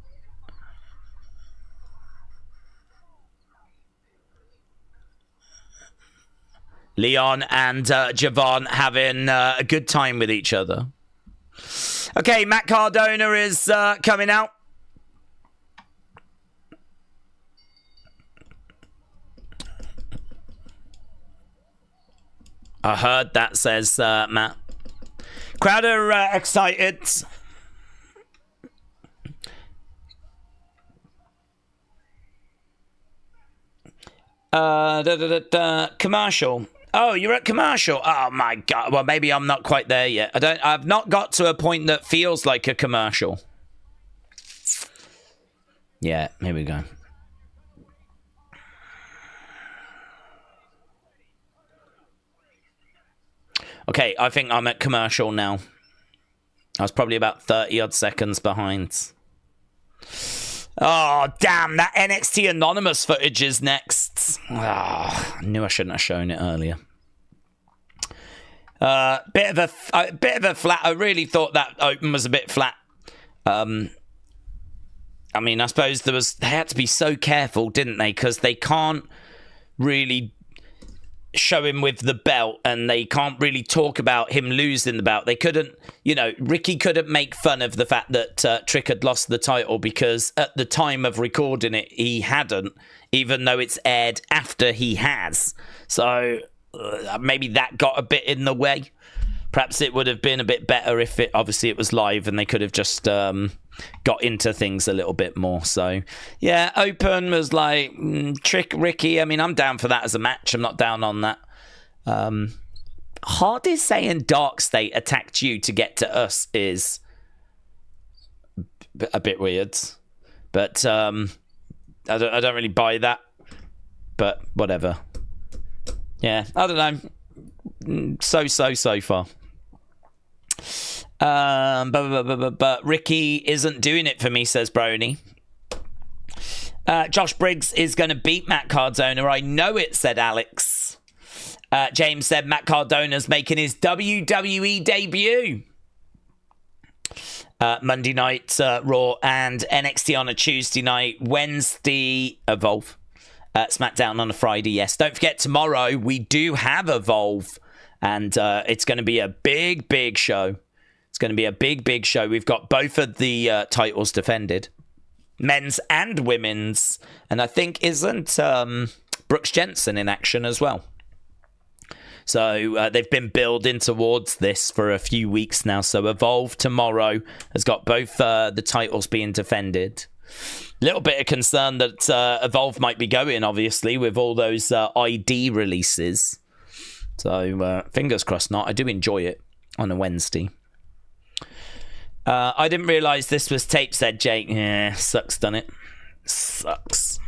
Leon and Javon having a good time with each other. Okay, Matt Cardona is coming out. I heard that, says Matt. Crowd are excited. Commercial. Oh, you're at commercial. Oh my god. Well, maybe I'm not quite there yet. I've not got to a point that feels like a commercial. Yeah, here we go. Okay, I think I'm at commercial now. I was probably about 30 odd seconds behind. Oh, damn, that NXT Anonymous footage is next. Oh, I knew I shouldn't have shown it earlier. Bit of a flat. I really thought that open was a bit flat. I mean, I suppose they had to be so careful, didn't they? Because they can't really show him with the belt, and they can't really talk about him losing the belt. They couldn't, Ricky couldn't make fun of the fact that Trick had lost the title, because at the time of recording it, he hadn't, even though it's aired after he has. So maybe that got a bit in the way. Perhaps it would have been a bit better if it was live and they could have just got into things a little bit more. So yeah, open was like Trick Ricky. I mean, I'm down for that as a match. I'm not down on that. Hard is saying Dark State attacked you to get to us is a bit weird, but I don't really buy that. But whatever. Yeah, I don't know. So far. But Ricky isn't doing it for me, says Brony. Josh Briggs is going to beat Matt Cardona. I know it, said Alex. James said Matt Cardona's making his WWE debut. Monday night Raw and NXT on a Tuesday night. Wednesday, Evolve. SmackDown on a Friday, yes. Don't forget, tomorrow we do have Evolve. And it's going to be a big, big show. It's going to be a big, big show. We've got both of the titles defended. Men's and women's. And I think isn't Brooks Jensen in action as well. So they've been building towards this for a few weeks now. So Evolve tomorrow has got both the titles being defended. Little bit of concern that Evolve might be going, obviously, with all those ID releases. So fingers crossed not. I do enjoy it on a Wednesday. I didn't realise this was taped, said Jake. Yeah, sucks, done it. Sucks.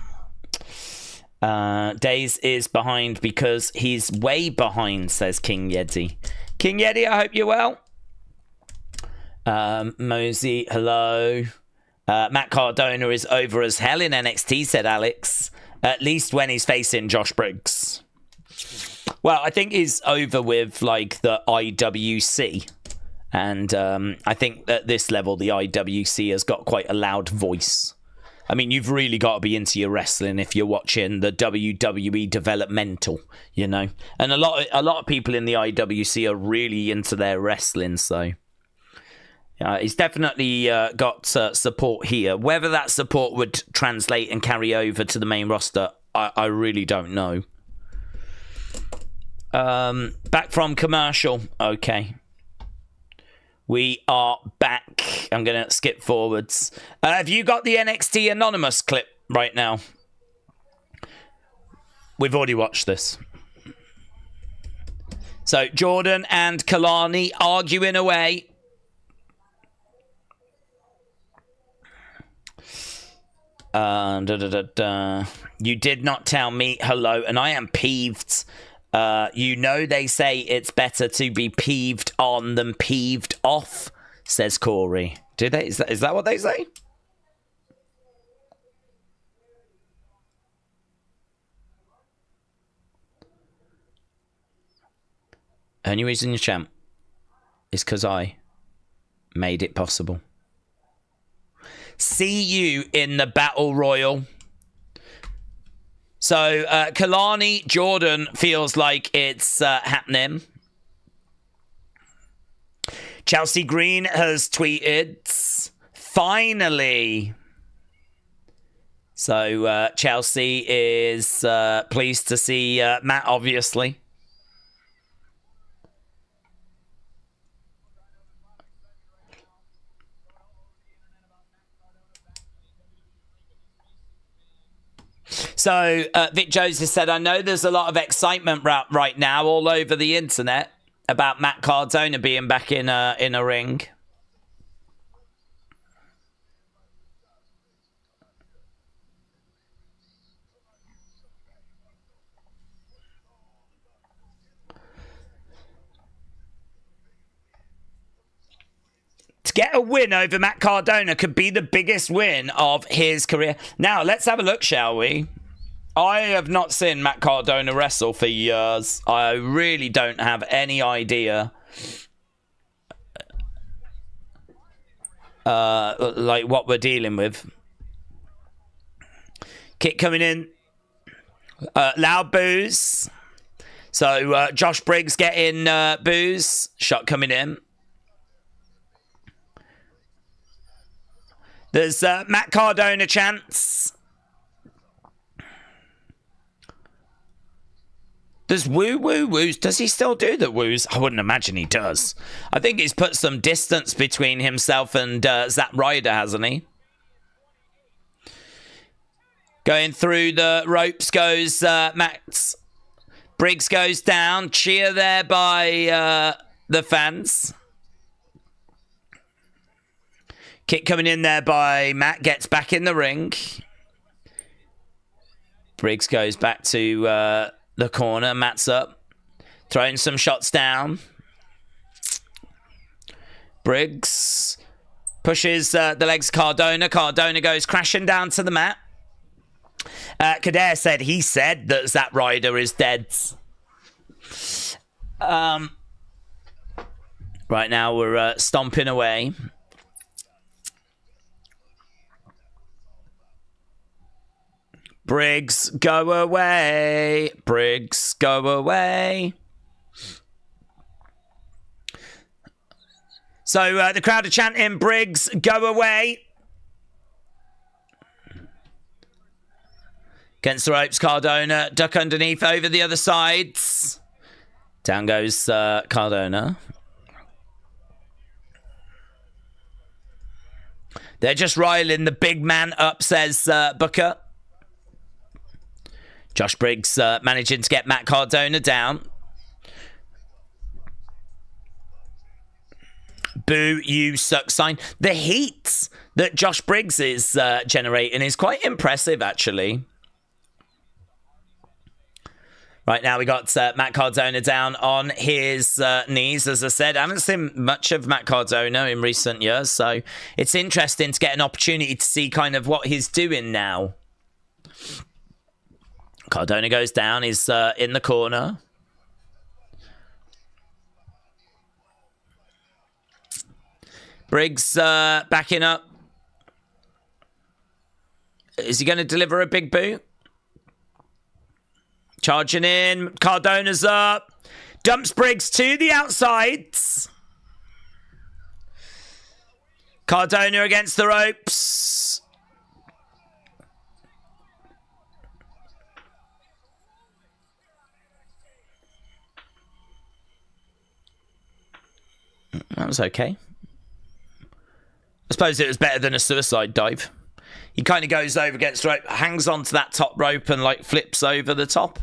Daze is behind because he's way behind, says King Yeti. King Yeti, I hope you're well. Mosey, hello. Matt Cardona is over as hell in NXT, said Alex. At least when he's facing Josh Briggs. Well, I think he's over with, like, the IWC. And I think at this level, the IWC has got quite a loud voice. I mean, you've really got to be into your wrestling if you're watching the WWE developmental, you know. And a lot of people in the IWC are really into their wrestling, so he's definitely got support here. Whether that support would translate and carry over to the main roster, I really don't know. Back from commercial. Okay. We are back. I'm going to skip forwards. Have you got the NXT Anonymous clip right now? We've already watched this. So, Jordan and Kalani arguing away. You did not tell me hello, and I am peeved. You know they say it's better to be peeved on than peeved off, says Corey. Do they? Is that what they say? Only reason you're champ is because I made it possible. See you in the Battle Royal. So, Kalani Jordan feels like it's happening. Chelsea Green has tweeted, finally. So, Chelsea is pleased to see Matt, obviously. So, Vic Joseph said, I know there's a lot of excitement right now all over the internet about Matt Cardona being back in a ring. To get a win over Matt Cardona could be the biggest win of his career. Now, let's have a look, shall we? I have not seen Matt Cardona wrestle for years. I really don't have any idea like what we're dealing with. Kick coming in. Loud boos. So Josh Briggs getting boos. Shot coming in. There's Matt Cardona chants. Does woos? Does he still do the woos? I wouldn't imagine he does. I think he's put some distance between himself and Zack Ryder, hasn't he? Going through the ropes goes Matt. Briggs goes down. Cheer there by the fans. Kick coming in there by Matt. Gets back in the ring. Briggs goes back to the corner. Matt's up. Throwing some shots down. Briggs pushes the legs Cardona. Cardona goes crashing down to the mat. Kader said that Zack Ryder is dead. Right now we're stomping away. Briggs, go away. Briggs, go away. So the crowd are chanting, Briggs, go away. Against the ropes, Cardona, duck underneath over the other sides. Down goes Cardona. They're just riling the big man up, says Booker. Josh Briggs managing to get Matt Cardona down. Boo, you suck sign. The heat that Josh Briggs is generating is quite impressive, actually. Right now we got Matt Cardona down on his knees. As I said, I haven't seen much of Matt Cardona in recent years, so it's interesting to get an opportunity to see kind of what he's doing now. Cardona goes down, he's in the corner. Briggs backing up. Is he going to deliver a big boot? Charging in. Cardona's up. Dumps Briggs to the outsides. Cardona against the ropes. That was okay. I suppose it was better than a suicide dive. He kind of goes over against the rope, hangs onto that top rope and like flips over the top.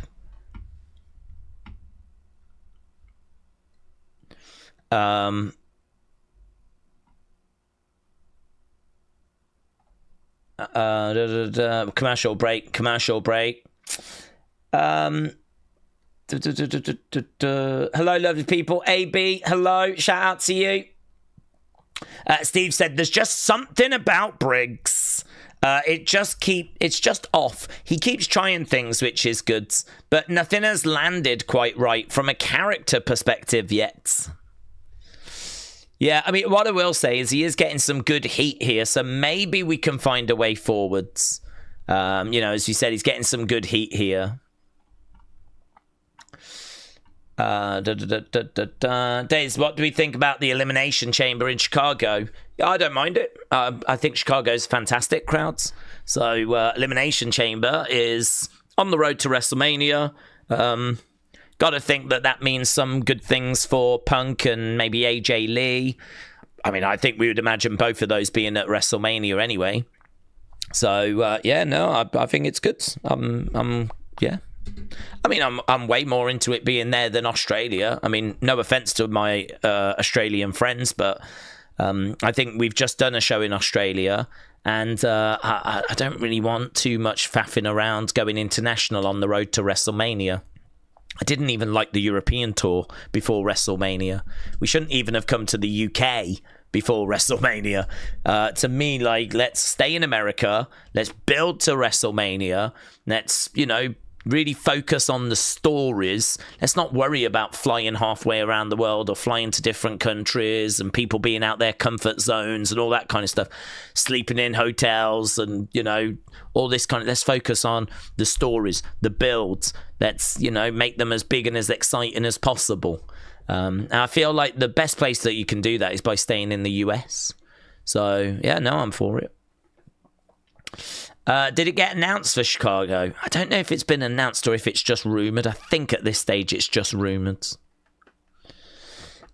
Commercial break. Hello, lovely people. AB, hello. Shout out to you. Steve said, there's just something about Briggs. It's just off. He keeps trying things, which is good, but nothing has landed quite right from a character perspective yet. Yeah, I mean, what I will say is he is getting some good heat here, so maybe we can find a way forwards. As you said, he's getting some good heat here. Daze, what do we think about the Elimination Chamber in Chicago? I don't mind it. I think Chicago's fantastic crowds. So Elimination Chamber is on the road to WrestleMania. Got to think that means some good things for Punk and maybe AJ Lee. I mean, I think we would imagine both of those being at WrestleMania anyway. So I think it's good. Yeah. I mean, I'm way more into it being there than Australia. I mean, no offense to my Australian friends, but I think we've just done a show in Australia, and I don't really want too much faffing around going international on the road to WrestleMania. I didn't even like the European tour before WrestleMania. We shouldn't even have come to the UK before WrestleMania. To me, like, let's stay in America. Let's build to WrestleMania. Let's, really focus on the stories. Let's not worry about flying halfway around the world or flying to different countries and people being out their comfort zones and all that kind of stuff. Sleeping in hotels and, all this kind of... Let's focus on the stories, the builds. Let's, make them as big and as exciting as possible. And I feel like the best place that you can do that is by staying in the US. So, yeah, no, I'm for it. Did it get announced for Chicago? I don't know if it's been announced or if it's just rumoured. I think at this stage it's just rumoured.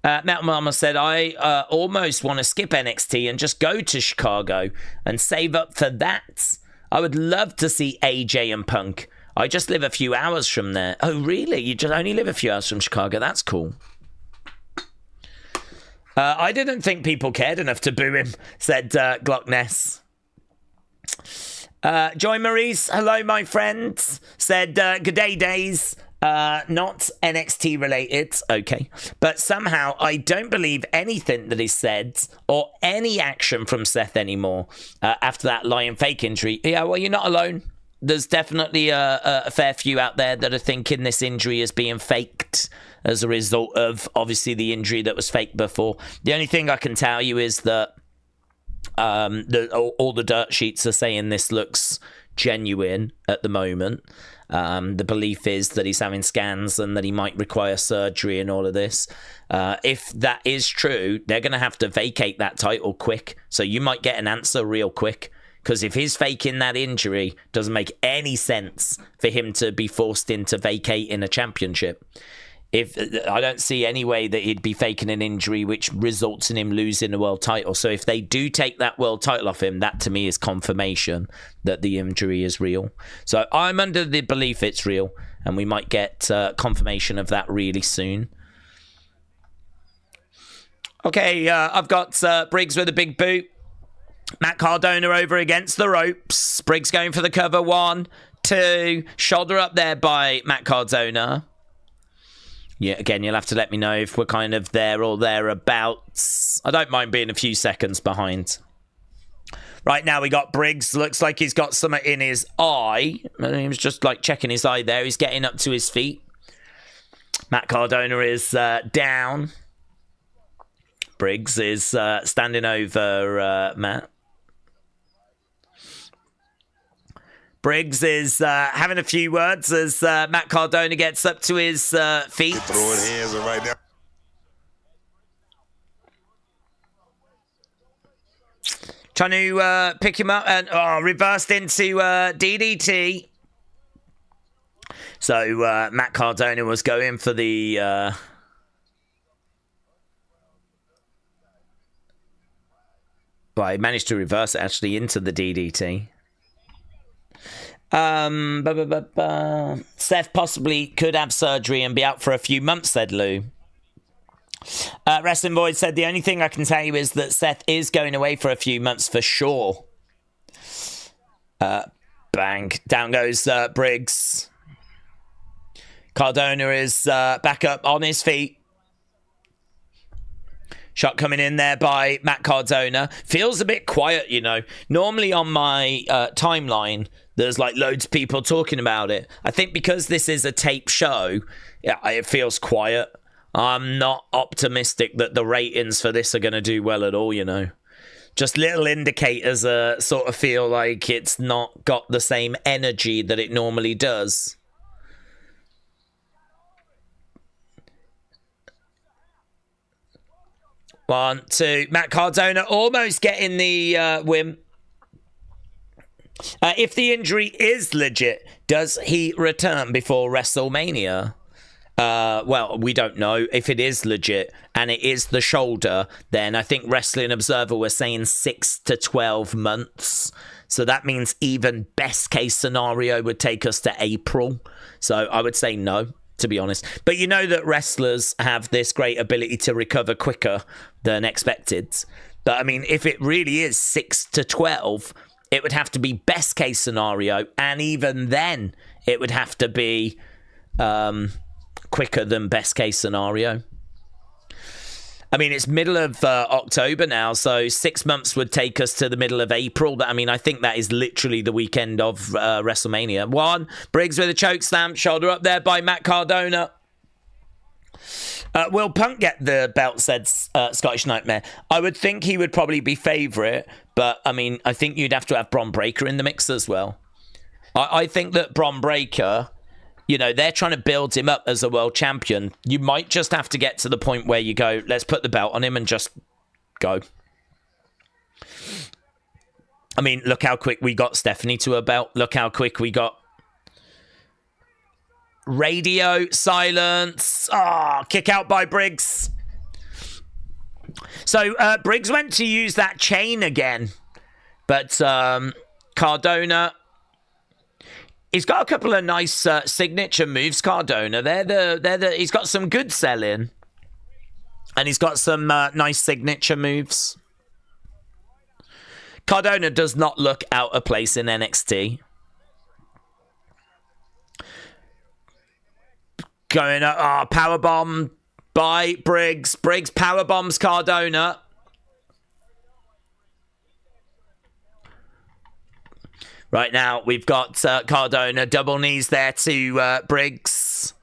Metal Mama said, I almost want to skip NXT and just go to Chicago and save up for that. I would love to see AJ and Punk. I just live a few hours from there. Oh, really? You just only live a few hours from Chicago? That's cool. I didn't think people cared enough to boo him, said Glockness. Joy Maurice, hello, my friends, said, good day, Daze. Not NXT related, okay. But somehow I don't believe anything that is said or any action from Seth anymore after that lying fake injury. Yeah, well, you're not alone. There's definitely a fair few out there that are thinking this injury is being faked as a result of, obviously, the injury that was faked before. The only thing I can tell you is that all the dirt sheets are saying this looks genuine at the moment. The belief is that he's having scans and that he might require surgery and all of this. If that is true, they're going to have to vacate that title quick. So you might get an answer real quick. Because if he's faking that injury, doesn't make any sense for him to be forced into vacating a championship. I don't see any way that he'd be faking an injury which results in him losing the world title. So if they do take that world title off him, that to me is confirmation that the injury is real. So I'm under the belief it's real, and we might get confirmation of that really soon. Okay, I've got Briggs with a big boot. Matt Cardona over against the ropes. Briggs going for the cover. 1, 2. Shoulder up there by Matt Cardona. Yeah, again, you'll have to let me know if we're kind of there or thereabouts. I don't mind being a few seconds behind. Right now we got Briggs. Looks like he's got something in his eye. He was just like checking his eye there. He's getting up to his feet. Matt Cardona is down. Briggs is standing over Matt. Briggs is having a few words as Matt Cardona gets up to his feet. Throwing hands right now. Trying to pick him up and reversed into DDT. So Matt Cardona was going for the... well, he managed to reverse it actually into the DDT. Seth possibly could have surgery and be out for a few months, said Lou. Wrestling Void said, the only thing I can tell you is that Seth is going away for a few months for sure. Bang. Down goes Briggs. Cardona is back up on his feet. Shot coming in there by Matt Cardona. Feels a bit quiet, you know. Normally on my timeline, there's like loads of people talking about it. I think because this is a tape show, yeah, it feels quiet. I'm not optimistic that the ratings for this are going to do well at all, you know. Just little indicators sort of feel like it's not got the same energy that it normally does. One, two. Matt Cardona almost getting the win. If the injury is legit, does he return before WrestleMania? Well, we don't know. If it is legit and it is the shoulder, then I think Wrestling Observer was saying 6 to 12 months. So that means even best case scenario would take us to April. So I would say no, to be honest. But you know that wrestlers have this great ability to recover quicker than expected. But I mean, if it really is 6 to 12, it would have to be best case scenario. And even then, it would have to be quicker than best case scenario. I mean, it's middle of October now, so 6 months would take us to the middle of April. I mean, I think that is literally the weekend of WrestleMania. One, Briggs with a choke slam, shoulder up there by Matt Cardona. Will Punk get the belt, said Scottish Nightmare. I would think he would probably be favourite, but I mean, I think you'd have to have Bron Breakker in the mix as well. I think that Bron Breakker, you know, they're trying to build him up as a world champion. You might just have to get to the point where you go, let's put the belt on him and just go. I mean, look how quick we got Stephanie to a belt. Look how quick we got Radio silence. Kick out by Briggs. So Briggs went to use that chain again. But Cardona... He's got a couple of nice signature moves, Cardona. He's got some good selling. And he's got some nice signature moves. Cardona does not look out of place in NXT. Going up. Oh, powerbomb by Briggs. Briggs powerbombs Cardona. Right now, we've got Cardona. Double knees there to Briggs.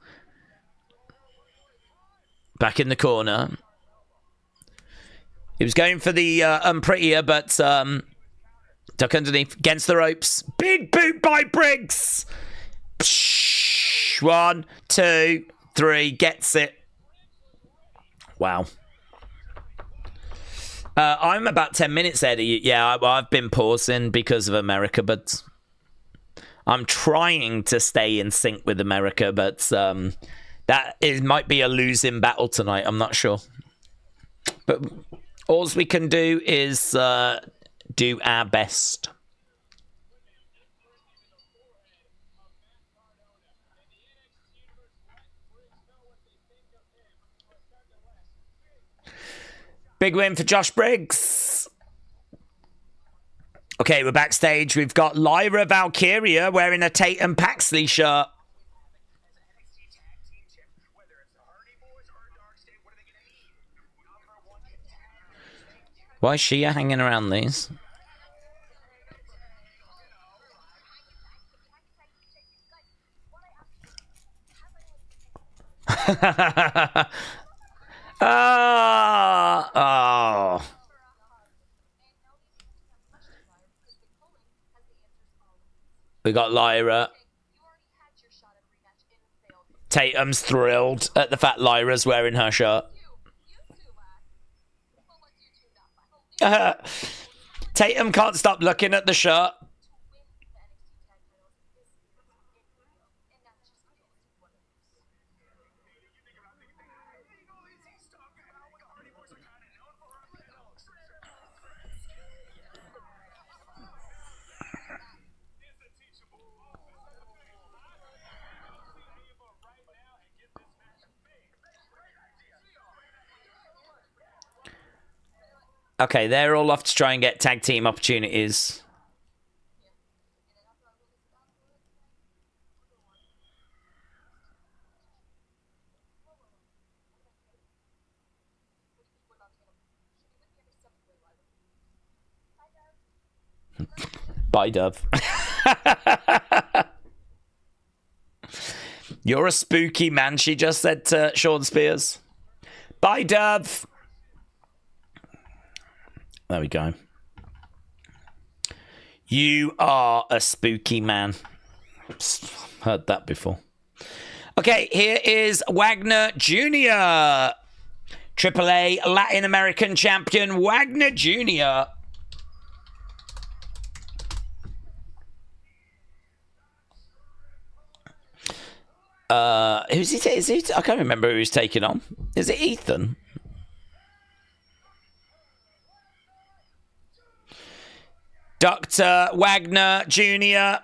Back in the corner. He was going for the unprettier, but duck underneath. Against the ropes. Big boot by Briggs. Psh, 1, 2, 3. Gets it. Wow. I'm about 10 minutes ahead of you. Yeah, I've been pausing because of America, but I'm trying to stay in sync with America, but might be a losing battle tonight. I'm not sure. But all we can do is do our best. Big win for Josh Briggs. Okay, we're backstage. We've got Lyra Valkyria wearing a Tatum Paxley shirt. Why is Shia hanging around these? Oh. We got Lyra. Tatum's thrilled at the fact Lyra's wearing her shirt. Tatum can't stop looking at the shirt. Okay, they're all off to try and get tag team opportunities. Bye, Dove. You're a spooky man, she just said to Sean Spears. Bye, Dove. There we go. You are a spooky man. Heard that before. Okay, here is Wagner Jr. AAA Latin American champion Wagner Jr. Who's he? I can't remember who he's taking on. Is it Ethan? Dr. Wagner Jr.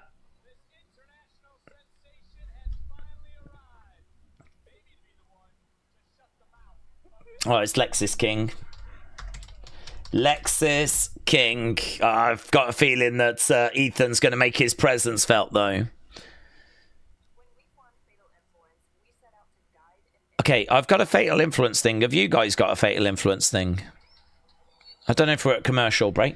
Oh, it's Lexis King. Lexis King. I've got a feeling that Ethan's going to make his presence felt, though. Okay, I've got a fatal influence thing. Have you guys got a fatal influence thing? I don't know if we're at commercial break.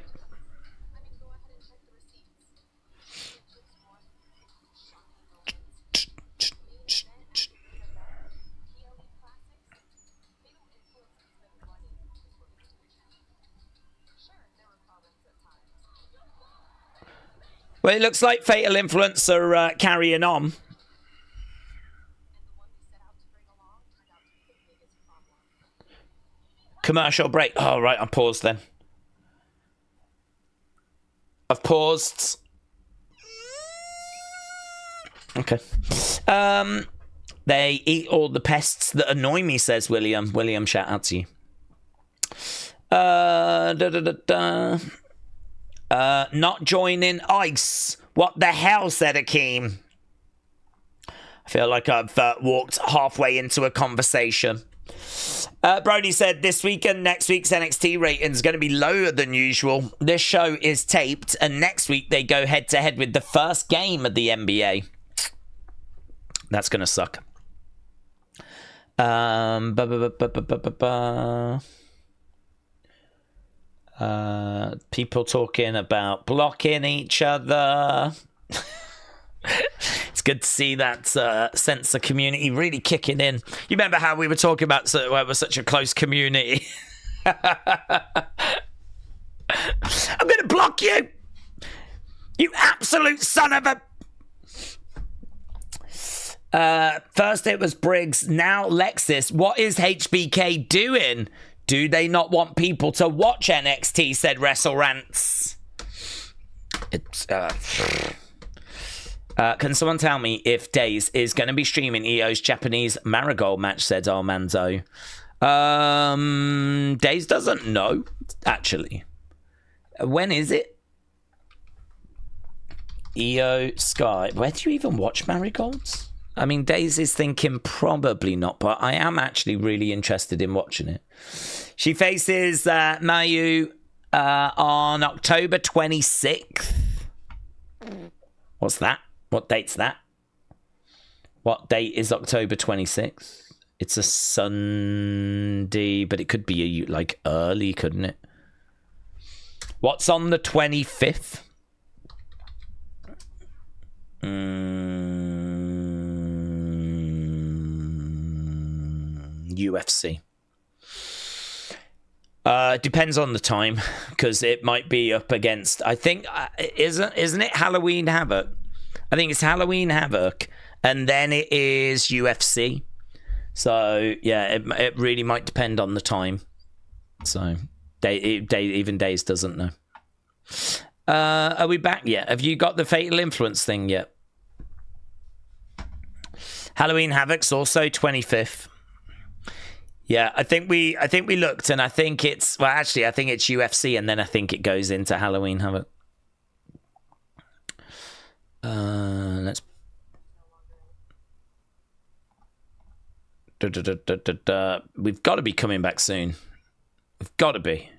Well, it looks like Fatal Influence are carrying on. Commercial break. Oh, right, I'm paused then. I've paused. Okay. They eat all the pests that annoy me, says William. William, shout out to you. Not joining ICE. What the hell, said Akeem. I feel like I've walked halfway into a conversation. Brody said this week and next week's NXT rating is going to be lower than usual. This show is taped, and next week they go head to head with the first game of the NBA. That's going to suck. Ba, ba, ba, ba, ba, ba, ba, ba. People talking about blocking each other. It's good to see that sense of community really kicking in. You remember how we were talking about we're such a close community? I'm going to block you, you absolute son of a... First it was Briggs, now Lexis. What is HBK doing? Do they not want people to watch NXT, said WrestleRants. It's... can someone tell me if Daze is going to be streaming EO's Japanese Marigold match, said Armando. Daze doesn't know, actually. When is it? EO Sky. Where do you even watch Marigolds? I mean, Daze is thinking probably not, but I am actually really interested in watching it. She faces Mayu on October 26th. What's that? What date's that? What date is October 26th? It's a Sunday, but it could be like early, couldn't it? What's on the 25th? UFC. Depends on the time, because it might be up against... I think... isn't it Halloween Havoc? I think it's Halloween Havoc, and then it is UFC. So, yeah, it really might depend on the time. So, even Daze doesn't know. Are we back yet? Have you got the Fatal Influence thing yet? Halloween Havoc's also 25th. Yeah, I think we looked, and I think it's... Well, actually, I think it's UFC, and then I think it goes into Halloween Havoc. Let's... We've got to be coming back soon. We've got to be.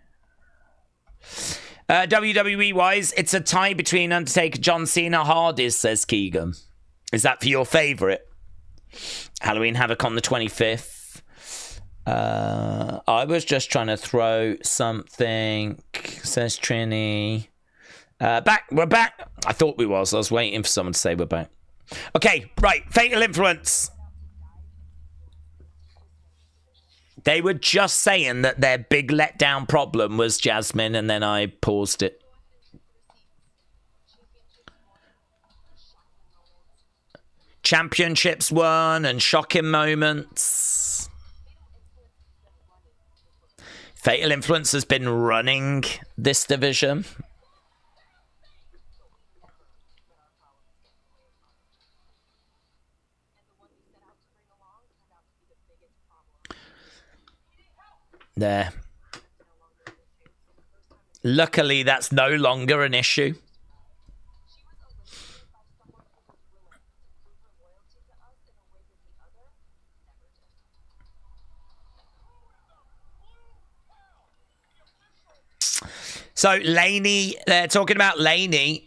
WWE-wise, it's a tie between Undertaker, John Cena, Hardys, says Keegan. Is that for your favourite? Halloween Havoc on the 25th. I was just trying to throw something, says Trini. We're back. I thought we was. I was waiting for someone to say we're back. Okay, right. Fatal Influence. They were just saying that their big letdown problem was Jasmine, and then I paused it. Championships won and shocking moments. Fatal Influence has been running this division. There. Luckily, that's no longer an issue. So, Laney, they're talking about Laney.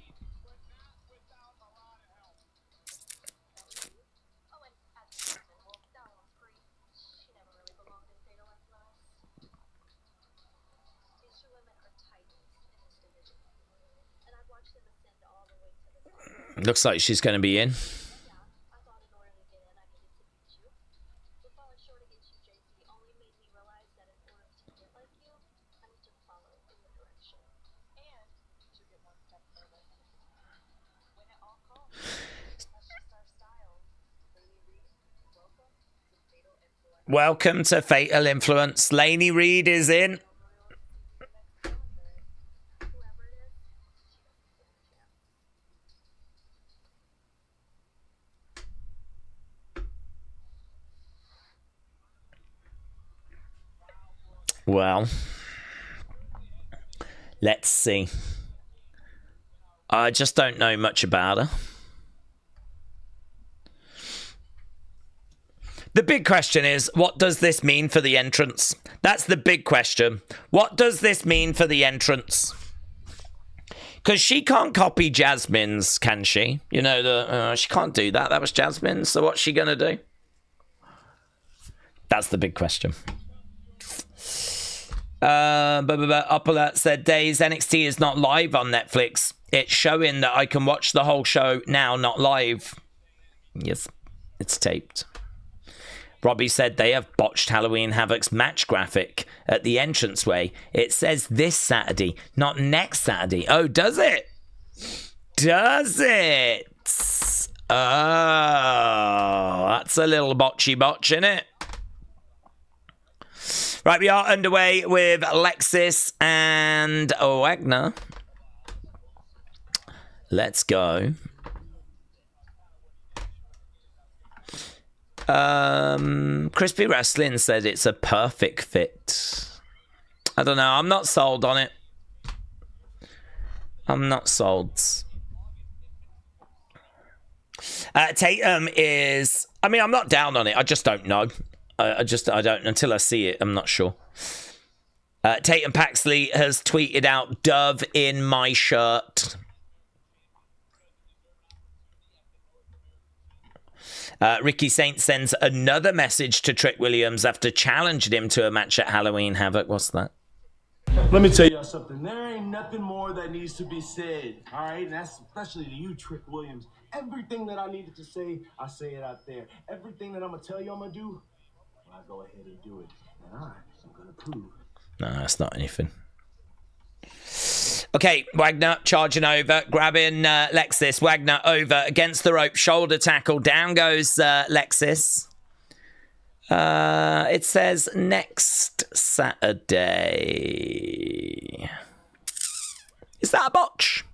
Looks like she's going to be in. Welcome to Fatal Influence. Laney Reed is in. Well, let's see. I just don't know much about her. The big question is, what does this mean for the entrance? That's the big question. What does this mean for the entrance? Because she can't copy Jasmine's, can she? You know, she can't do that. That was Jasmine. So what's she going to do? That's the big question. Upper said, Daze, NXT is not live on Netflix. It's showing that I can watch the whole show now, not live. Yes, it's taped. Robbie said they have botched Halloween Havoc's match graphic at the entranceway. It says this Saturday, not next Saturday. Oh, does it? Does it? Oh, that's a little botchy botch, isn't it? Right, we are underway with Lexis and Wagner. Let's go. Crispy Wrestling said it's a perfect fit. I don't know. I'm not sold on it. I'm not sold. Tatum is... I mean, I'm not down on it. I just don't know. I don't... Until I see it, I'm not sure. Tatum Paxley has tweeted out, Dove in my shirt. Ricky Saint sends another message to Trick Williams after challenging him to a match at Halloween Havoc. What's that? Let me tell y'all something. There ain't nothing more that needs to be said. All right? And that's especially to you, Trick Williams. Everything that I needed to say, I say it out there. Everything that I'm going to tell you I'm going to do, I go ahead and do it. And I'm going to prove. No, that's not anything. Okay, Wagner charging over, grabbing Lexis. Wagner over against the rope, shoulder tackle. Down goes Lexis. It says next Saturday. Is that a botch?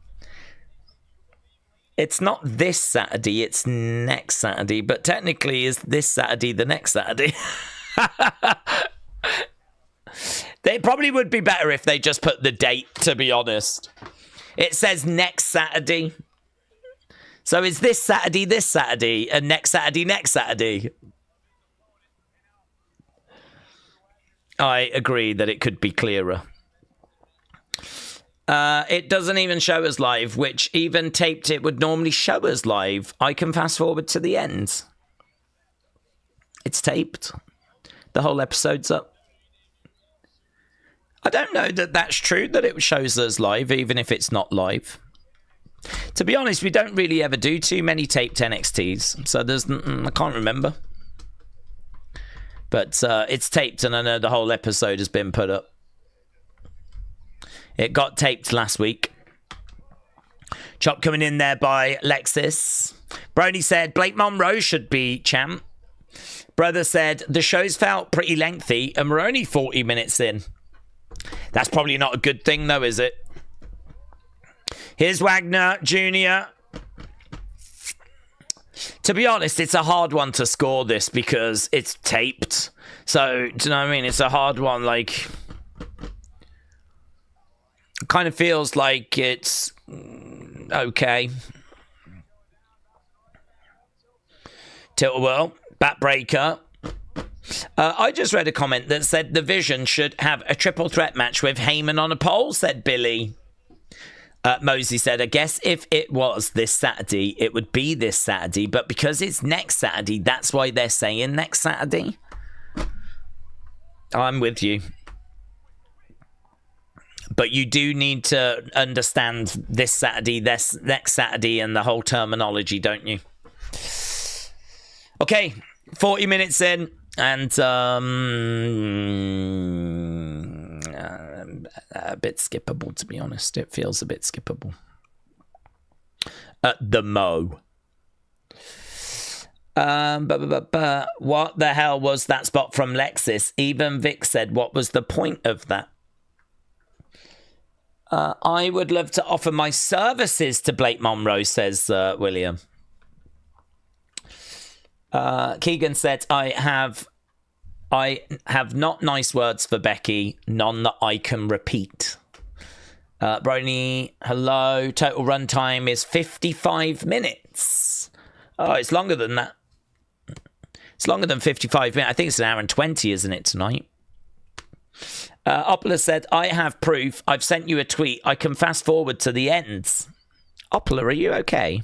It's not this Saturday, it's next Saturday. But technically, is this Saturday the next Saturday? They probably would be better if they just put the date, to be honest. It says next Saturday. So is this Saturday, and next Saturday? I agree that it could be clearer. It doesn't even show us live, which even taped it would normally show us live. I can fast forward to the end. It's taped. The whole episode's up. I don't know that that's true, that it shows us live, even if it's not live. To be honest, we don't really ever do too many taped NXTs, so I can't remember. But it's taped, and I know the whole episode has been put up. It got taped last week. Chop coming in there by Lexis. Brony said, Blake Monroe should be champ. Brother said, the show's felt pretty lengthy, and we're only 40 minutes in. That's probably not a good thing, though, is it? Here's Wagner Jr. To be honest, it's a hard one to score this because it's taped. So, do you know what I mean? It's a hard one. Like, it kind of feels like it's okay. Tilt-a-whirl, backbreaker. I just read a comment that said the Vision should have a triple threat match with Heyman on a pole, said Billy. Mosey said, I guess if it was this Saturday, it would be this Saturday, but because it's next Saturday, that's why they're saying next Saturday. I'm with you. But you do need to understand this Saturday, this next Saturday, and the whole terminology, don't you? Okay, 40 minutes in. And a bit skippable, to be honest. It feels a bit skippable. The Mo. What the hell was that spot from Lexis? Even Vic said, what was the point of that? I would love to offer my services to Blake Monroe, says William. Keegan said, I have not nice words for Becky, none that I can repeat. Brony, hello. Total runtime is 55 minutes. Oh, it's longer than that. It's longer than 55 minutes. I think it's an hour and 20, isn't it, tonight? Opala said, I have proof. I've sent you a tweet. I can fast forward to the ends. Opala, are you okay?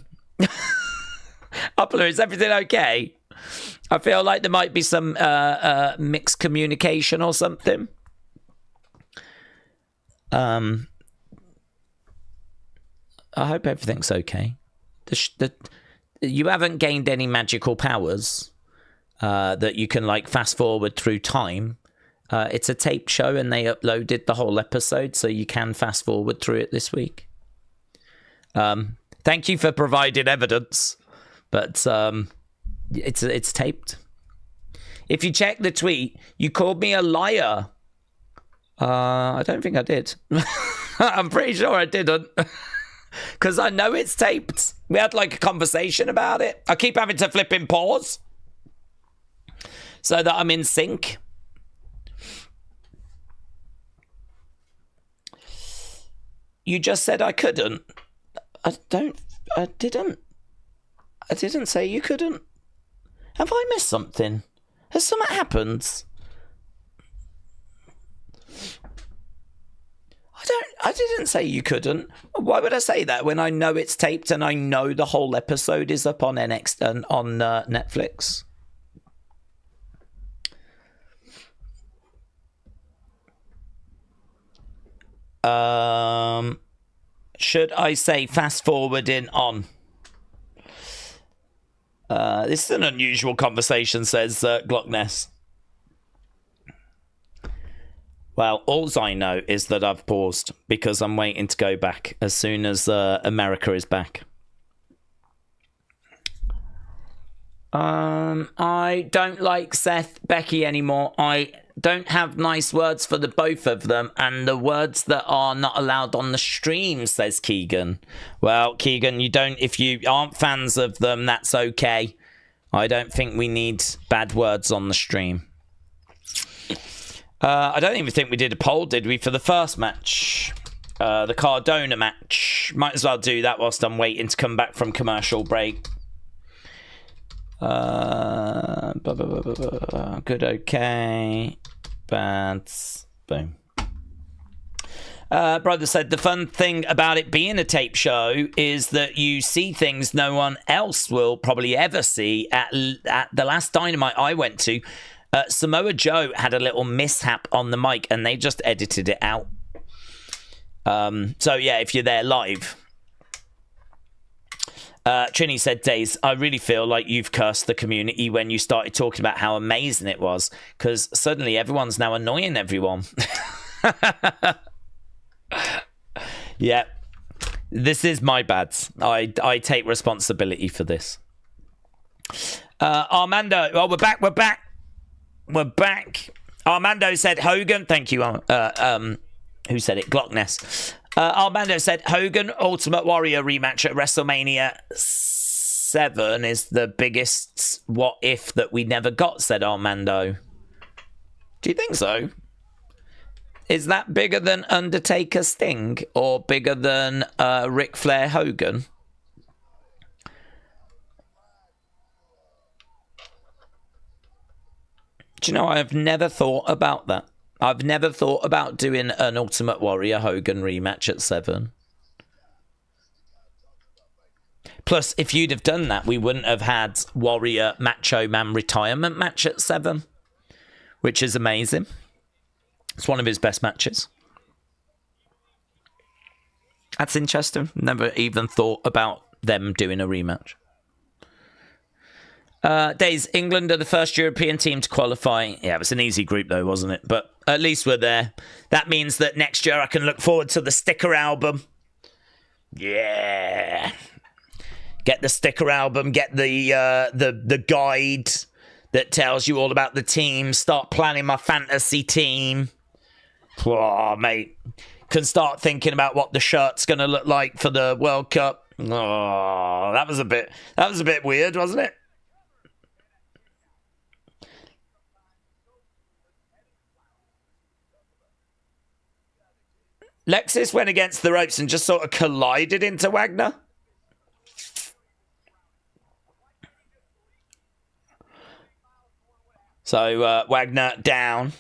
Upler, is everything okay? I feel like there might be some mixed communication or something. I hope everything's okay. You haven't gained any magical powers that you can like fast forward through time. It's a taped show and they uploaded the whole episode, so you can fast forward through it this week. Thank you for providing evidence, but it's taped. If you check the tweet, you called me a liar. I don't think I did. I'm pretty sure I didn't. Because I know it's taped. We had like a conversation about it. I keep having to flip in pause so that I'm in sync. You just said I couldn't. I didn't say you couldn't. Have I missed something? Has something happened? I didn't say you couldn't. Why would I say that when I know it's taped and I know the whole episode is up on NXT and on Netflix? Should I say fast forwarding on? This is an unusual conversation, says Glockness. Well, all I know is that I've paused because I'm waiting to go back as soon as America is back. I don't like Seth, Becky anymore. I don't have nice words for the both of them, and the words that are not allowed on the stream, says Keegan. Well, Keegan, you don't. If you aren't fans of them, that's okay. I don't think we need bad words on the stream. I don't even think we did a poll, did we, for the first match? The Cardona match. Might as well do that whilst I'm waiting to come back from commercial break. Good, okay. Bad. Boom. Brother said, the fun thing about it being a tape show is that you see things no one else will probably ever see. At the last Dynamite I went to, Samoa Joe had a little mishap on the mic and they just edited it out. So yeah, if you're there live. Trini said, Daze, I really feel like you've cursed the community when you started talking about how amazing it was, because suddenly everyone's now annoying everyone. Yeah, this is my bad. I take responsibility for this. Armando, oh, we're back. Armando said Hogan. Thank you. Who said it? Glockness. Armando said Hogan Ultimate Warrior rematch at WrestleMania 7 is the biggest what if that we never got, said Armando. Do you think so? Is that bigger than Undertaker Sting or bigger than Ric Flair Hogan? Do you know, I've never thought about that. I've never thought about doing an Ultimate Warrior Hogan rematch at 7. Plus, if you'd have done that, we wouldn't have had Warrior Macho Man retirement match at 7, which is amazing. It's one of his best matches. That's interesting. Never even thought about them doing a rematch. Days, England are the first European team to qualify. Yeah, it was an easy group though, wasn't it? But at least we're there. That means that next year I can look forward to the sticker album. Yeah. Get the sticker album, get the guide that tells you all about the team. Start planning my fantasy team. Oh, mate. Can start thinking about what the shirt's going to look like for the World Cup. Oh, that was a bit weird, wasn't it? Lexis went against the ropes and just sort of collided into Wagner. So Wagner down.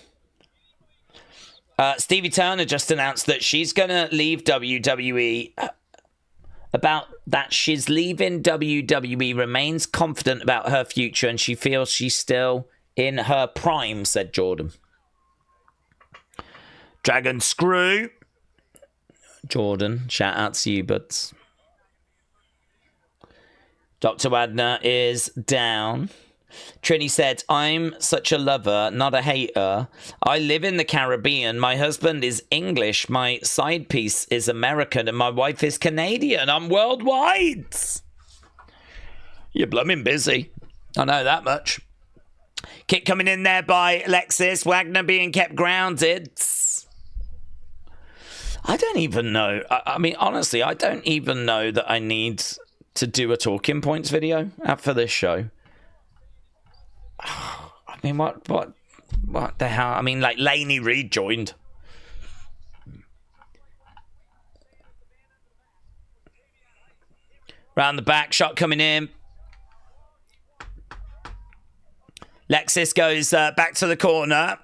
Stevie Turner just announced that she's going to leave WWE about that she's leaving WWE, remains confident about her future, and she feels she's still in her prime, said Jordan. Dragon Screw. Jordan, shout out to you, buds. Dr. Wagner is down. Trini said, I'm such a lover, not a hater. I live in the Caribbean. My husband is English. My side piece is American. And my wife is Canadian. I'm worldwide. You're blooming busy. I know that much. Kick coming in there by Lexis. Wagner being kept grounded. I don't even know. I mean, honestly, I don't even know that I need to do a talking points video for this show. I mean, what the hell? I mean, like, Laney Reid joined. Round the back, shot coming in. Lexis goes back to the corner.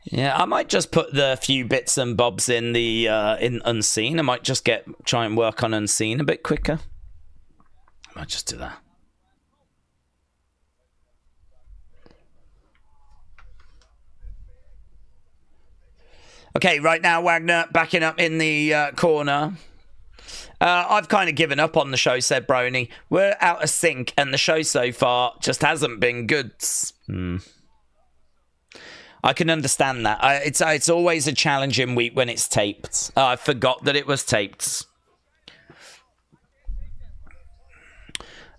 Yeah, I might just put the few bits and bobs in the in Unseen. I might just try and work on Unseen a bit quicker. I might just do that. Okay, right now, Wagner backing up in the corner. I've kind of given up on the show, said Brony. We're out of sync, and the show so far just hasn't been good. I can understand that. It's always a challenging week when it's taped. I forgot that it was taped.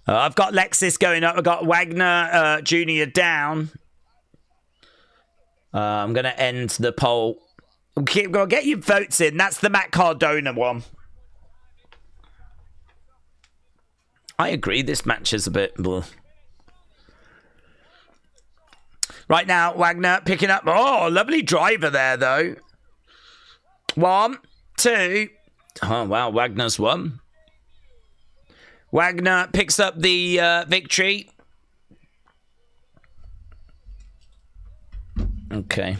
I've got Lexis going up. I've got Wagner Jr. down. I'm going to end the poll. Get your votes in. That's the Matt Cardona one. I agree. This match is a bit... Right now, Wagner picking up... Oh, lovely driver there, though. 1, 2... Oh, wow. Wagner's won. Wagner picks up the victory. Okay.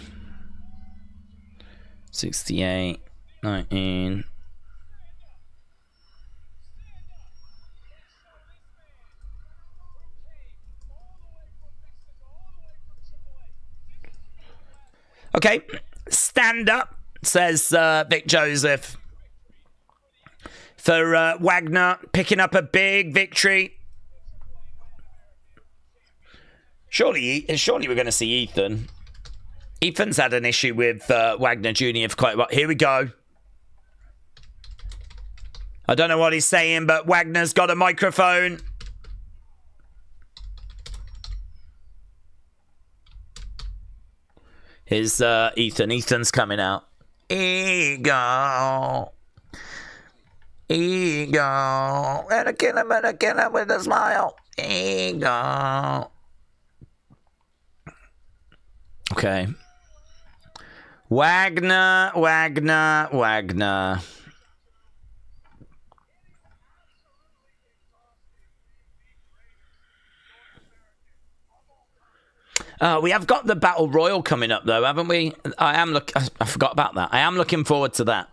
68, 19. Okay. Stand up, says Vic Joseph. For Wagner picking up a big victory. Surely we're going to see Ethan. Ethan's had an issue with Wagner Jr. for quite a while. Here we go. I don't know what he's saying, but Wagner's got a microphone. Here's Ethan. Ethan's coming out. Ego. And I kill him with a smile. Ego. Okay. Wagner. We have got the Battle Royal coming up, though, haven't we? I forgot about that. I am looking forward to that.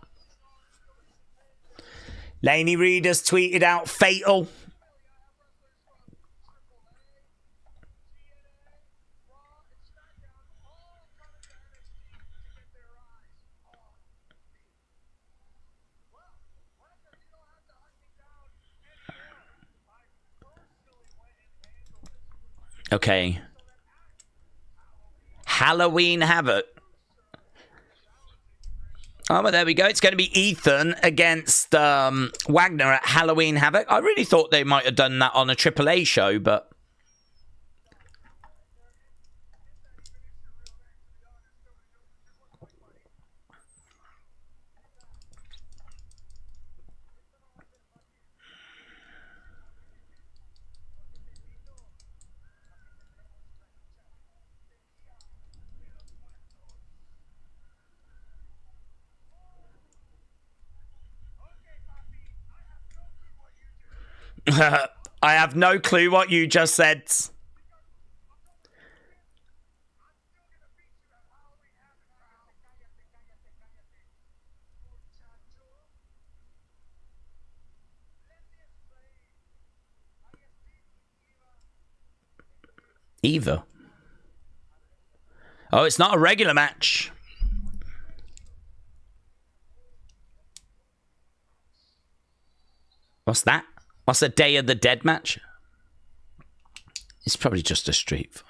Laney Reid has tweeted out Fatal. Okay. Halloween Havoc. Oh, well, there we go. It's going to be Ethan against Wagner at Halloween Havoc. I really thought they might have done that on a AAA show, but... I have no clue what you just said. Either. Oh, it's not a regular match. What's that? What's a Day of the Dead match? It's probably just a street fight.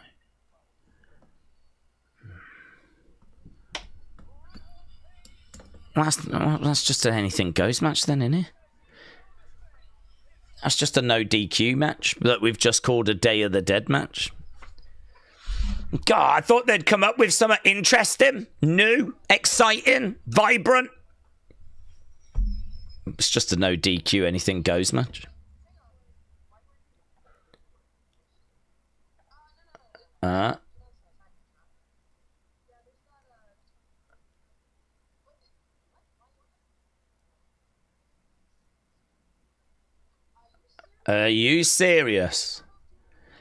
That's just an anything goes match then, isn't it? That's just a no DQ match that we've just called a Day of the Dead match. God, I thought they'd come up with something interesting, new, exciting, vibrant. It's just a no DQ anything goes match. Are you serious?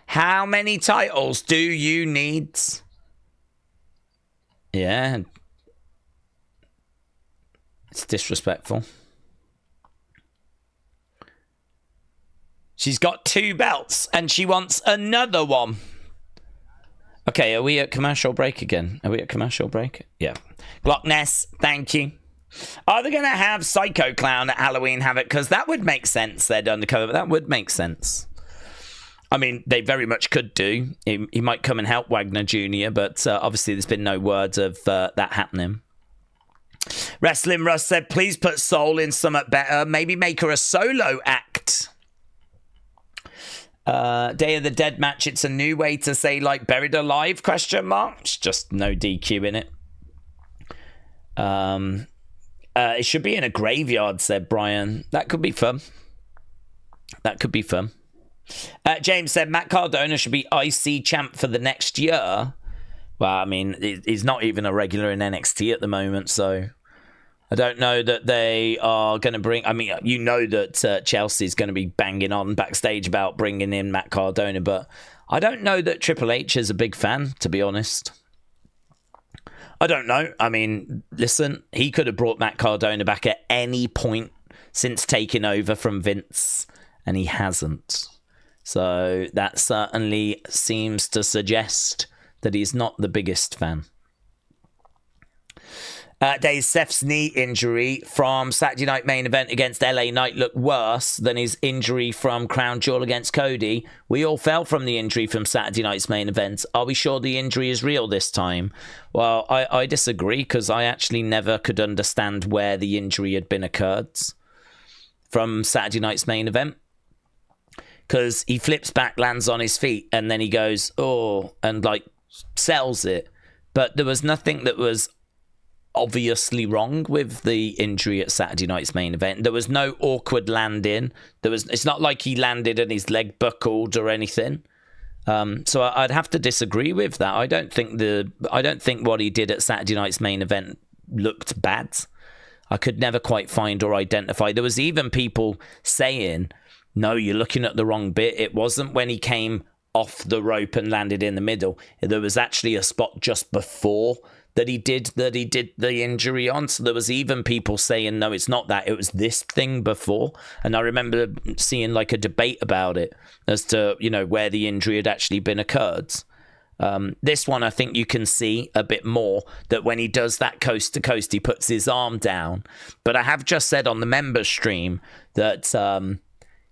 How many titles do you need? Yeah. It's disrespectful. She's got 2 belts and she wants another one. Okay, are we at commercial break again? Are we at commercial break? Yeah. Glock Ness, thank you. Are they going to have Psycho Clown at Halloween Havoc? Because that would make sense. They're undercover, but that would make sense. I mean, they very much could do. He might come and help Wagner Jr., but obviously there's been no words of that happening. Wrestling Russ said, please put Soul in something better. Maybe make her a solo act. Day of the Dead match. It's a new way to say, like, buried alive, ? It's just no DQ in it. It should be in a graveyard, said Brian. That could be fun. That could be fun. James said, Matt Cardona should be IC champ for the next year. Well, I mean, he's not even a regular in NXT at the moment, so I don't know that they are going to bring... I mean, you know that Chelsea's going to be banging on backstage about bringing in Matt Cardona, but I don't know that Triple H is a big fan, to be honest. I don't know. I mean, listen, he could have brought Matt Cardona back at any point since taking over from Vince, and he hasn't. So that certainly seems to suggest that he's not the biggest fan. Daze, Seth's knee injury from Saturday Night Main Event against LA Knight looked worse than his injury from Crown Jewel against Cody. We all fell from the injury from Saturday Night's Main Event. Are we sure the injury is real this time? Well, I disagree, because I actually never could understand where the injury had been occurred from Saturday Night's Main Event. Because he flips back, lands on his feet, and then he goes, oh, and like sells it. But there was nothing that was obviously wrong with the injury at Saturday Night's Main Event. There was no awkward landing. It's not like he landed and his leg buckled or anything. So I'd have to disagree with that. I don't think what he did at Saturday Night's Main Event looked bad. I could never quite find or identify. There was even people saying, no, you're looking at the wrong bit. It wasn't when he came off the rope and landed in the middle. There was actually a spot just before that he did the injury on. So there was even people saying, no, it's not that. It was this thing before. And I remember seeing like a debate about it as to, you know, where the injury had actually been occurred. This one, I think you can see a bit more that when he does that coast to coast, he puts his arm down. But I have just said on the members stream that,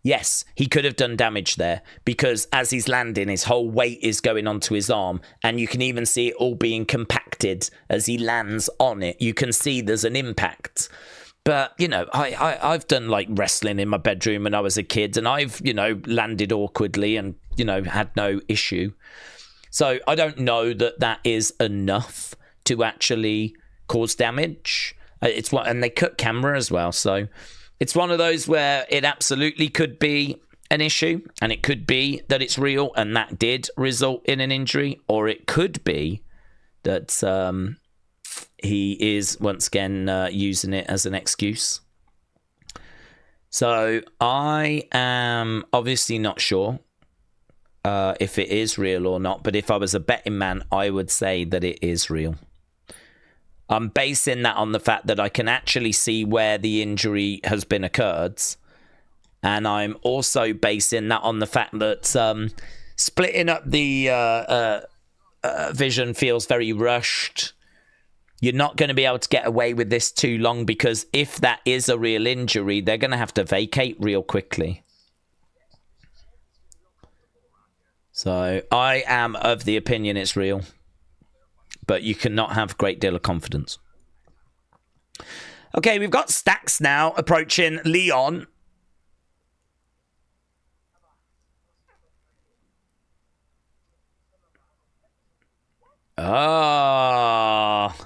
yes, he could have done damage there, because as he's landing, his whole weight is going onto his arm, and you can even see it all being compacted as he lands on it. You can see there's an impact. But, you know, I've done like wrestling in my bedroom when I was a kid, and I've, you know, landed awkwardly and, you know, had no issue. So I don't know that is enough to actually cause damage. And they cut camera as well, so it's one of those where it absolutely could be an issue, and it could be that it's real and that did result in an injury, or it could be that he is once again using it as an excuse. So I am obviously not sure if it is real or not, but if I was a betting man, I would say that it is real. I'm basing that on the fact that I can actually see where the injury has been occurred. And I'm also basing that on the fact that Splitting up the vision feels very rushed. You're not going to be able to get away with this too long, because if that is a real injury, they're going to have to vacate real quickly. So I am of the opinion it's real, but you cannot have a great deal of confidence. Okay, we've got Stacks now approaching Leon. Oh.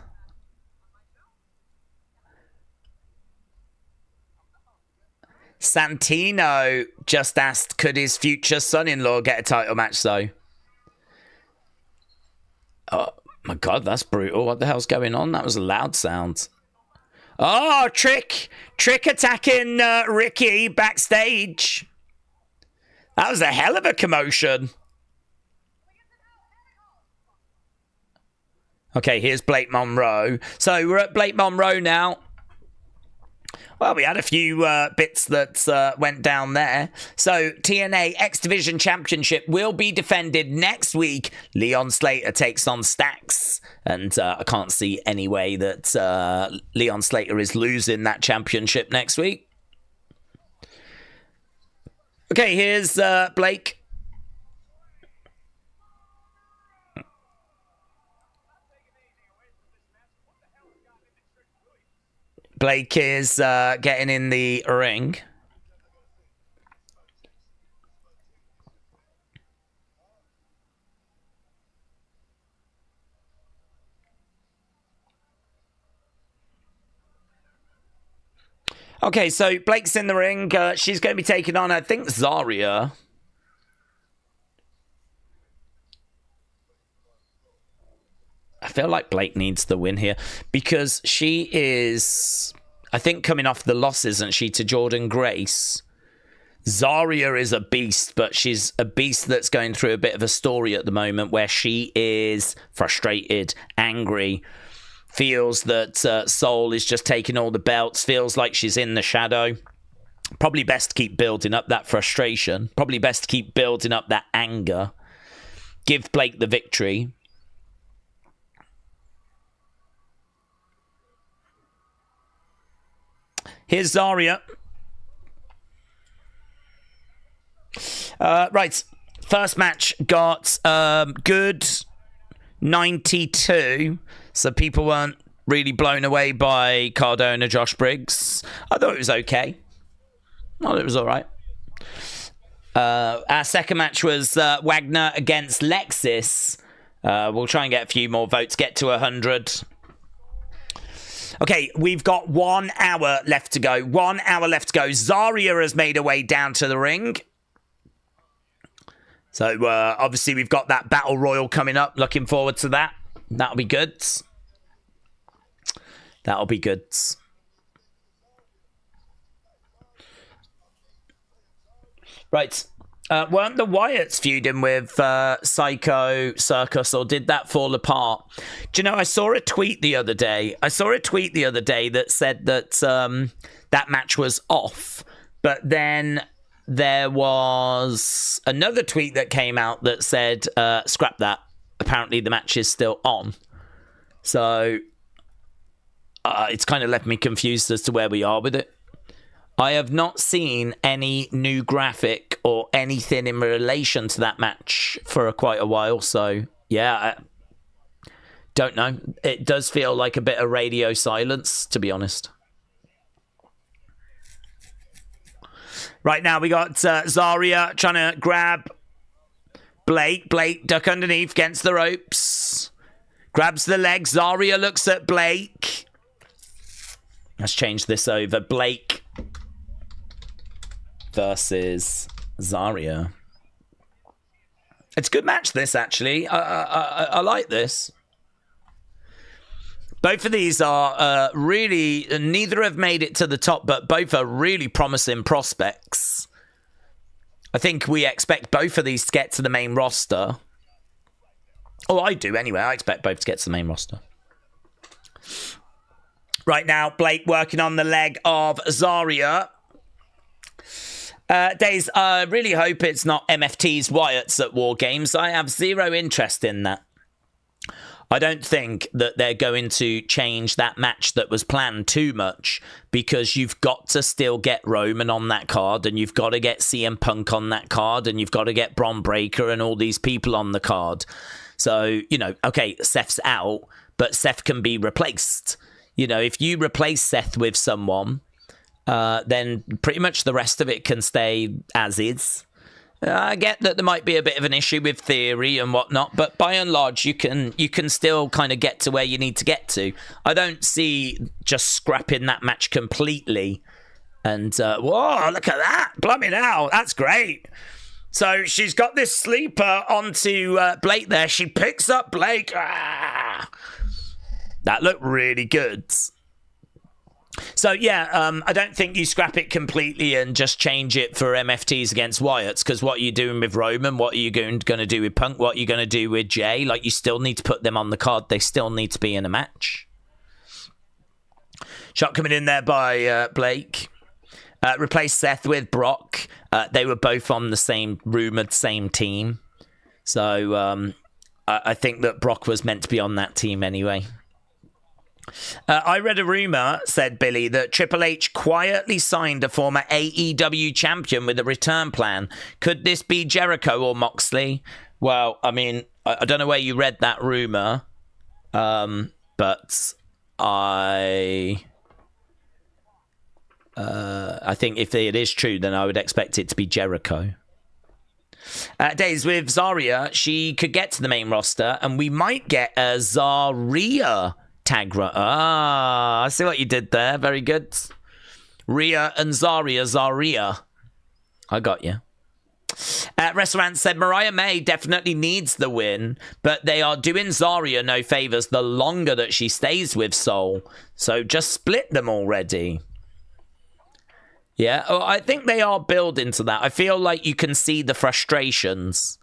Santino just asked, could his future son-in-law get a title match, though? Oh, my God, that's brutal. What the hell's going on? That was a loud sound. Oh, Trick attacking Ricky backstage. That was a hell of a commotion. Okay, here's Blake Monroe. So we're at Blake Monroe now. Well, we had a few bits that went down there. So TNA X Division Championship will be defended next week. Leon Slater takes on Stacks. And I can't see any way that Leon Slater is losing that championship next week. Okay, here's Blake. Blake is getting in the ring. Okay, so Blake's in the ring. She's going to be taking on, I think, Zaria. I feel like Blake needs the win here because she is, I think, coming off the loss, isn't she, to Jordan Grace? Zaria is a beast, but she's a beast that's going through a bit of a story at the moment where she is frustrated, angry, feels that Soul is just taking all the belts, feels like she's in the shadow. Probably best to keep building up that frustration. Probably best to keep building up that anger. Give Blake the victory. Here's Zaria. Right. First match got good 92. So people weren't really blown away by Cardona, Josh Briggs. I thought it was okay. I thought it was all right. Our second match was Wagner against Lexis. We'll try and get a few more votes, get to 100. Okay, we've got 1 hour left to go. 1 hour left to go. Zaria has made her way down to the ring. So, obviously, we've got that Battle Royal coming up. Looking forward to that. That'll be good. That'll be good. Right. Weren't the Wyatts feuding with Psycho Circus, or did that fall apart? Do you know, I saw a tweet the other day. that said that that match was off. But then there was another tweet that came out that said, scrap that. Apparently the match is still on. So it's kind of left me confused as to where we are with it. I have not seen any new graphic or anything in relation to that match for quite a while. So, yeah, I don't know. It does feel like a bit of radio silence, to be honest. Right now, we got Zaria trying to grab Blake. Blake, duck underneath, against the ropes. Grabs the leg. Zaria looks at Blake. Let's change this over. Blake versus Zaria. It's a good match, this, actually. I like this. Both of these are really... Neither have made it to the top, but both are really promising prospects. I think we expect both of these to get to the main roster. Oh, I do, anyway. I expect both to get to the main roster. Right now, Blake working on the leg of Zaria. Daze, I really hope it's not MFT's Wyatt's at War Games. I have zero interest in that. I don't think that they're going to change that match that was planned too much, because you've got to still get Roman on that card, and you've got to get CM Punk on that card, and you've got to get Bron Breakker and all these people on the card. So, you know, okay, Seth's out, but Seth can be replaced. You know, if you replace Seth with someone, then pretty much the rest of it can stay as is. I get that there might be a bit of an issue with theory and whatnot, but by and large, you can still kind of get to where you need to get to. I don't see just scrapping that match completely. And, whoa, look at that. Blimey now. That's great. So she's got this sleeper onto Blake there. She picks up Blake. Ah! That looked really good. So, yeah, I don't think you scrap it completely and just change it for MFTs against Wyatt's, because what are you doing with Roman? What are you going to do with Punk? What are you going to do with Jay? Like, you still need to put them on the card. They still need to be in a match. Shot coming in there by Blake. Replace Seth with Brock. They were both on the rumoured same team. So, I think that Brock was meant to be on that team anyway. I read a rumour, said Billy, that Triple H quietly signed a former AEW champion with a return plan. Could this be Jericho or Moxley? Well, I mean, I don't know where you read that rumour, but I think if it is true, then I would expect it to be Jericho. Days with Zaria, she could get to the main roster, and we might get a Zaria tag run. I see what you did there. Very good. Rhea and Zaria. I got you. Restaurant said Mariah May definitely needs the win, but they are doing Zaria no favors the longer that she stays with Soul. So just split them already. Yeah, I think they are building to that. I feel like you can see the frustrations.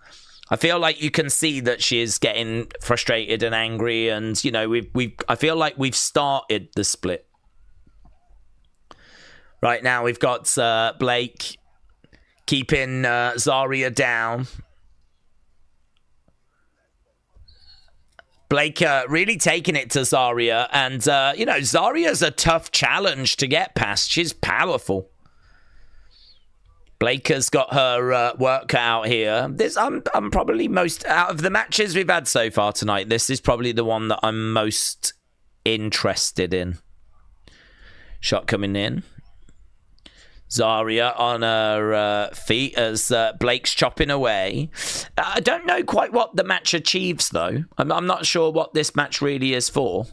I feel like you can see that she is getting frustrated and angry, and you know, I feel like we've started the split. Right now, we've got Blake keeping Zaria down. Blake really taking it to Zaria, and you know, Zaria's a tough challenge to get past. She's powerful. Blake has got her work out here. I'm probably most, out of the matches we've had so far tonight, this is probably the one that I'm most interested in. Shot coming in. Zaria on her feet as Blake's chopping away. I don't know quite what the match achieves, though. I'm not sure what this match really is for.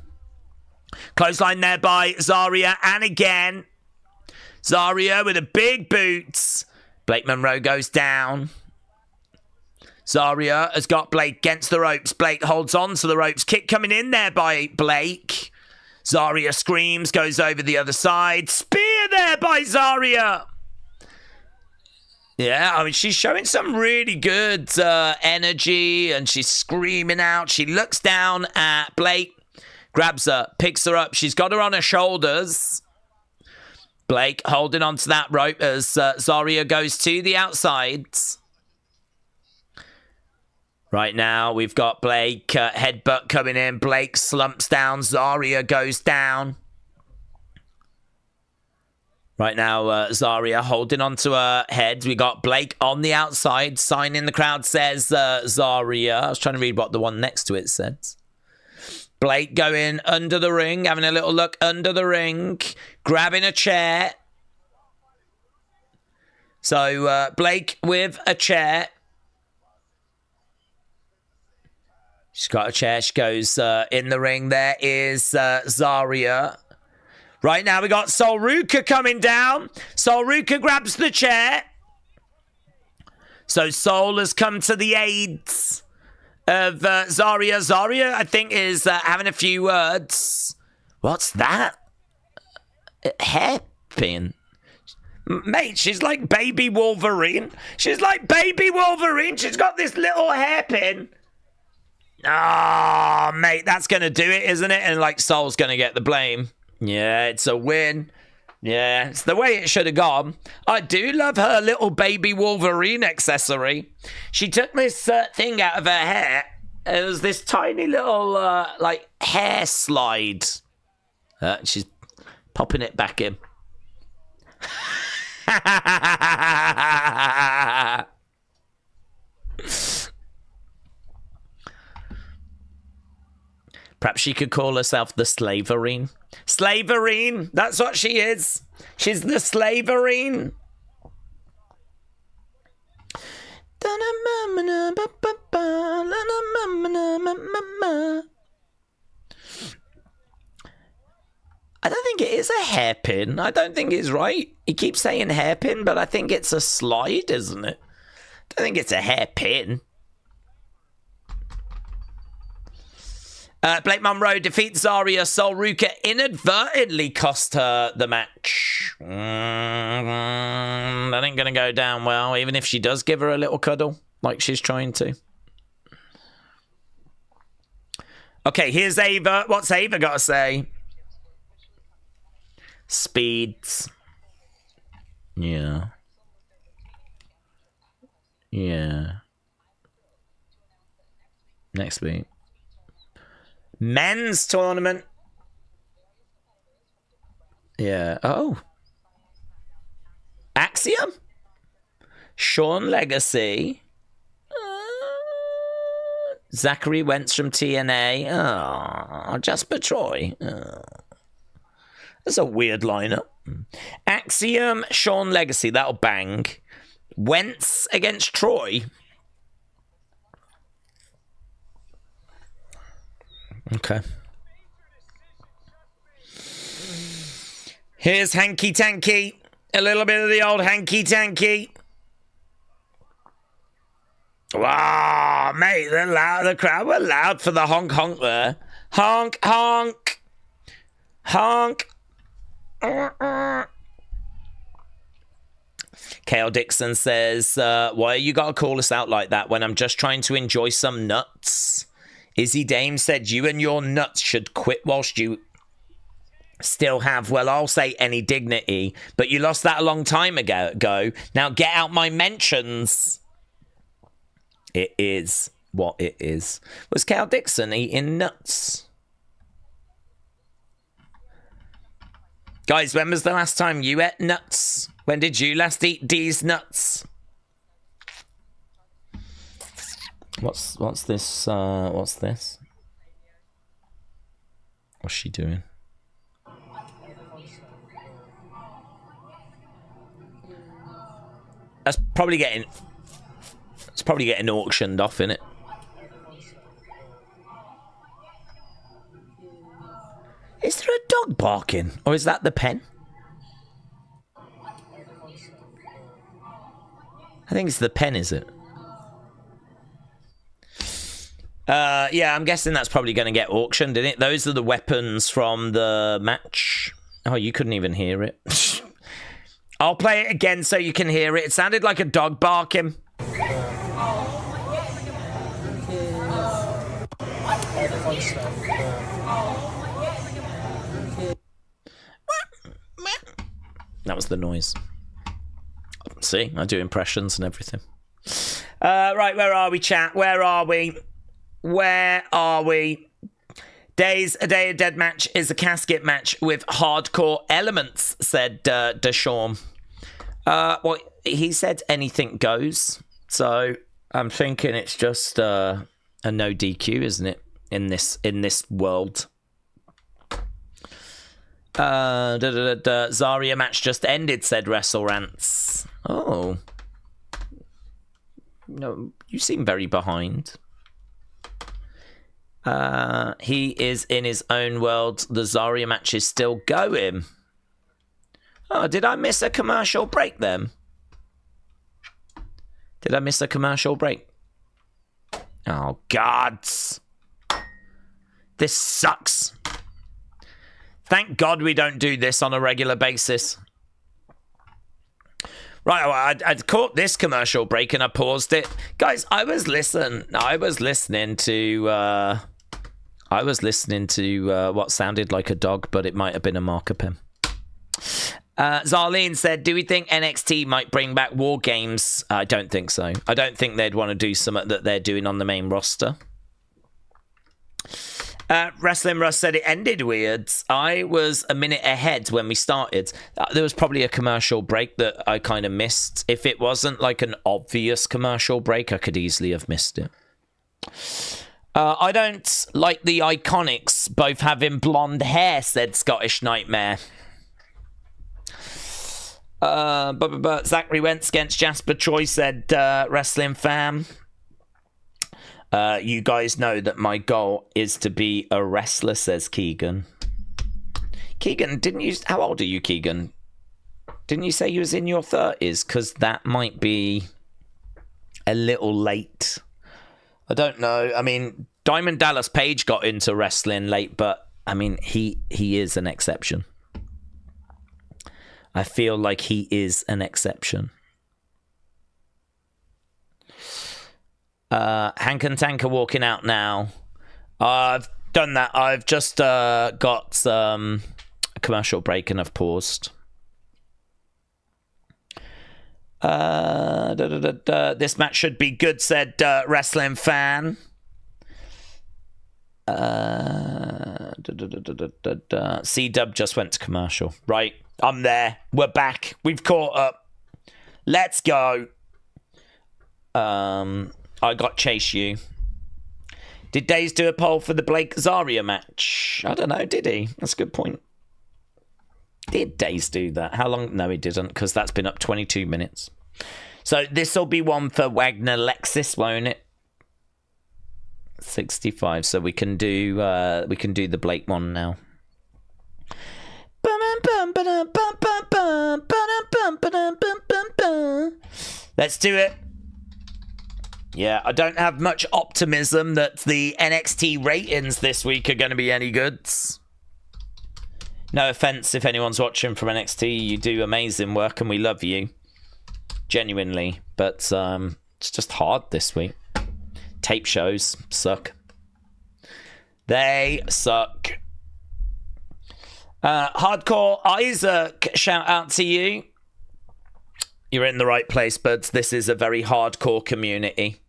Clothesline there by Zaria, and again, Zaria with a big boots. Blake Monroe goes down. Zaria has got Blake against the ropes. Blake holds on to the ropes. Kick coming in there by Blake. Zaria screams, goes over the other side. Spear there by Zaria. Yeah, I mean, she's showing some really good energy, and she's screaming out. She looks down at Blake, grabs her, picks her up. She's got her on her shoulders. Blake holding onto that rope as Zaria goes to the outside. Right now, we've got Blake, headbutt coming in. Blake slumps down. Zaria goes down. Right now, Zaria holding onto her head. We got Blake on the outside. Sign in the crowd says Zaria. I was trying to read what the one next to it said. Blake going under the ring, having a little look under the ring, grabbing a chair. So Blake with a chair. She's got a chair. She goes in the ring. There is Zaria. Right now we got Sol Ruka coming down. Sol Ruka grabs the chair. So Sol has come to the aids of Zaria. Zaria, I think, is having a few words. What's that? Hairpin. Mate, she's like baby Wolverine. She's like baby Wolverine. She's got this little hairpin. Ah, mate, that's going to do it, isn't it? And like Sol's going to get the blame. Yeah, it's a win. Yeah, it's the way it should have gone. I do love her little baby Wolverine accessory. She took this thing out of her hair. It was this tiny little, like, hair slide. She's popping it back in. Perhaps she could call herself the Slaverine. Slaverine! That's what she is. She's the Slaverine. I don't think it is a hairpin. I don't think it's right. He keeps saying hairpin, but I think it's a slide, isn't it? I don't think it's a hairpin. Blake Monroe defeats Zaria. Sol Ruka inadvertently cost her the match. That ain't going to go down well, even if she does give her a little cuddle, like she's trying to. Okay, here's Ava. What's Ava got to say? Speeds. Yeah. Yeah. Next week. Men's tournament. Yeah. Oh. Axiom? Sean Legacy. Zachary Wentz from TNA. Oh, Jasper Troy. Oh. That's a weird lineup. Axiom, Sean Legacy. That'll bang. Wentz against Troy. Okay. Here's Hanky Tanky. A little bit of the old Hanky Tanky. Wow, mate, they're loud. The crowd were loud for the honk honk there. Honk honk. Honk. Kale Dixon says, why you gotta call us out like that when I'm just trying to enjoy some nuts? Izzy Dame said you and your nuts should quit whilst you still have, well, I'll say any dignity, but you lost that a long time ago. Now get out my mentions. It is what it is. Was Cal Dixon eating nuts? Guys, when was the last time you ate nuts? When did you last eat D's nuts? What's this? What's this? What's she doing? It's probably getting auctioned off, innit? Is there a dog barking, or is that the pen? I think it's the pen, is it? Yeah, I'm guessing that's probably going to get auctioned, isn't it? Those are the weapons from the match. Oh, you couldn't even hear it. I'll play it again so you can hear it. It sounded like a dog barking. That was the noise. See, I do impressions and everything. Right, where are we, chat? Where are we? Where are we? Daze, a Day of Dead match is a casket match with hardcore elements, said Deshawn. Well, he said anything goes. So I'm thinking it's just a no DQ, isn't it? In this world. Zaria match just ended, said WrestleRants. Oh. No, you seem very behind. He is in his own world. The Zaria match is still going. Oh, did I miss a commercial break then? Did I miss a commercial break? Oh, gods. This sucks. Thank God we don't do this on a regular basis. Right, well, I'd caught this commercial break and I paused it. Guys, I was listening to what sounded like a dog, but it might have been a marker pen. Zarlene said, do we think NXT might bring back War Games? I don't think so. I don't think they'd want to do something that they're doing on the main roster. Wrestling Russ said it ended weird. I was a minute ahead when we started. There was probably a commercial break that I kind of missed. If it wasn't like an obvious commercial break, I could easily have missed it. I don't like the Iconics both having blonde hair, said Scottish Nightmare. Zachary Wentz against Jasper Troy said, Wrestling Fam. You guys know that my goal is to be a wrestler, says Keegan. Keegan, didn't you... How old are you, Keegan? Didn't you say you was in your 30s? Because that might be a little late. I don't know. I mean, Diamond Dallas Page got into wrestling late, but, I mean, he is an exception. I feel like he is an exception. Hank and Tanker walking out now. I've done that. I've just got a commercial break and I've paused. This match should be good, said Wrestling Fan. C-Dub just went to commercial. Right, I'm there. We're back. We've caught up. Let's go. I got Chase U. Did Daze do a poll for the Blake Zaria match? I don't know, did he? That's a good point. Did Daze do that? How long? No, he didn't, because that's been up 22 minutes. So this will be one for Wagner Lexis, won't it? 65. So we can do the Blake one now. Let's do it. Yeah, I don't have much optimism that the NXT ratings this week are going to be any goods. No offense if anyone's watching from NXT, you do amazing work and we love you. Genuinely. But it's just hard this week. Tape shows suck. They suck. Hardcore Isaac, shout out to you. You're in the right place, buds. This is a very hardcore community.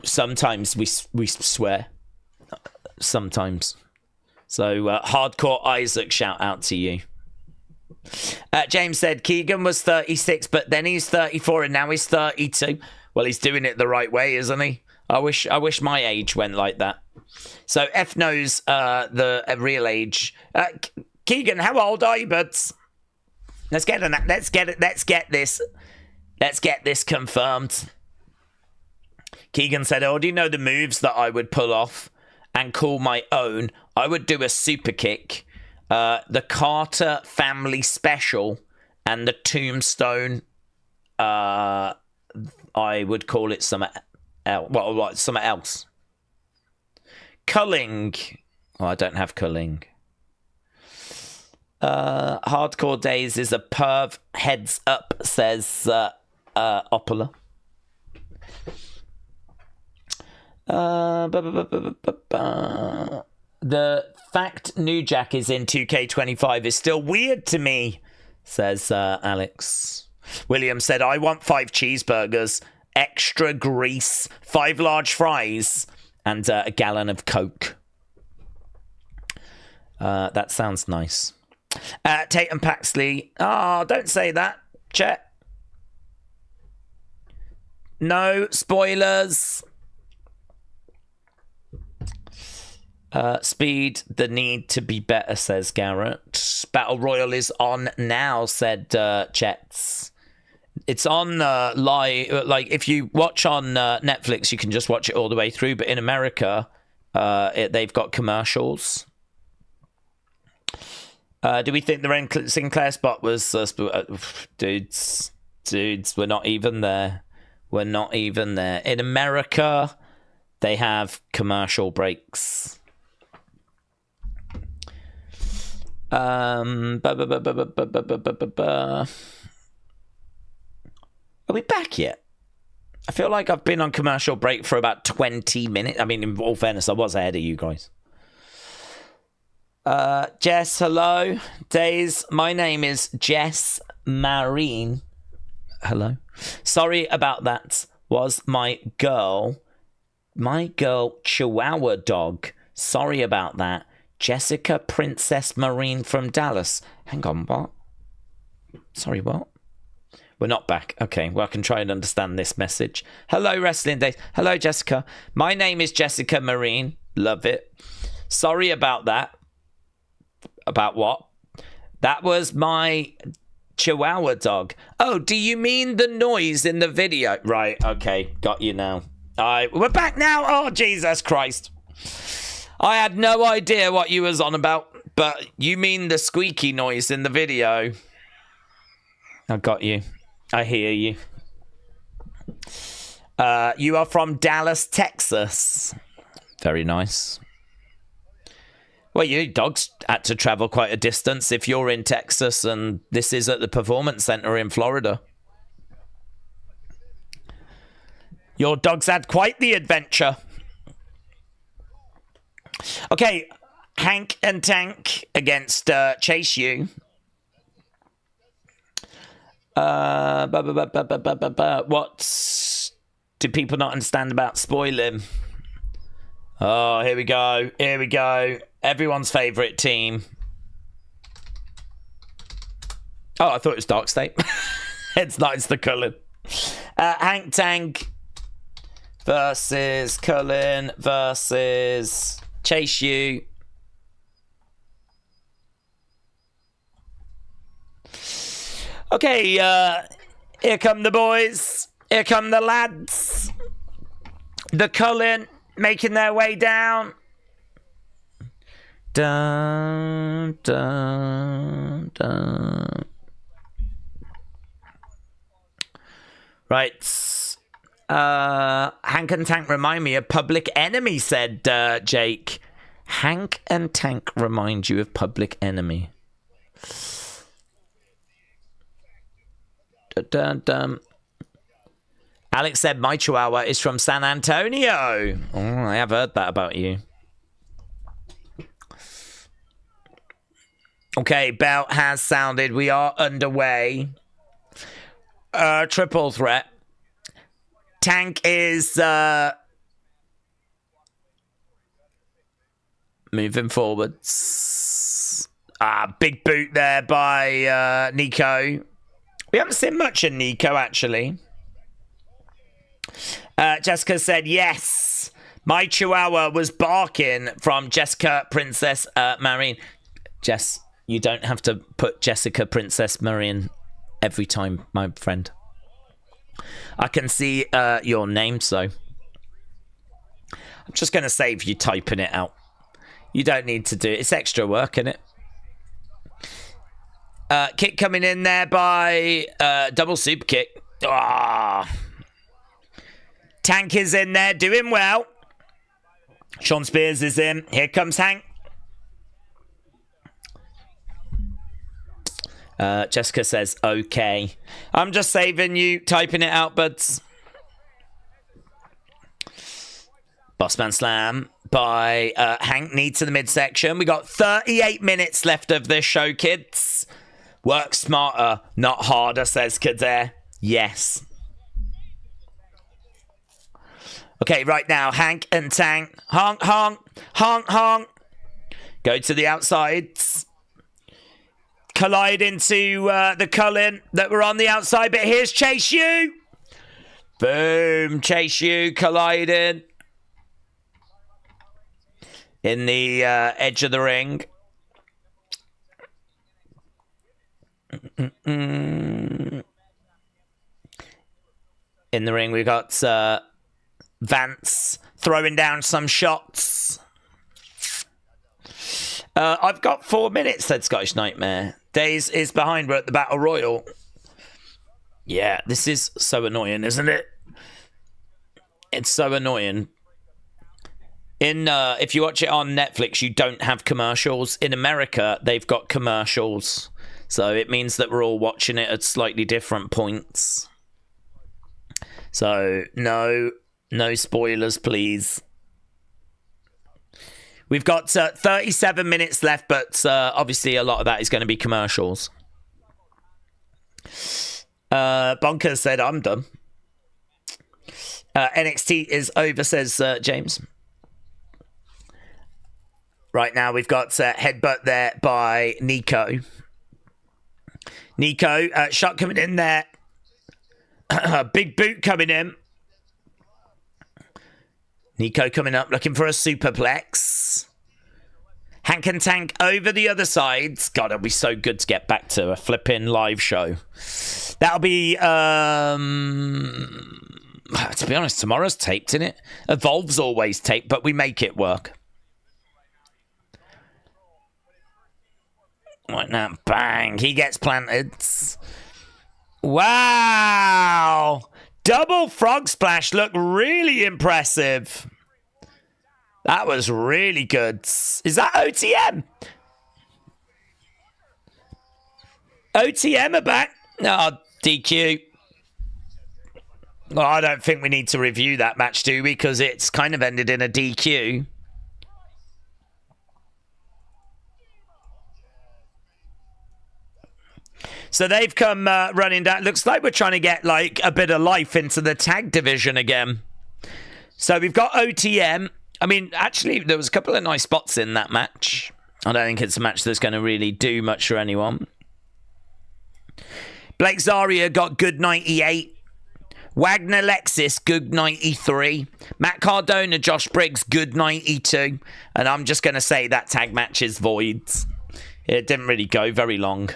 Sometimes we swear. Sometimes. So, Hardcore Isaac, shout out to you. James said Keegan was 36, but then he's 34 and now he's 32. Well, he's doing it the right way, isn't he? I wish my age went like that. So, F knows the real age. Keegan, how old are you, buds? Let's get this confirmed. Keegan said, oh, do you know the moves that I would pull off and call my own? I would do a super kick, the Carter family special, and the tombstone. I would call it something else. Well, something else. Culling. Oh, I don't have culling. Hardcore Daze is a perv. Heads up, says Opala. The fact New Jack is in 2K25 is still weird to me, says Alex. William said, I want 5 cheeseburgers, extra grease, 5 large fries, and a gallon of Coke. That sounds nice. Tatum Paxley. Oh, don't say that, Chet. No spoilers. Speed, the need to be better, says Garrett. Battle Royale is on now, said Chets. It's on live. Like, if you watch on Netflix, you can just watch it all the way through. But in America, they've got commercials. Do we think the Ren Sinclair spot was... dudes, we're not even there. We're not even there. In America, they have commercial breaks. Are we back yet? I feel like I've been on commercial break for about 20 minutes. I mean, in all fairness, I was ahead of you guys. Jess, hello. Daze, my name is Jess Marine. Hello. Sorry about that. Was my girl Chihuahua dog. Sorry about that. Jessica Princess Marine from Dallas. Hang on, what? Sorry, what? We're not back. Okay, well, I can try and understand this message. Hello, Wrestling Daze. Hello, Jessica. My name is Jessica Marine. Love it. Sorry about that. About what? That was my Chihuahua dog. Oh, do you mean the noise in the video? Right, okay, got you now. We're back now. Oh, Jesus Christ. I had no idea what you was on about, but you mean the squeaky noise in the video. I got you. I hear you. You are from Dallas, Texas. Very nice. Well, you dogs had to travel quite a distance if you're in Texas and this is at the Performance Center in Florida. Your dogs had quite the adventure. Okay, Hank and Tank against Chase U. What do people not understand about spoiling? Oh, here we go. Here we go. Everyone's favourite team. Oh, I thought it was Dark State. It's not, it's the Cullen. Hank Tank versus Cullen versus Chase U. Okay, here come the boys. Here come the lads. The Cullen making their way down. Dun, dun, dun. Right. Hank and Tank remind me of Public Enemy, said Jake. Hank and Tank remind you of Public Enemy. Dun, dun, dun. Alex said my Chihuahua is from San Antonio. Oh, I have heard that about you. Okay, bell has sounded. We are underway. Triple threat. Tank is moving forwards. Big boot there by Nico. We haven't seen much of Nico, actually. Jessica said, yes, my Chihuahua was barking from Jessica Princess Marine. Jess, you don't have to put Jessica Princess Marine every time, my friend. I can see your name, so I'm just going to save you typing it out. You don't need to do it. It's extra work, isn't it? Kick coming in there by double super kick. Tank is in there doing well. Sean Spears is in. Here comes Hank. Jessica says, okay. I'm just saving you typing it out, buds. Bossman Slam by Hank, knee to the midsection. We got 38 minutes left of this show, kids. Work smarter, not harder, says Kader. Yes. Okay, right now, Hank and Tank. Honk, honk, honk, honk. Go to the outsides. Collide into the Cullen that were on the outside, but here's Chase U. Boom, Chase U colliding in the edge of the ring. In the ring, we got Vance throwing down some shots. I've got 4 minutes, said Scottish Nightmare. Daze is behind. We're at the Battle Royal. Yeah, this is so annoying, isn't it? It's so annoying. If you watch it on Netflix, you don't have commercials. In America, they've got commercials. So it means that we're all watching it at slightly different points. So, no spoilers, please. We've got 37 minutes left, but obviously a lot of that is going to be commercials. Bonkers said, I'm done. NXT is over, says James. Right now, we've got headbutt there by Nico. Nico, shot coming in there. Big boot coming in. Nico coming up, looking for a superplex. Hank and Tank over the other side. God, it'll be so good to get back to a flipping live show. That'll be, to be honest, tomorrow's taped, isn't it? Evolve's always taped, but we make it work. Right now, bang, he gets planted. Wow! Double frog splash looked really impressive. That was really good. Is that OTM? OTM are back. Oh, DQ. Well, I don't think we need to review that match, do we? Because it's kind of ended in a DQ. So they've come running down. Looks like we're trying to get like a bit of life into the tag division again. So we've got OTM. I mean, actually, there was a couple of nice spots in that match. I don't think it's a match that's going to really do much for anyone. Blake Zaria got good 98. Wagner Lexis, good 93. Matt Cardona, Josh Briggs, good 92. And I'm just going to say that tag match is void. It didn't really go very long.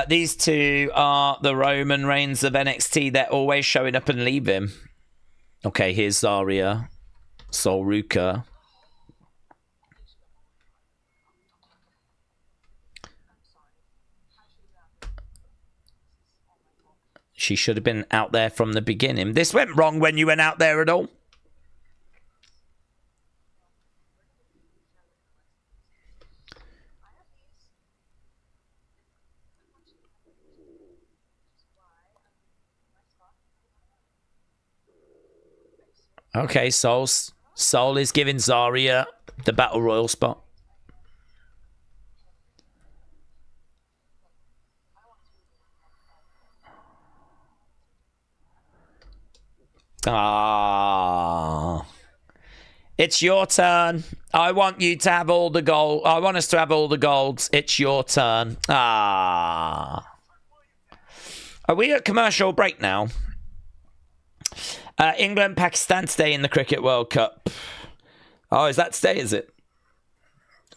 These two are the Roman Reigns of NXT. They're always showing up and leaving. Okay, here's Zaria. Sol Ruka. She should have been out there from the beginning. This went wrong when you went out there at all. Okay, Sol is giving Zaria the Battle Royal spot. Ah, it's your turn. I want you to have all the gold. I want us to have all the golds. It's your turn. Ah, are we at commercial break now? England, Pakistan today in the Cricket World Cup. Oh, is that today, is it?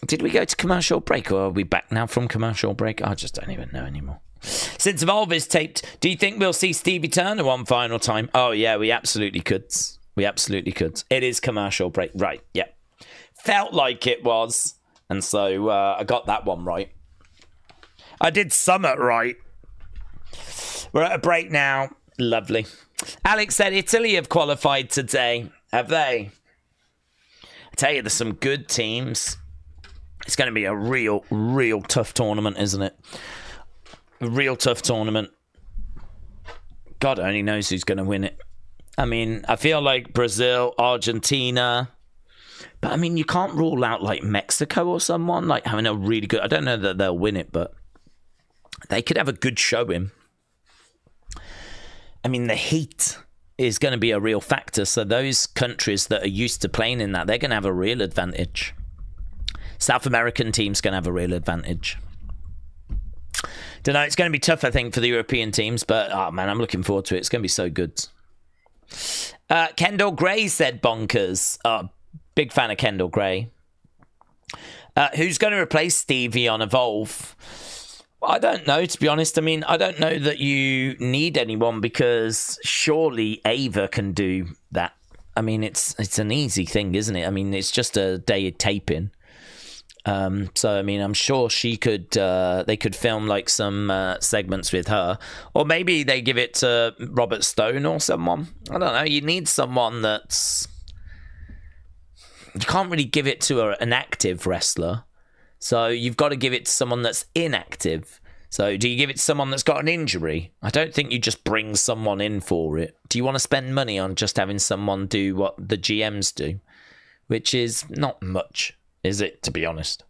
Did we go to commercial break or are we back now from commercial break? I just don't even know anymore. Since Evolve is taped, do you think we'll see Stevie Turner one final time? Oh, yeah, we absolutely could. We absolutely could. It is commercial break. Right, yeah. Felt like it was. And so I got that one right. I did Summit right. We're at a break now. Lovely. Alex said Italy have qualified today. Have they? I tell you, there's some good teams. It's going to be a real tough tournament, isn't it? A real tough tournament. God only knows who's going to win it. I mean, I feel like Brazil, Argentina. But, I mean, you can't rule out, like, Mexico or someone, like, having a really good... I don't know that they'll win it, but they could have a good showing. I mean, the heat is going to be a real factor. So those countries that are used to playing in that, they're going to have a real advantage. South American teams going to have a real advantage. Don't know. It's going to be tough, I think, for the European teams. But, oh, man, I'm looking forward to it. It's going to be so good. Kendall Gray said bonkers. Oh, big fan of Kendall Gray. Who's going to replace Stevie on Evolve? Well, I don't know, to be honest. I mean, I don't know that you need anyone because surely Ava can do that. I mean, it's an easy thing, isn't it? I mean, it's just a day of taping. So, I mean, I'm sure she could, they could film like some segments with her. Or maybe they give it to Robert Stone or someone. I don't know. You need someone that's... You can't really give it to an active wrestler. So you've got to give it to someone that's inactive. So do you give it to someone that's got an injury? I don't think you just bring someone in for it. Do you want to spend money on just having someone do what the GMs do? Which is not much, is it, to be honest?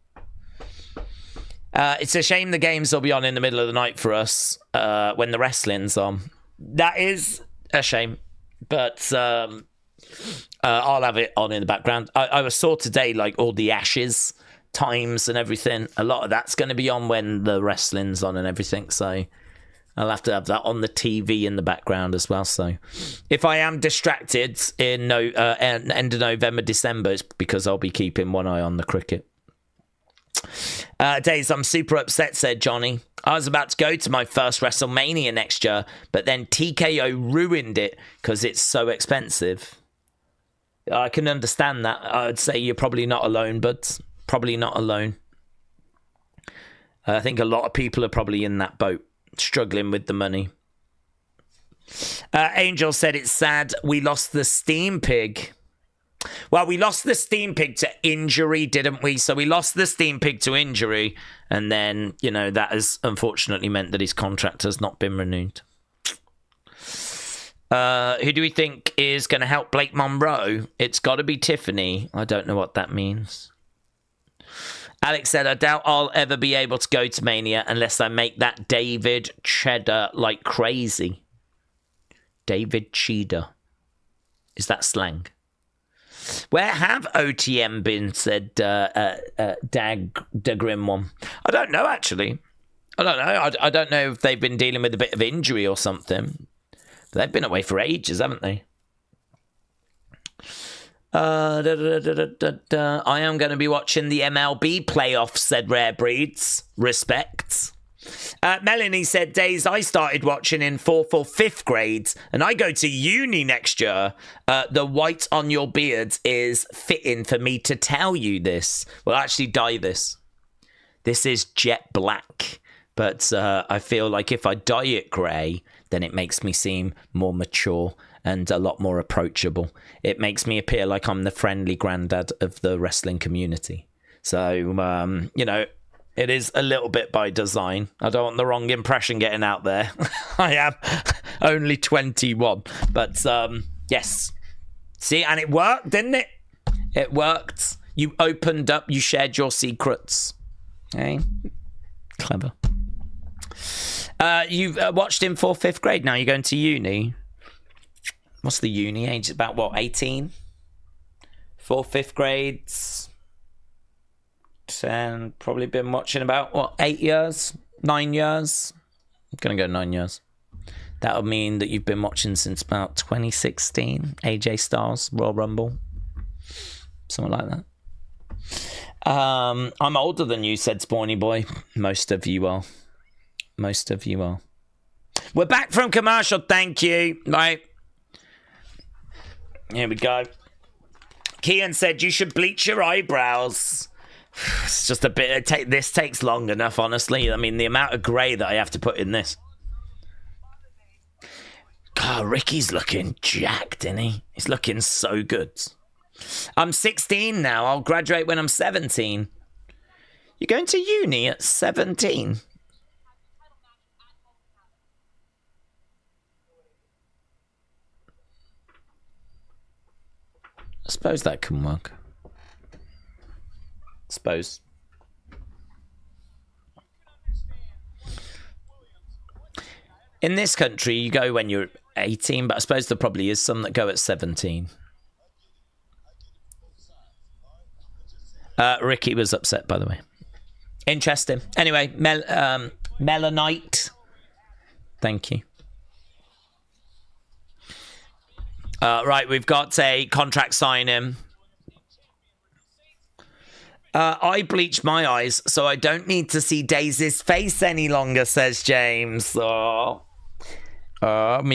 It's a shame the games will be on in the middle of the night for us when the wrestling's on. That is a shame. But I'll have it on in the background. I saw today, like, all the Ashes times and everything. A lot of that's going to be on when the wrestling's on and everything. So I'll have to have that on the TV in the background as well. So if I am distracted in end of November, December, it's because I'll be keeping one eye on the cricket. Daze, I'm super upset, said Johnny. I was about to go to my first WrestleMania next year, but then TKO ruined it because it's so expensive. I can understand that. I'd say you're probably not alone, but probably not alone. I think a lot of people are probably in that boat, struggling with the money. Angel said it's sad we lost the Steam Pig. Well, we lost the Steam Pig to injury, didn't we? So we lost the Steam Pig to injury, and then, you know, that has unfortunately meant that his contract has not been renewed. Who do we think is going to help Blake Monroe? It's got to be Tiffany. I don't know what that means. Alex said, I doubt I'll ever be able to go to Mania unless I make that David Cheddar like crazy. David Cheddar. Is that slang? Where have OTM been, said Dagrim one. I don't know, actually. I don't know. I don't know if they've been dealing with a bit of injury or something. But they've been away for ages, haven't they? I am going to be watching the MLB playoffs, said Rare Breeds. Respects. Melanie said, Days, I started watching in 4th or 5th grades, and I go to uni next year. The white on your beards is fitting for me to tell you this. Well, actually dye this. This is jet black, but I feel like if I dye it grey, then it makes me seem more mature and a lot more approachable. It makes me appear like I'm the friendly granddad of the wrestling community. So, you know, it is a little bit by design. I don't want the wrong impression getting out there. I am only 21. But, yes. See, and it worked, didn't it? It worked. You opened up, you shared your secrets. Hey, clever. You've watched in 4th, 5th grade. Now you're going to uni. What's the uni age? About, what, 18? 4th, 5th grades. And probably been watching about, what, 8 years? 9 years? I'm going to go 9 years. That'll mean that you've been watching since about 2016. AJ Styles, Royal Rumble. Something like that. I'm older than you, said Spawny Boy. Most of you are. Most of you are. We're back from commercial, thank you. Right. Here we go. Kian said you should bleach your eyebrows. It's just a bit. This takes long enough, honestly. I mean, the amount of grey that I have to put in this. God, Ricky's looking jacked, isn't he? He's looking so good. I'm 16 now. I'll graduate when I'm 17. You're going to uni at 17? I suppose that can work. Suppose. In this country, you go when you're 18, but I suppose there probably is some that go at 17. Ricky was upset, by the way. Interesting. Anyway, Melanite. Thank you. Right, we've got a contract signing. I bleached my eyes, so I don't need to see Daisy's face any longer, says James. Me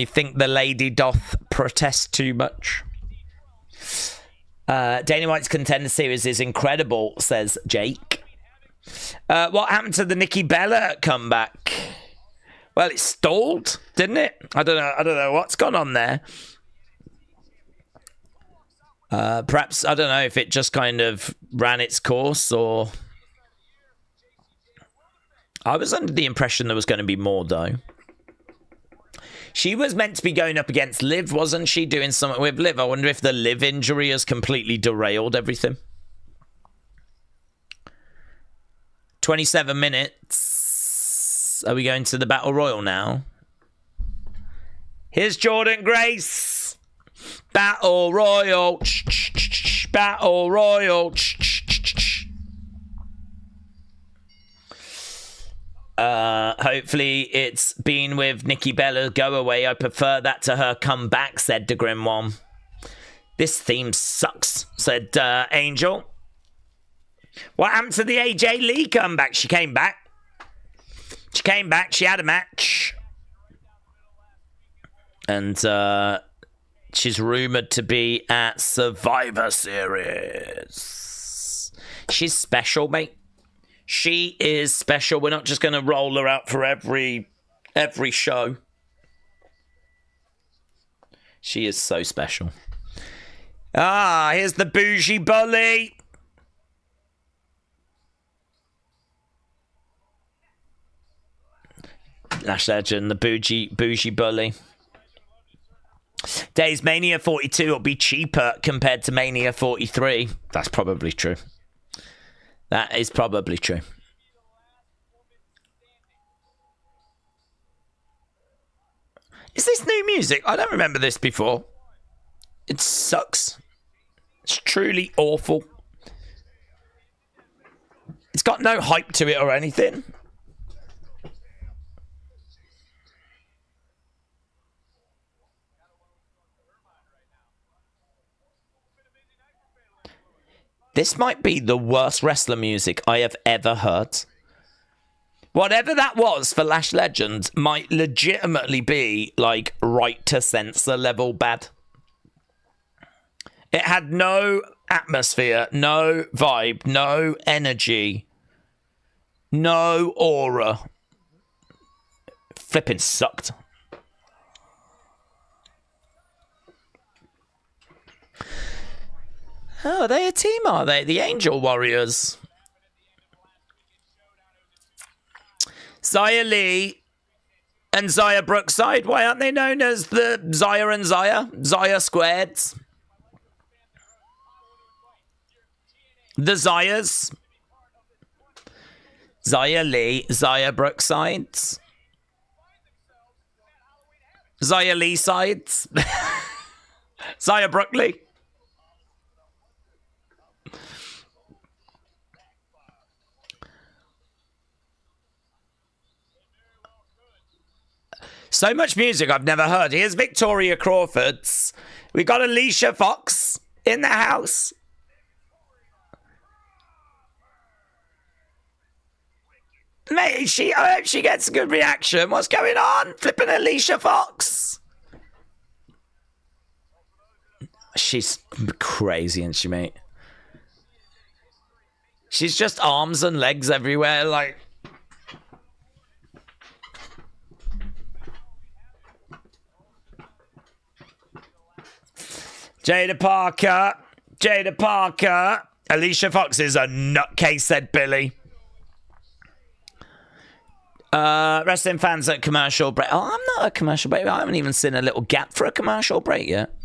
think the lady doth protest too much. Dana White's Contender series is incredible, says Jake. What happened to the Nikki Bella comeback? Well, it stalled, didn't it? I don't know what's gone on there. Perhaps, I don't know if it just kind of ran its course, or I was under the impression there was going to be more, though. She was meant to be going up against Liv, wasn't she? Doing something with Liv. I wonder if the Liv injury has completely derailed everything. 27 minutes. Are we going to the Battle Royal now? Here's Jordan Grace. Battle Royal. Battle Royal. Hopefully it's been with Nikki Bella go away. I prefer that to her come back, said the Grim One. This theme sucks, said Angel. What happened to the AJ Lee comeback? She came back. She came back. She had a match. And she's rumoured to be at Survivor Series. She's special, mate. She is special. We're not just going to roll her out for every show. She is so special. Ah, here's the bougie bully. Lash Legend, the bougie bully. Days Mania 42 will be cheaper compared to Mania 43. That's probably true. That is probably true. Is this new music? I don't remember this before. It sucks. It's truly awful. It's got no hype to it or anything. This might be the worst wrestler music I have ever heard. Whatever that was for Lash Legend might legitimately be like right to censor level bad. It had no atmosphere, no vibe, no energy, no aura. Flipping sucked. Oh, are they a team, are they? The Angel Warriors. Zia Lee and Zaya Brookside. Why aren't they known as the Zaya and Zaya? Zaya squared. The Zayas. Zia Lee, Zaya Brookside. Zia Lee sides. Zaya Brookley. So much music I've never heard. Here's Victoria Crawford's. We got Alicia Fox in the house. Mate, I hope she gets a good reaction. What's going on? Flipping Alicia Fox. She's crazy, isn't she, mate? She's just arms and legs everywhere, like... Jada Parker. Alicia Fox is a nutcase, said Billy. Wrestling fans at commercial break. Oh, I'm not a commercial break. I haven't even seen a little gap for a commercial break yet.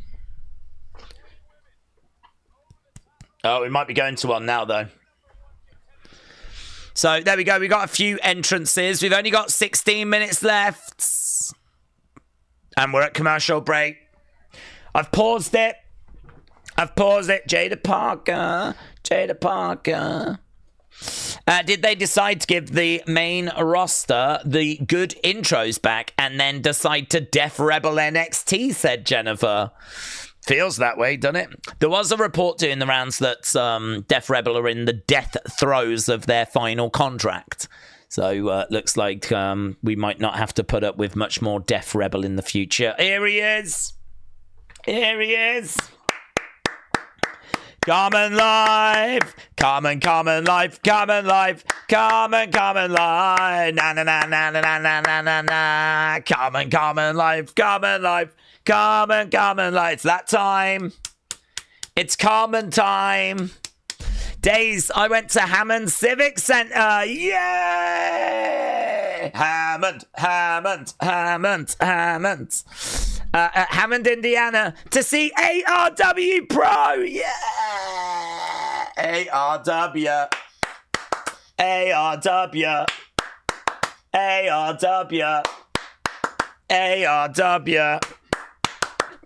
Oh, we might be going to one now, though. So, there we go. We got a few entrances. We've only got 16 minutes left. And we're at commercial break. I've paused it. Jada Parker. Did they decide to give the main roster the good intros back and then decide to Def Rebel NXT, said Jennifer. Feels that way, doesn't it? There was a report doing the rounds that Def Rebel are in the death throes of their final contract. So looks like we might not have to put up with much more Def Rebel in the future. Here he is. Common life, common life, common life, common life, na na na na na na na na na, common life, common life, common life. It's that time. It's common time. Daze, I went to Hammond Civic Centre. Yay! Hammond. At Hammond, Indiana, to see ARW Pro. Yeah! ARW.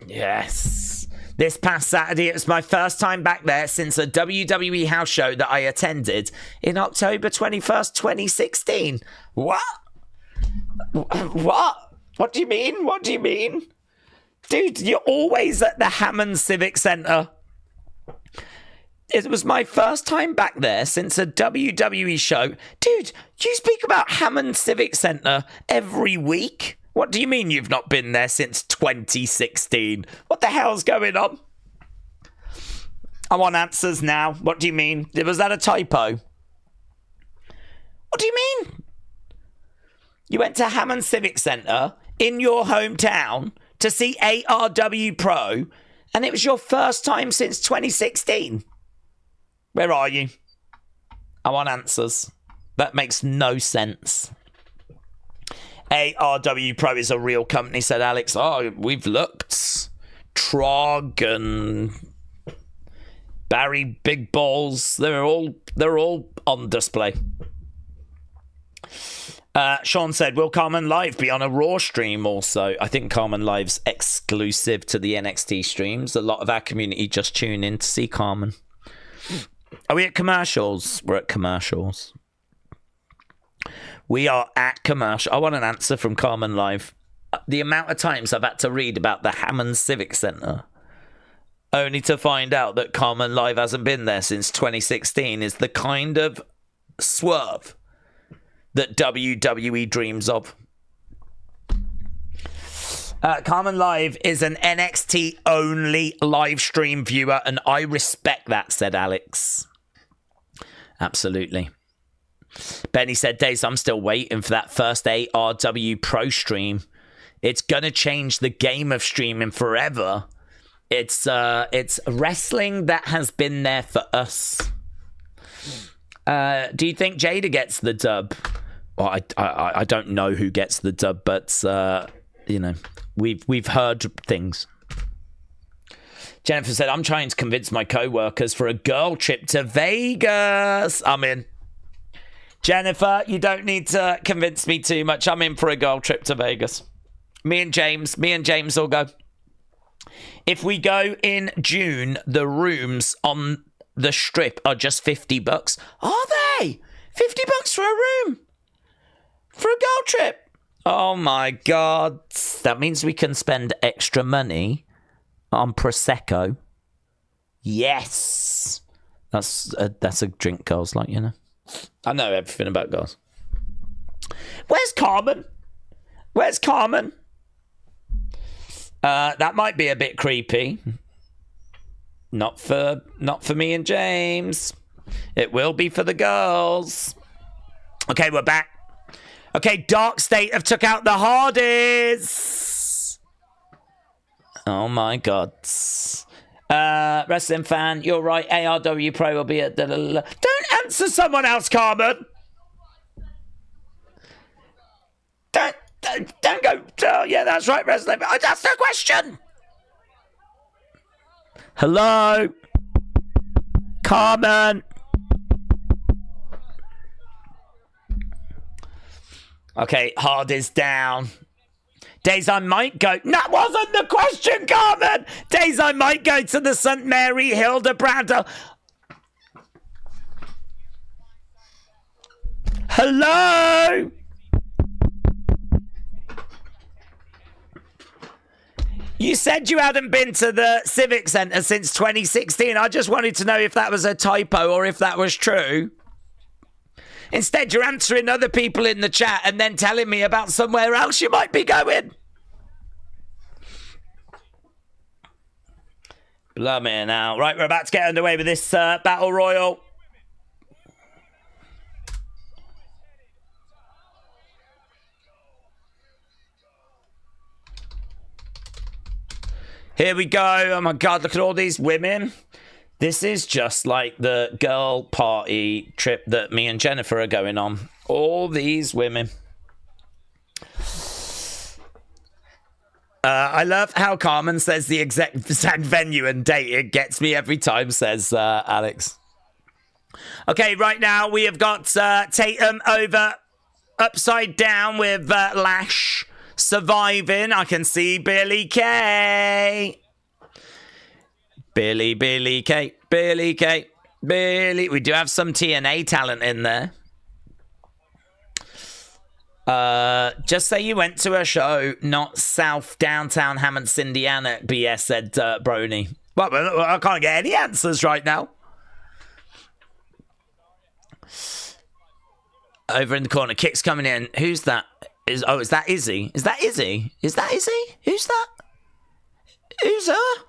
Yes. This past Saturday, it was my first time back there since a WWE house show that I attended in October 21st, 2016. What? What do you mean? What do you mean? Dude, you're always at the Hammond Civic Centre. It was my first time back there since a WWE show. Dude, you speak about Hammond Civic Centre every week? What do you mean you've not been there since 2016? What the hell's going on? I want answers now. What do you mean? Was that a typo? What do you mean? You went to Hammond Civic Centre in your hometown to see ARW Pro, and it was your first time since 2016. Where are you? I want answers. That makes no sense. ARW Pro is a real company, said Alex. Oh, we've looked. Trog and Barry Big Balls. They're all on display. Sean said, will Carmen Live be on a Raw stream also? I think Carmen Live's exclusive to the NXT streams. A lot of our community just tune in to see Carmen. Are we at commercials? We're at commercials. We are at commercial. I want an answer from Carmen Live. The amount of times I've had to read about the Hammond Civic Centre only to find out that Carmen Live hasn't been there since 2016 is the kind of swerve that WWE dreams of. Carmen Live is an NXT only live stream viewer, and I respect that, said Alex. Absolutely. Benny said, Daze, I'm still waiting for that first ARW Pro stream. It's gonna change the game of streaming forever. It's wrestling that has been there for us. Do you think Jada gets the dub? Well, I don't know who gets the dub, but you know, we've heard things. Jennifer said, I'm trying to convince my co-workers for a girl trip to Vegas. I'm in. Jennifer, you don't need to convince me too much. I'm in for a girl trip to Vegas. Me and James will go. If we go in June, the rooms on the strip are just $50. Are they? $50 for a room? For a girl trip? Oh my God. That means we can spend extra money on Prosecco. Yes. That's a drink girls like, you know. I know everything about girls. Where's Carmen? Where's Carmen? That might be a bit creepy. Not for me and James. It will be for the girls. Okay, we're back. Okay, Dark State have took out the Hardys. Oh my God. Wrestling fan, you're right. ARW Pro will be at the... Don't answer someone else, Carmen. Don't go... Oh, yeah, that's right, wrestling. That's the question. Hello? Carmen? Okay, Hard is down. Days I might go... That wasn't the question, Carmen! Days I might go to the St. Mary Hildebrand. Hello? You said you hadn't been to the Civic Centre since 2016. I just wanted to know if that was a typo or if that was true. Instead, you're answering other people in the chat and then telling me about somewhere else you might be going. Blimey now. Right, we're about to get underway with this Battle Royal. Here we go. Oh my God, look at all these women. This is just like the girl party trip that me and Jennifer are going on. All these women. I love how Carmen says the exact venue and date. It gets me every time, says Alex. Okay, right now we have got Tatum over upside down with Lash surviving. I can see Billy Kay. Billy Kay. We do have some TNA talent in there. Just say you went to a show, not South Downtown Hammond, Indiana, BS, said Brony. Well, I can't get any answers right now. Over in the corner, Kick's coming in. Who's that? Is that Izzy? Is that Izzy? Who's that? Who's her?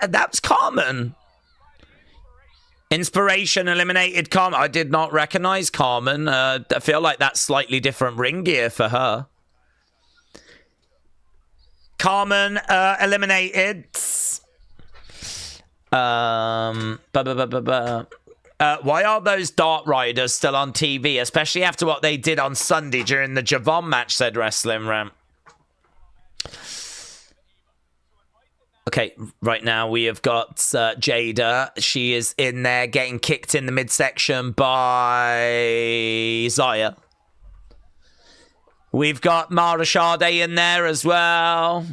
That's Carmen. Inspiration eliminated Carmen. I did not recognize Carmen. I feel like that's slightly different ring gear for her. Carmen eliminated. Why are those Dart Riders still on TV, especially after what they did on Sunday during the Javon match, said Wrestling Ramp. Okay, right now we have got Jada. She is in there getting kicked in the midsection by Zaria. We've got Mara Sade in there as well.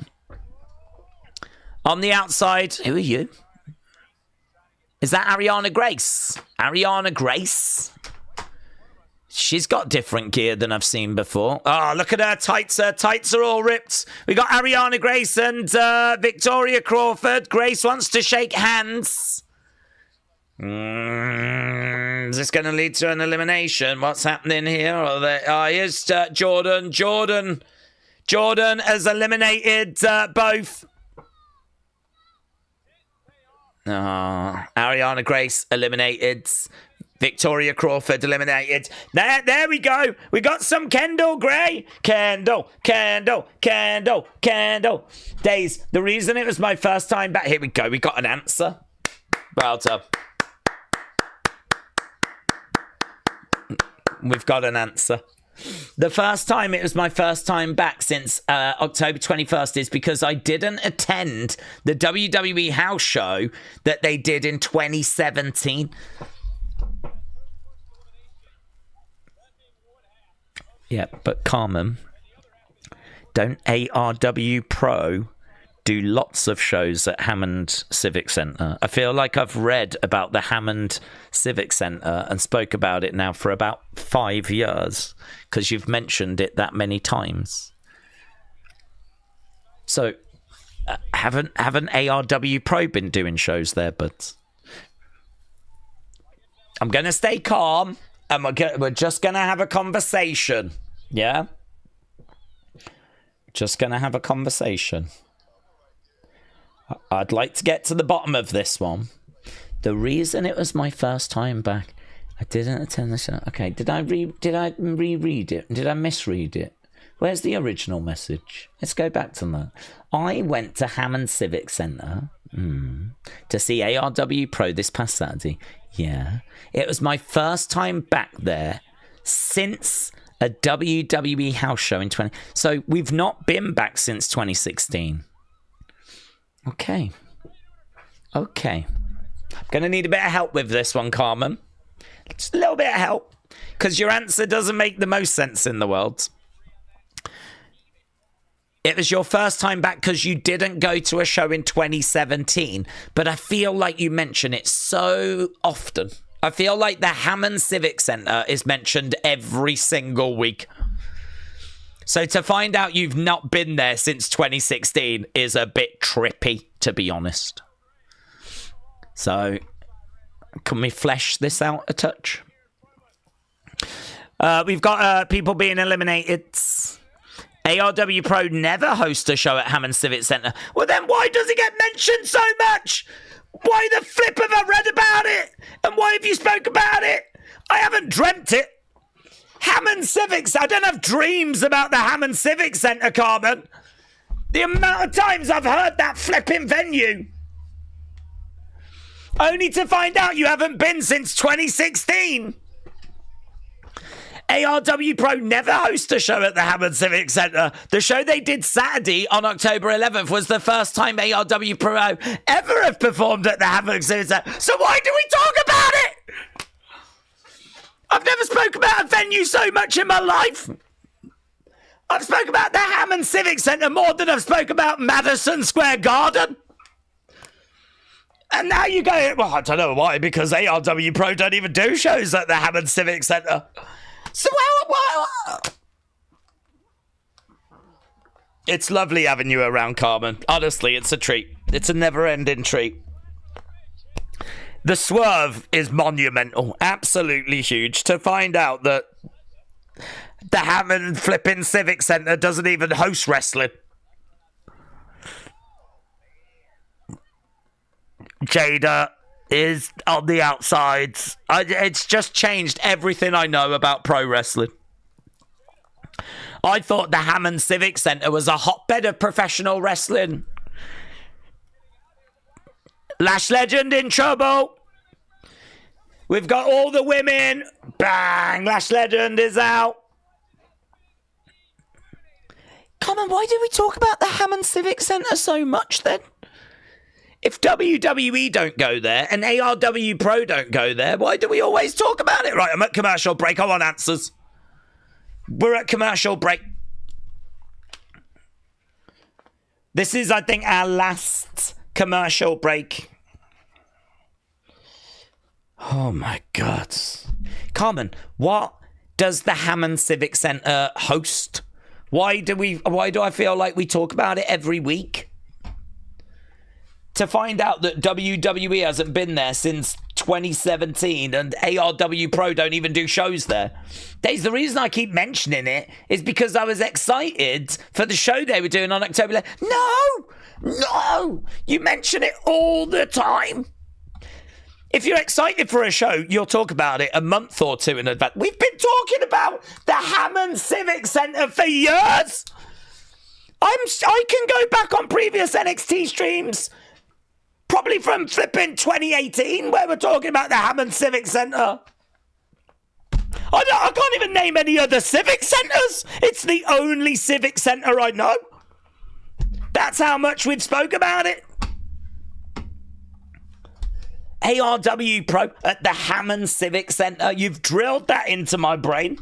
On the outside, who are you? Is that Ariana Grace? Ariana Grace? She's got different gear than I've seen before. Oh, look at her tights. Her tights are all ripped. We got Ariana Grace and Victoria Crawford. Grace wants to shake hands. Is this going to lead to an elimination? What's happening here? Here's Jordan. Jordan has eliminated both. Ariana Grace eliminated. Victoria Crawford eliminated. There we go. We got some Kendall Gray. Kendall. Daze. The reason it was my first time back. Here we go. We got an answer. Well done. We've got an answer. The first time it was my first time back since October 21st is because I didn't attend the WWE house show that they did in 2017. Yeah, but Carmen, don't ARW Pro do lots of shows at Hammond Civic Centre? I feel like I've read about the Hammond Civic Centre and spoke about it now for about 5 years because you've mentioned it that many times. So, haven't ARW Pro been doing shows there, but I'm going to stay calm. And we're just going to have a conversation. Yeah? Just going to have a conversation. I'd like to get to the bottom of this one. The reason it was my first time back, I didn't attend the show. Okay, did I reread it? Did I misread it? Where's the original message? Let's go back to that. I went to Hammond Civic Centre to see ARW Pro this past Saturday. Yeah. It was my first time back there since a WWE house show in 20... So we've not been back since 2016. Okay. I'm going to need a bit of help with this one, Carmen. Just a little bit of help. Because your answer doesn't make the most sense in the world. It was your first time back because you didn't go to a show in 2017. But I feel like you mention it so often. I feel like the Hammond Civic Centre is mentioned every single week. So to find out you've not been there since 2016 is a bit trippy, to be honest. So, can we flesh this out a touch? We've got people being eliminated. ARW Pro never hosts a show at Hammond Civic Centre. Well, then why does it get mentioned so much? Why the flip have I read about it? And why have you spoke about it? I haven't dreamt it. Hammond Civics. I don't have dreams about the Hammond Civic Centre, Carmen. The amount of times I've heard that flipping venue. Only to find out you haven't been since 2016. ARW Pro never host a show at the Hammond Civic Centre. The show they did Saturday on October 11th was the first time ARW Pro ever have performed at the Hammond Civic Centre. So why do we talk about it? I've never spoke about a venue so much in my life. I've spoke about the Hammond Civic Centre more than I've spoke about Madison Square Garden. And now you go, well, I don't know why, because ARW Pro don't even do shows at the Hammond Civic Centre. So, well, it's lovely having you around, Carmen. Honestly, it's a treat. It's a never-ending treat. The swerve is monumental. Absolutely huge. To find out that the Hammond flipping Civic Centre doesn't even host wrestling. Jada is on the outsides. It's just changed everything I know about pro wrestling. I thought the Hammond Civic Centre was a hotbed of professional wrestling. Lash Legend in trouble. We've got all the women. Bang! Lash Legend is out. Come on, why do we talk about the Hammond Civic Centre so much then? If WWE don't go there and ARW Pro don't go there, why do we always talk about it? Right, I'm at commercial break. I want answers. We're at commercial break. This is, I think, our last commercial break. Oh, my God. Carmen, what does the Hammond Civic Centre host? Why do I feel like we talk about it every week? To find out that WWE hasn't been there since 2017 and ARW Pro don't even do shows there. Daze, the reason I keep mentioning it is because I was excited for the show they were doing on October 11th. No! You mention it all the time. If you're excited for a show, you'll talk about it a month or two in advance. We've been talking about the Hammond Civic Centre for years. I can go back on previous NXT streams. Probably from flipping 2018, where we're talking about the Hammond Civic Centre. I can't even name any other civic centres. It's the only civic centre I know. That's how much we've spoke about it. ARW Pro at the Hammond Civic Centre. You've drilled that into my brain.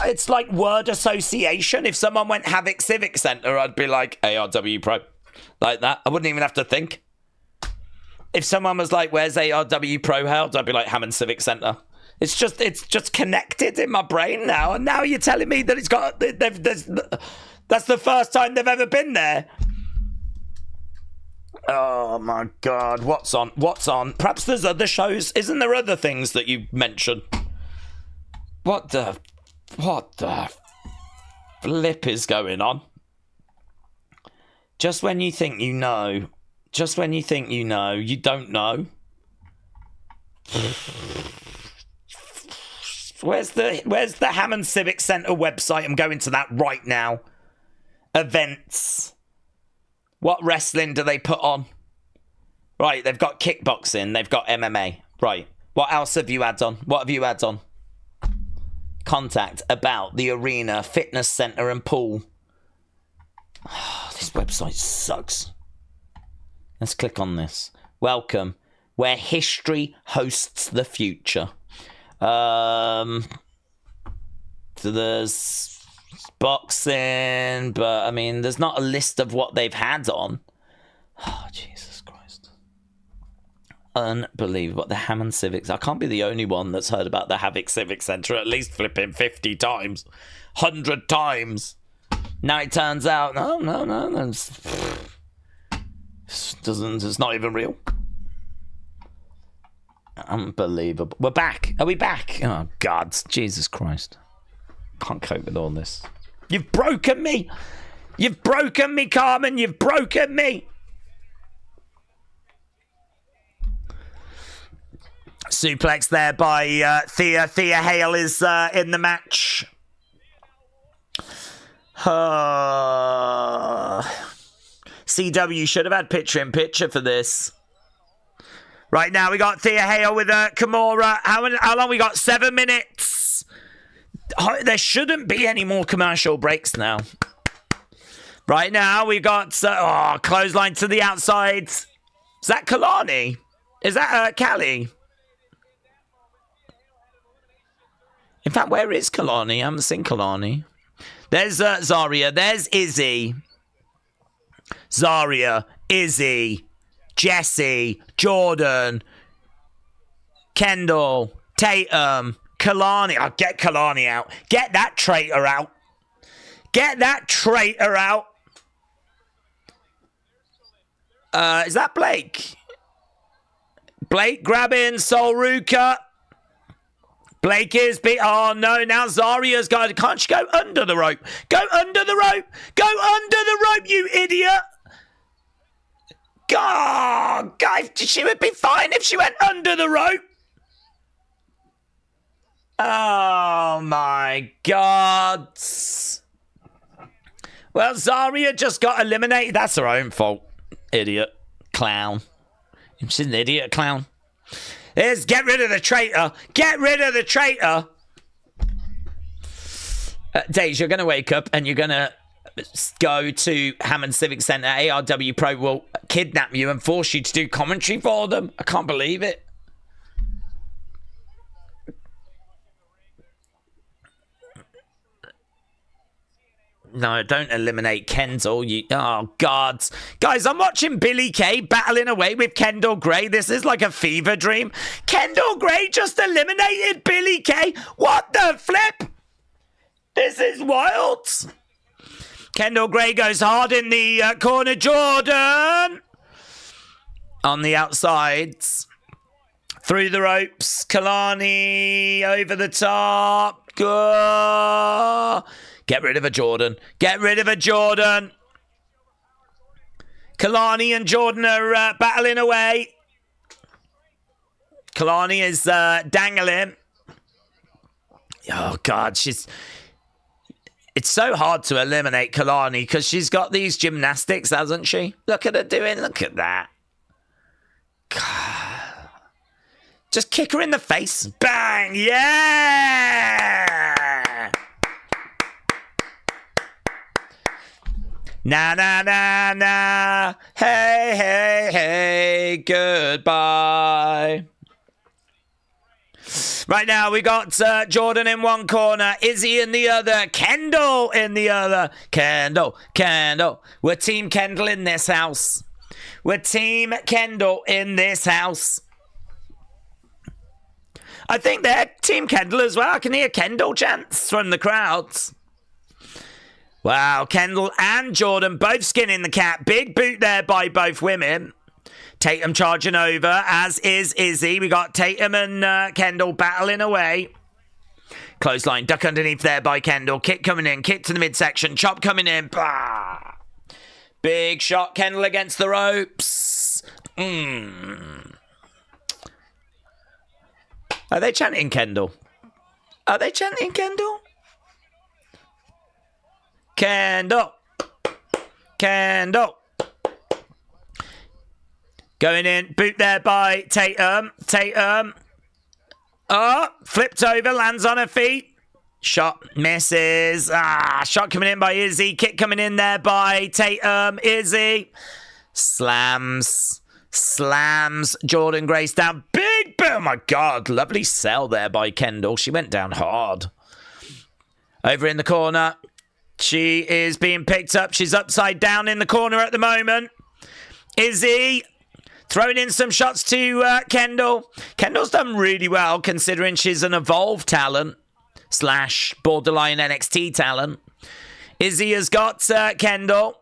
It's like word association. If someone went Havoc Civic Centre, I'd be like ARW Pro. Like that. I wouldn't even have to think. If someone was like, where's ARW Pro held? I'd be like, Hammond Civic Centre. It's just connected in my brain now. And now you're telling me that it's got... that's the first time they've ever been there. Oh, my God. What's on? Perhaps there's other shows. Isn't there other things that you mentioned? What the flip is going on? Just when you think you know. Just when you think you know, you don't know. Where's the Hammond Civic Centre website? I'm going to that right now. Events. What wrestling do they put on? Right, they've got kickboxing. They've got MMA. Right. What else have you had on? What have you had on? Contact, about, the arena, fitness centre and pool. Oh, this website sucks. Let's click on this. Welcome, where history hosts the future. So there's boxing, but I mean, there's not a list of what they've had on. Oh, Jesus Christ. Unbelievable. The Hammond Civics. I can't be the only one that's heard about the Havoc Civic Centre at least flipping 50 times. 100 times. Now it turns out, no, it's not even real. Unbelievable. We're back. Are we back? Oh, God. Jesus Christ. Can't cope with all this. You've broken me. You've broken me, Carmen. You've broken me. Suplex there by Thea. Thea Hale is in the match. CW should have had picture-in-picture for this. Right now, we got Thea Hale with Kimura. How long we got? 7 minutes. There shouldn't be any more commercial breaks now. Right now, we got clothesline to the outside. Is that Kalani? Is that Callie? In fact, where is Kalani? I haven't seen Kalani. There's Zaria. There's Izzy. Zaria, Izzy, Jesse, Jordan, Kendall, Tatum, Kalani. Oh, get Kalani out. Get that traitor out. Get that traitor out. Is that Blake? Blake grabbing Sol Ruka. Blake is beat. Oh no, now Zaria's got. Can't she go under the rope? Go under the rope. Go under the rope, you idiot. God, guys, she would be fine if she went under the rope. Oh my God. Well, Zaria just got eliminated. That's her own fault. Idiot. Clown. She's an idiot clown. Is get rid of the traitor. Get rid of the traitor. Daze, you're going to wake up and you're going to go to Hammond Civic Centre. ARW Pro will kidnap you and force you to do commentary for them. I can't believe it. No, don't eliminate Kendall. Oh, God. Guys, I'm watching Billy Kay battling away with Kendall Gray. This is like a fever dream. Kendall Gray just eliminated Billy Kay. What the flip? This is wild. Kendall Gray goes hard in the corner. Jordan on the outsides. Through the ropes. Kalani over the top. Go. Get rid of a Jordan. Get rid of a Jordan. Kalani and Jordan are battling away. Kalani is dangling. Oh, God. It's so hard to eliminate Kalani because she's got these gymnastics, hasn't she? Look at her doing. Look at that. God. Just kick her in the face. Bang. Yeah. Na na na na, hey hey hey, goodbye. Right now we got Jordan in one corner, Izzy in the other, Kendall in the other. Kendall. We're Team Kendall in this house. We're Team Kendall in this house. I think they're Team Kendall as well. I can hear Kendall chants from the crowds. Wow, Kendall and Jordan both skinning the cat. Big boot there by both women. Tatum charging over, as is Izzy. We got Tatum and Kendall battling away. Clothesline, duck underneath there by Kendall. Kick coming in, kick to the midsection. Chop coming in. Bah! Big shot, Kendall against the ropes. Are they chanting Kendall? Are they chanting Kendall? Kendall. Going in. Boot there by Tatum. Oh, flipped over. Lands on her feet. Shot misses. Shot coming in by Izzy. Kick coming in there by Tatum. Izzy. Slams Jordan Grace down. Big boom. Oh my God. Lovely sell there by Kendall. She went down hard. Over in the corner. She is being picked up. She's upside down in the corner at the moment. Izzy throwing in some shots to Kendall. Kendall's done really well considering she's an evolved talent / borderline NXT talent. Izzy has got Kendall.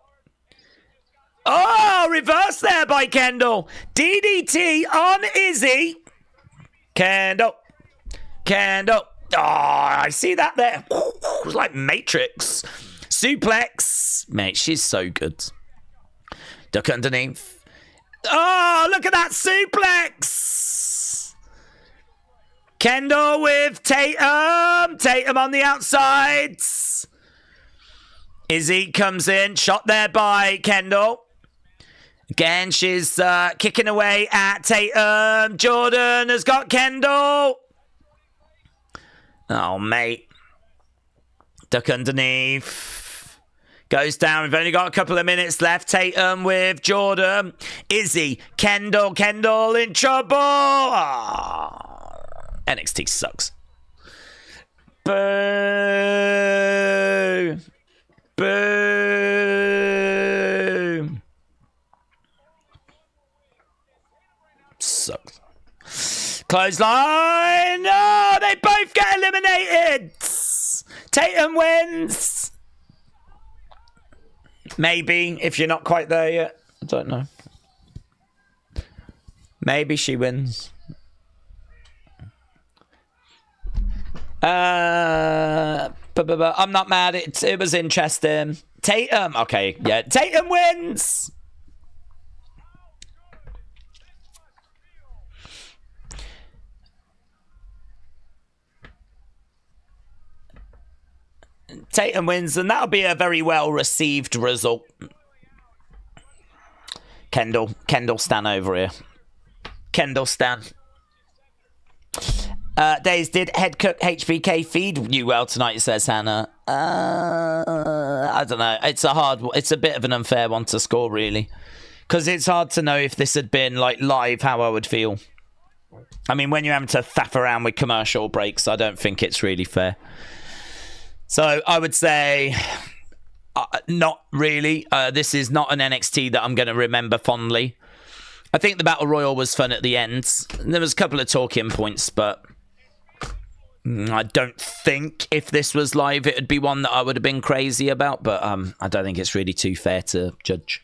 Oh, reverse there by Kendall. DDT on Izzy. Kendall. Oh, I see that there. It was like Matrix. Suplex. Mate, she's so good. Duck underneath. Oh, look at that suplex. Kendall with Tatum. Tatum on the outsides. Izzy comes in, shot there by Kendall. Again, she's kicking away at Tatum. Jordan has got Kendall. Oh, mate. Duck underneath. Goes down. We've only got a couple of minutes left. Tatum with Jordan. Izzy. Kendall. Kendall in trouble. Oh, NXT sucks. Boo. Boo. Sucks. Clothesline. No, they both get eliminated. Tatum wins. Maybe, if you're not quite there yet. I don't know. Maybe she wins. I'm not mad. It was interesting. Tatum. Okay, yeah. Tatum wins. Tatum wins, and that'll be a very well received result. Kendall Stan over here. Kendall Stan. Daze, did Head Cook HBK feed you well tonight, says Hannah. I don't know. It's a bit of an unfair one to score, really. Because it's hard to know if this had been like live, how I would feel. I mean, when you're having to faff around with commercial breaks, I don't think it's really fair. So I would say not really. This is not an NXT that I'm going to remember fondly. I think the Battle Royal was fun at the end. There was a couple of talking points, but I don't think if this was live, it would be one that I would have been crazy about. But I don't think it's really too fair to judge.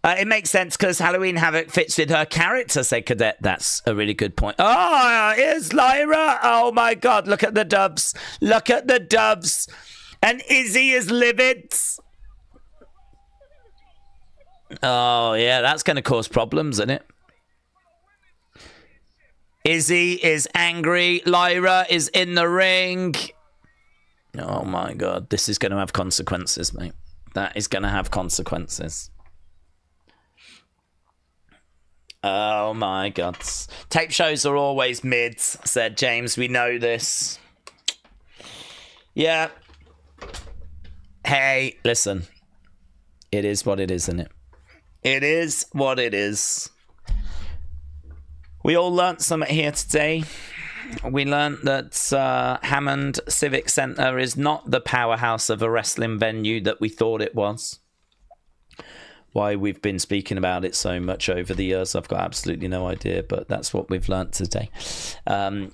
It makes sense because Halloween Havoc fits with her character, said Cadet. That's a really good point. Oh, here's Lyra. Oh, my God. Look at the doves. Look at the doves. And Izzy is livid. Oh, yeah, that's going to cause problems, isn't it? Izzy is angry. Lyra is in the ring. Oh, my God. This is going to have consequences, mate. That is going to have consequences. Oh, my God. Tape shows are always mids, said James. We know this. Yeah. Hey, listen. It is what it is, isn't it? It is what it is. We all learnt something here today. We learnt that Hammond Civic Centre is not the powerhouse of a wrestling venue that we thought it was. Why we've been speaking about it so much over the years, I've got absolutely no idea, but that's what we've learnt today.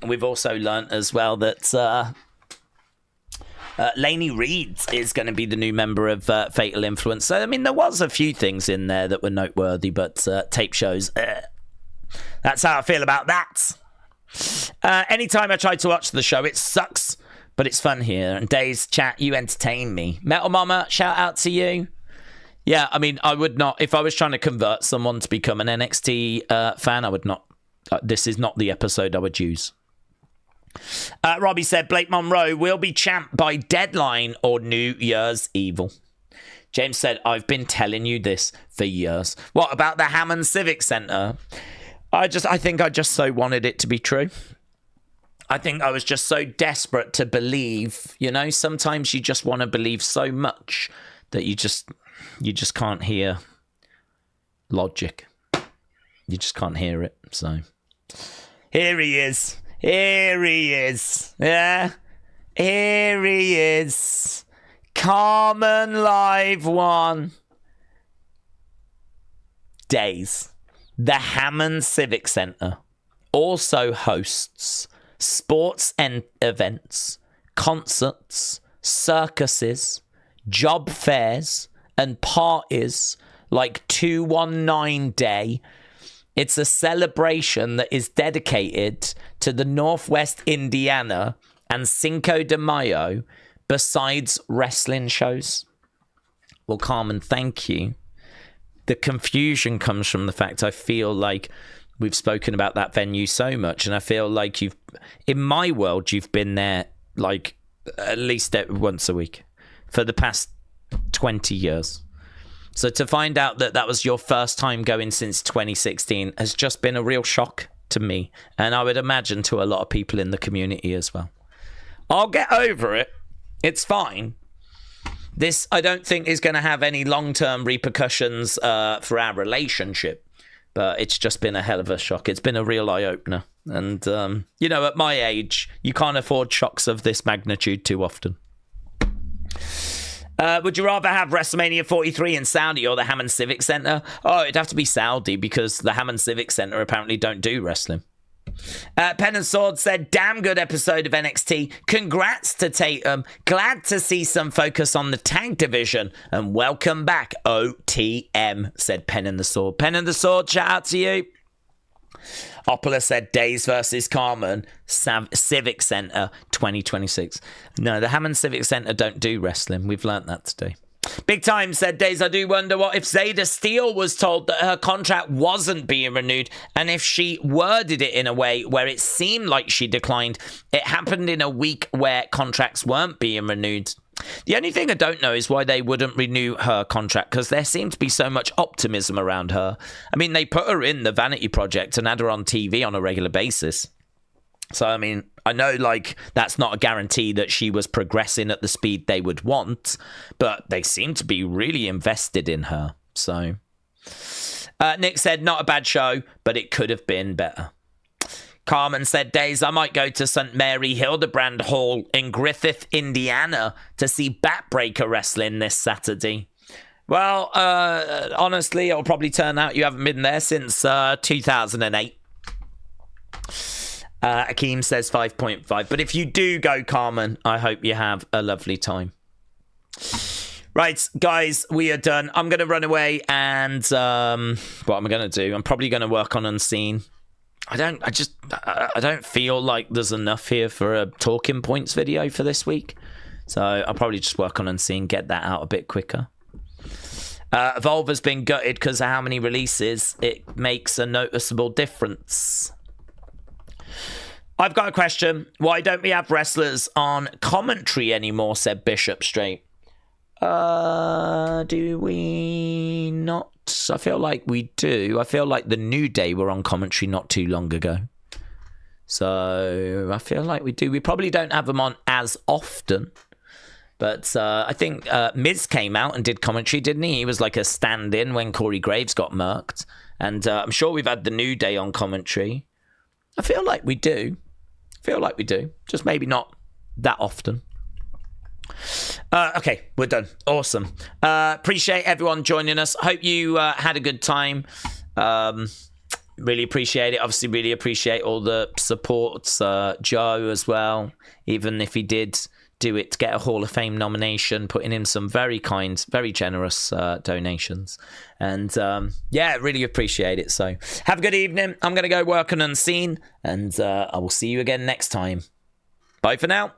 We've also learnt as well that Lainey Reed is going to be the new member of Fatal Influence. So, I mean, there was a few things in there that were noteworthy, but tape shows, that's how I feel about that. Anytime I try to watch the show, it sucks, but it's fun here. And Daze, chat, you entertain me. Metal Mama, shout out to you. Yeah, I mean, I would not, if I was trying to convert someone to become an NXT fan, I would not, this is not the episode I would use. Robbie said, Blake Monroe will be champ by Deadline or New Year's Evil. James said, I've been telling you this for years. What about the Hammond Civic Centre? I think I just so wanted it to be true. I think I was just so desperate to believe, you know, sometimes you just want to believe so much that you just can't hear logic. You just can't hear it. So here he is. Here he is. Yeah. Here he is. Carmen Live 1. Daze. The Hammond Civic Centre also hosts sports and events, concerts, circuses, job fairs, and parties like 219 Day. It's a celebration that is dedicated to the Northwest Indiana and Cinco de Mayo, besides wrestling shows. Well, Carmen, thank you. The confusion comes from the fact I feel like we've spoken about that venue so much, and I feel like in my world, you've been there like at least once a week. for the past 20 years. So to find out that that was your first time going since 2016 has just been a real shock to me. And I would imagine to a lot of people in the community as well. I'll get over it. It's fine. This, I don't think, is going to have any long-term repercussions for our relationship. But it's just been a hell of a shock. It's been a real eye-opener. And, you know, at my age, you can't afford shocks of this magnitude too often. Would you rather have WrestleMania 43 in Saudi or the Hammond Civic Center? Oh, it'd have to be Saudi because the Hammond Civic Center apparently don't do wrestling. Pen and Sword said, damn good episode of NXT. Congrats to Tatum. Glad to see some focus on the tag division. And welcome back, OTM, said Pen and the Sword. Pen and the Sword, shout out to you. Opala said Daze versus Carmen, Civic Center 2026. No, the Hammond Civic Center don't do wrestling. We've learnt that today. Big Time said, Daze, I do wonder what if Zayda Steele was told that her contract wasn't being renewed, and if she worded it in a way where it seemed like she declined. It happened in a week where contracts weren't being renewed. The only thing I don't know is why they wouldn't renew her contract, because there seemed to be so much optimism around her. I mean, they put her in the Vanity Project and had her on TV on a regular basis. So, I mean, I know, like, that's not a guarantee that she was progressing at the speed they would want, but they seem to be really invested in her. So, Nick said, not a bad show, but it could have been better. Carmen said, Days, I might go to St. Mary Hildebrand Hall in Griffith, Indiana to see Backbreaker wrestling this Saturday. Well, honestly, it'll probably turn out you haven't been there since 2008. Akeem says 5.5. But if you do go, Carmen, I hope you have a lovely time. Right, guys, we are done. I'm going to run away and what am I going to do? I'm probably going to work on Unseen. I don't feel like there's enough here for a talking points video for this week. So I'll probably just work on Unseen, get that out a bit quicker. Evolve has been gutted because of how many releases. It makes a noticeable difference. I've got a question. Why don't we have wrestlers on commentary anymore, said Bishop Straight. Do we not? I feel like we do. I feel like the New Day were on commentary not too long ago. So I feel like we do. We probably don't have them on as often. But I think Miz came out and did commentary, didn't he? He was like a stand-in when Corey Graves got murked. And I'm sure we've had the New Day on commentary. I feel like we do. Just maybe not that often. Okay, we're done. Awesome. Appreciate everyone joining us. Hope you had a good time. Really appreciate it. Obviously, really appreciate all the support. Joe as well, even if he did do it to get a Hall of Fame nomination, putting in some very kind, very generous donations. And yeah, really appreciate it. So have a good evening. I'm going to go work on Unseen, and I will see you again next time. Bye for now.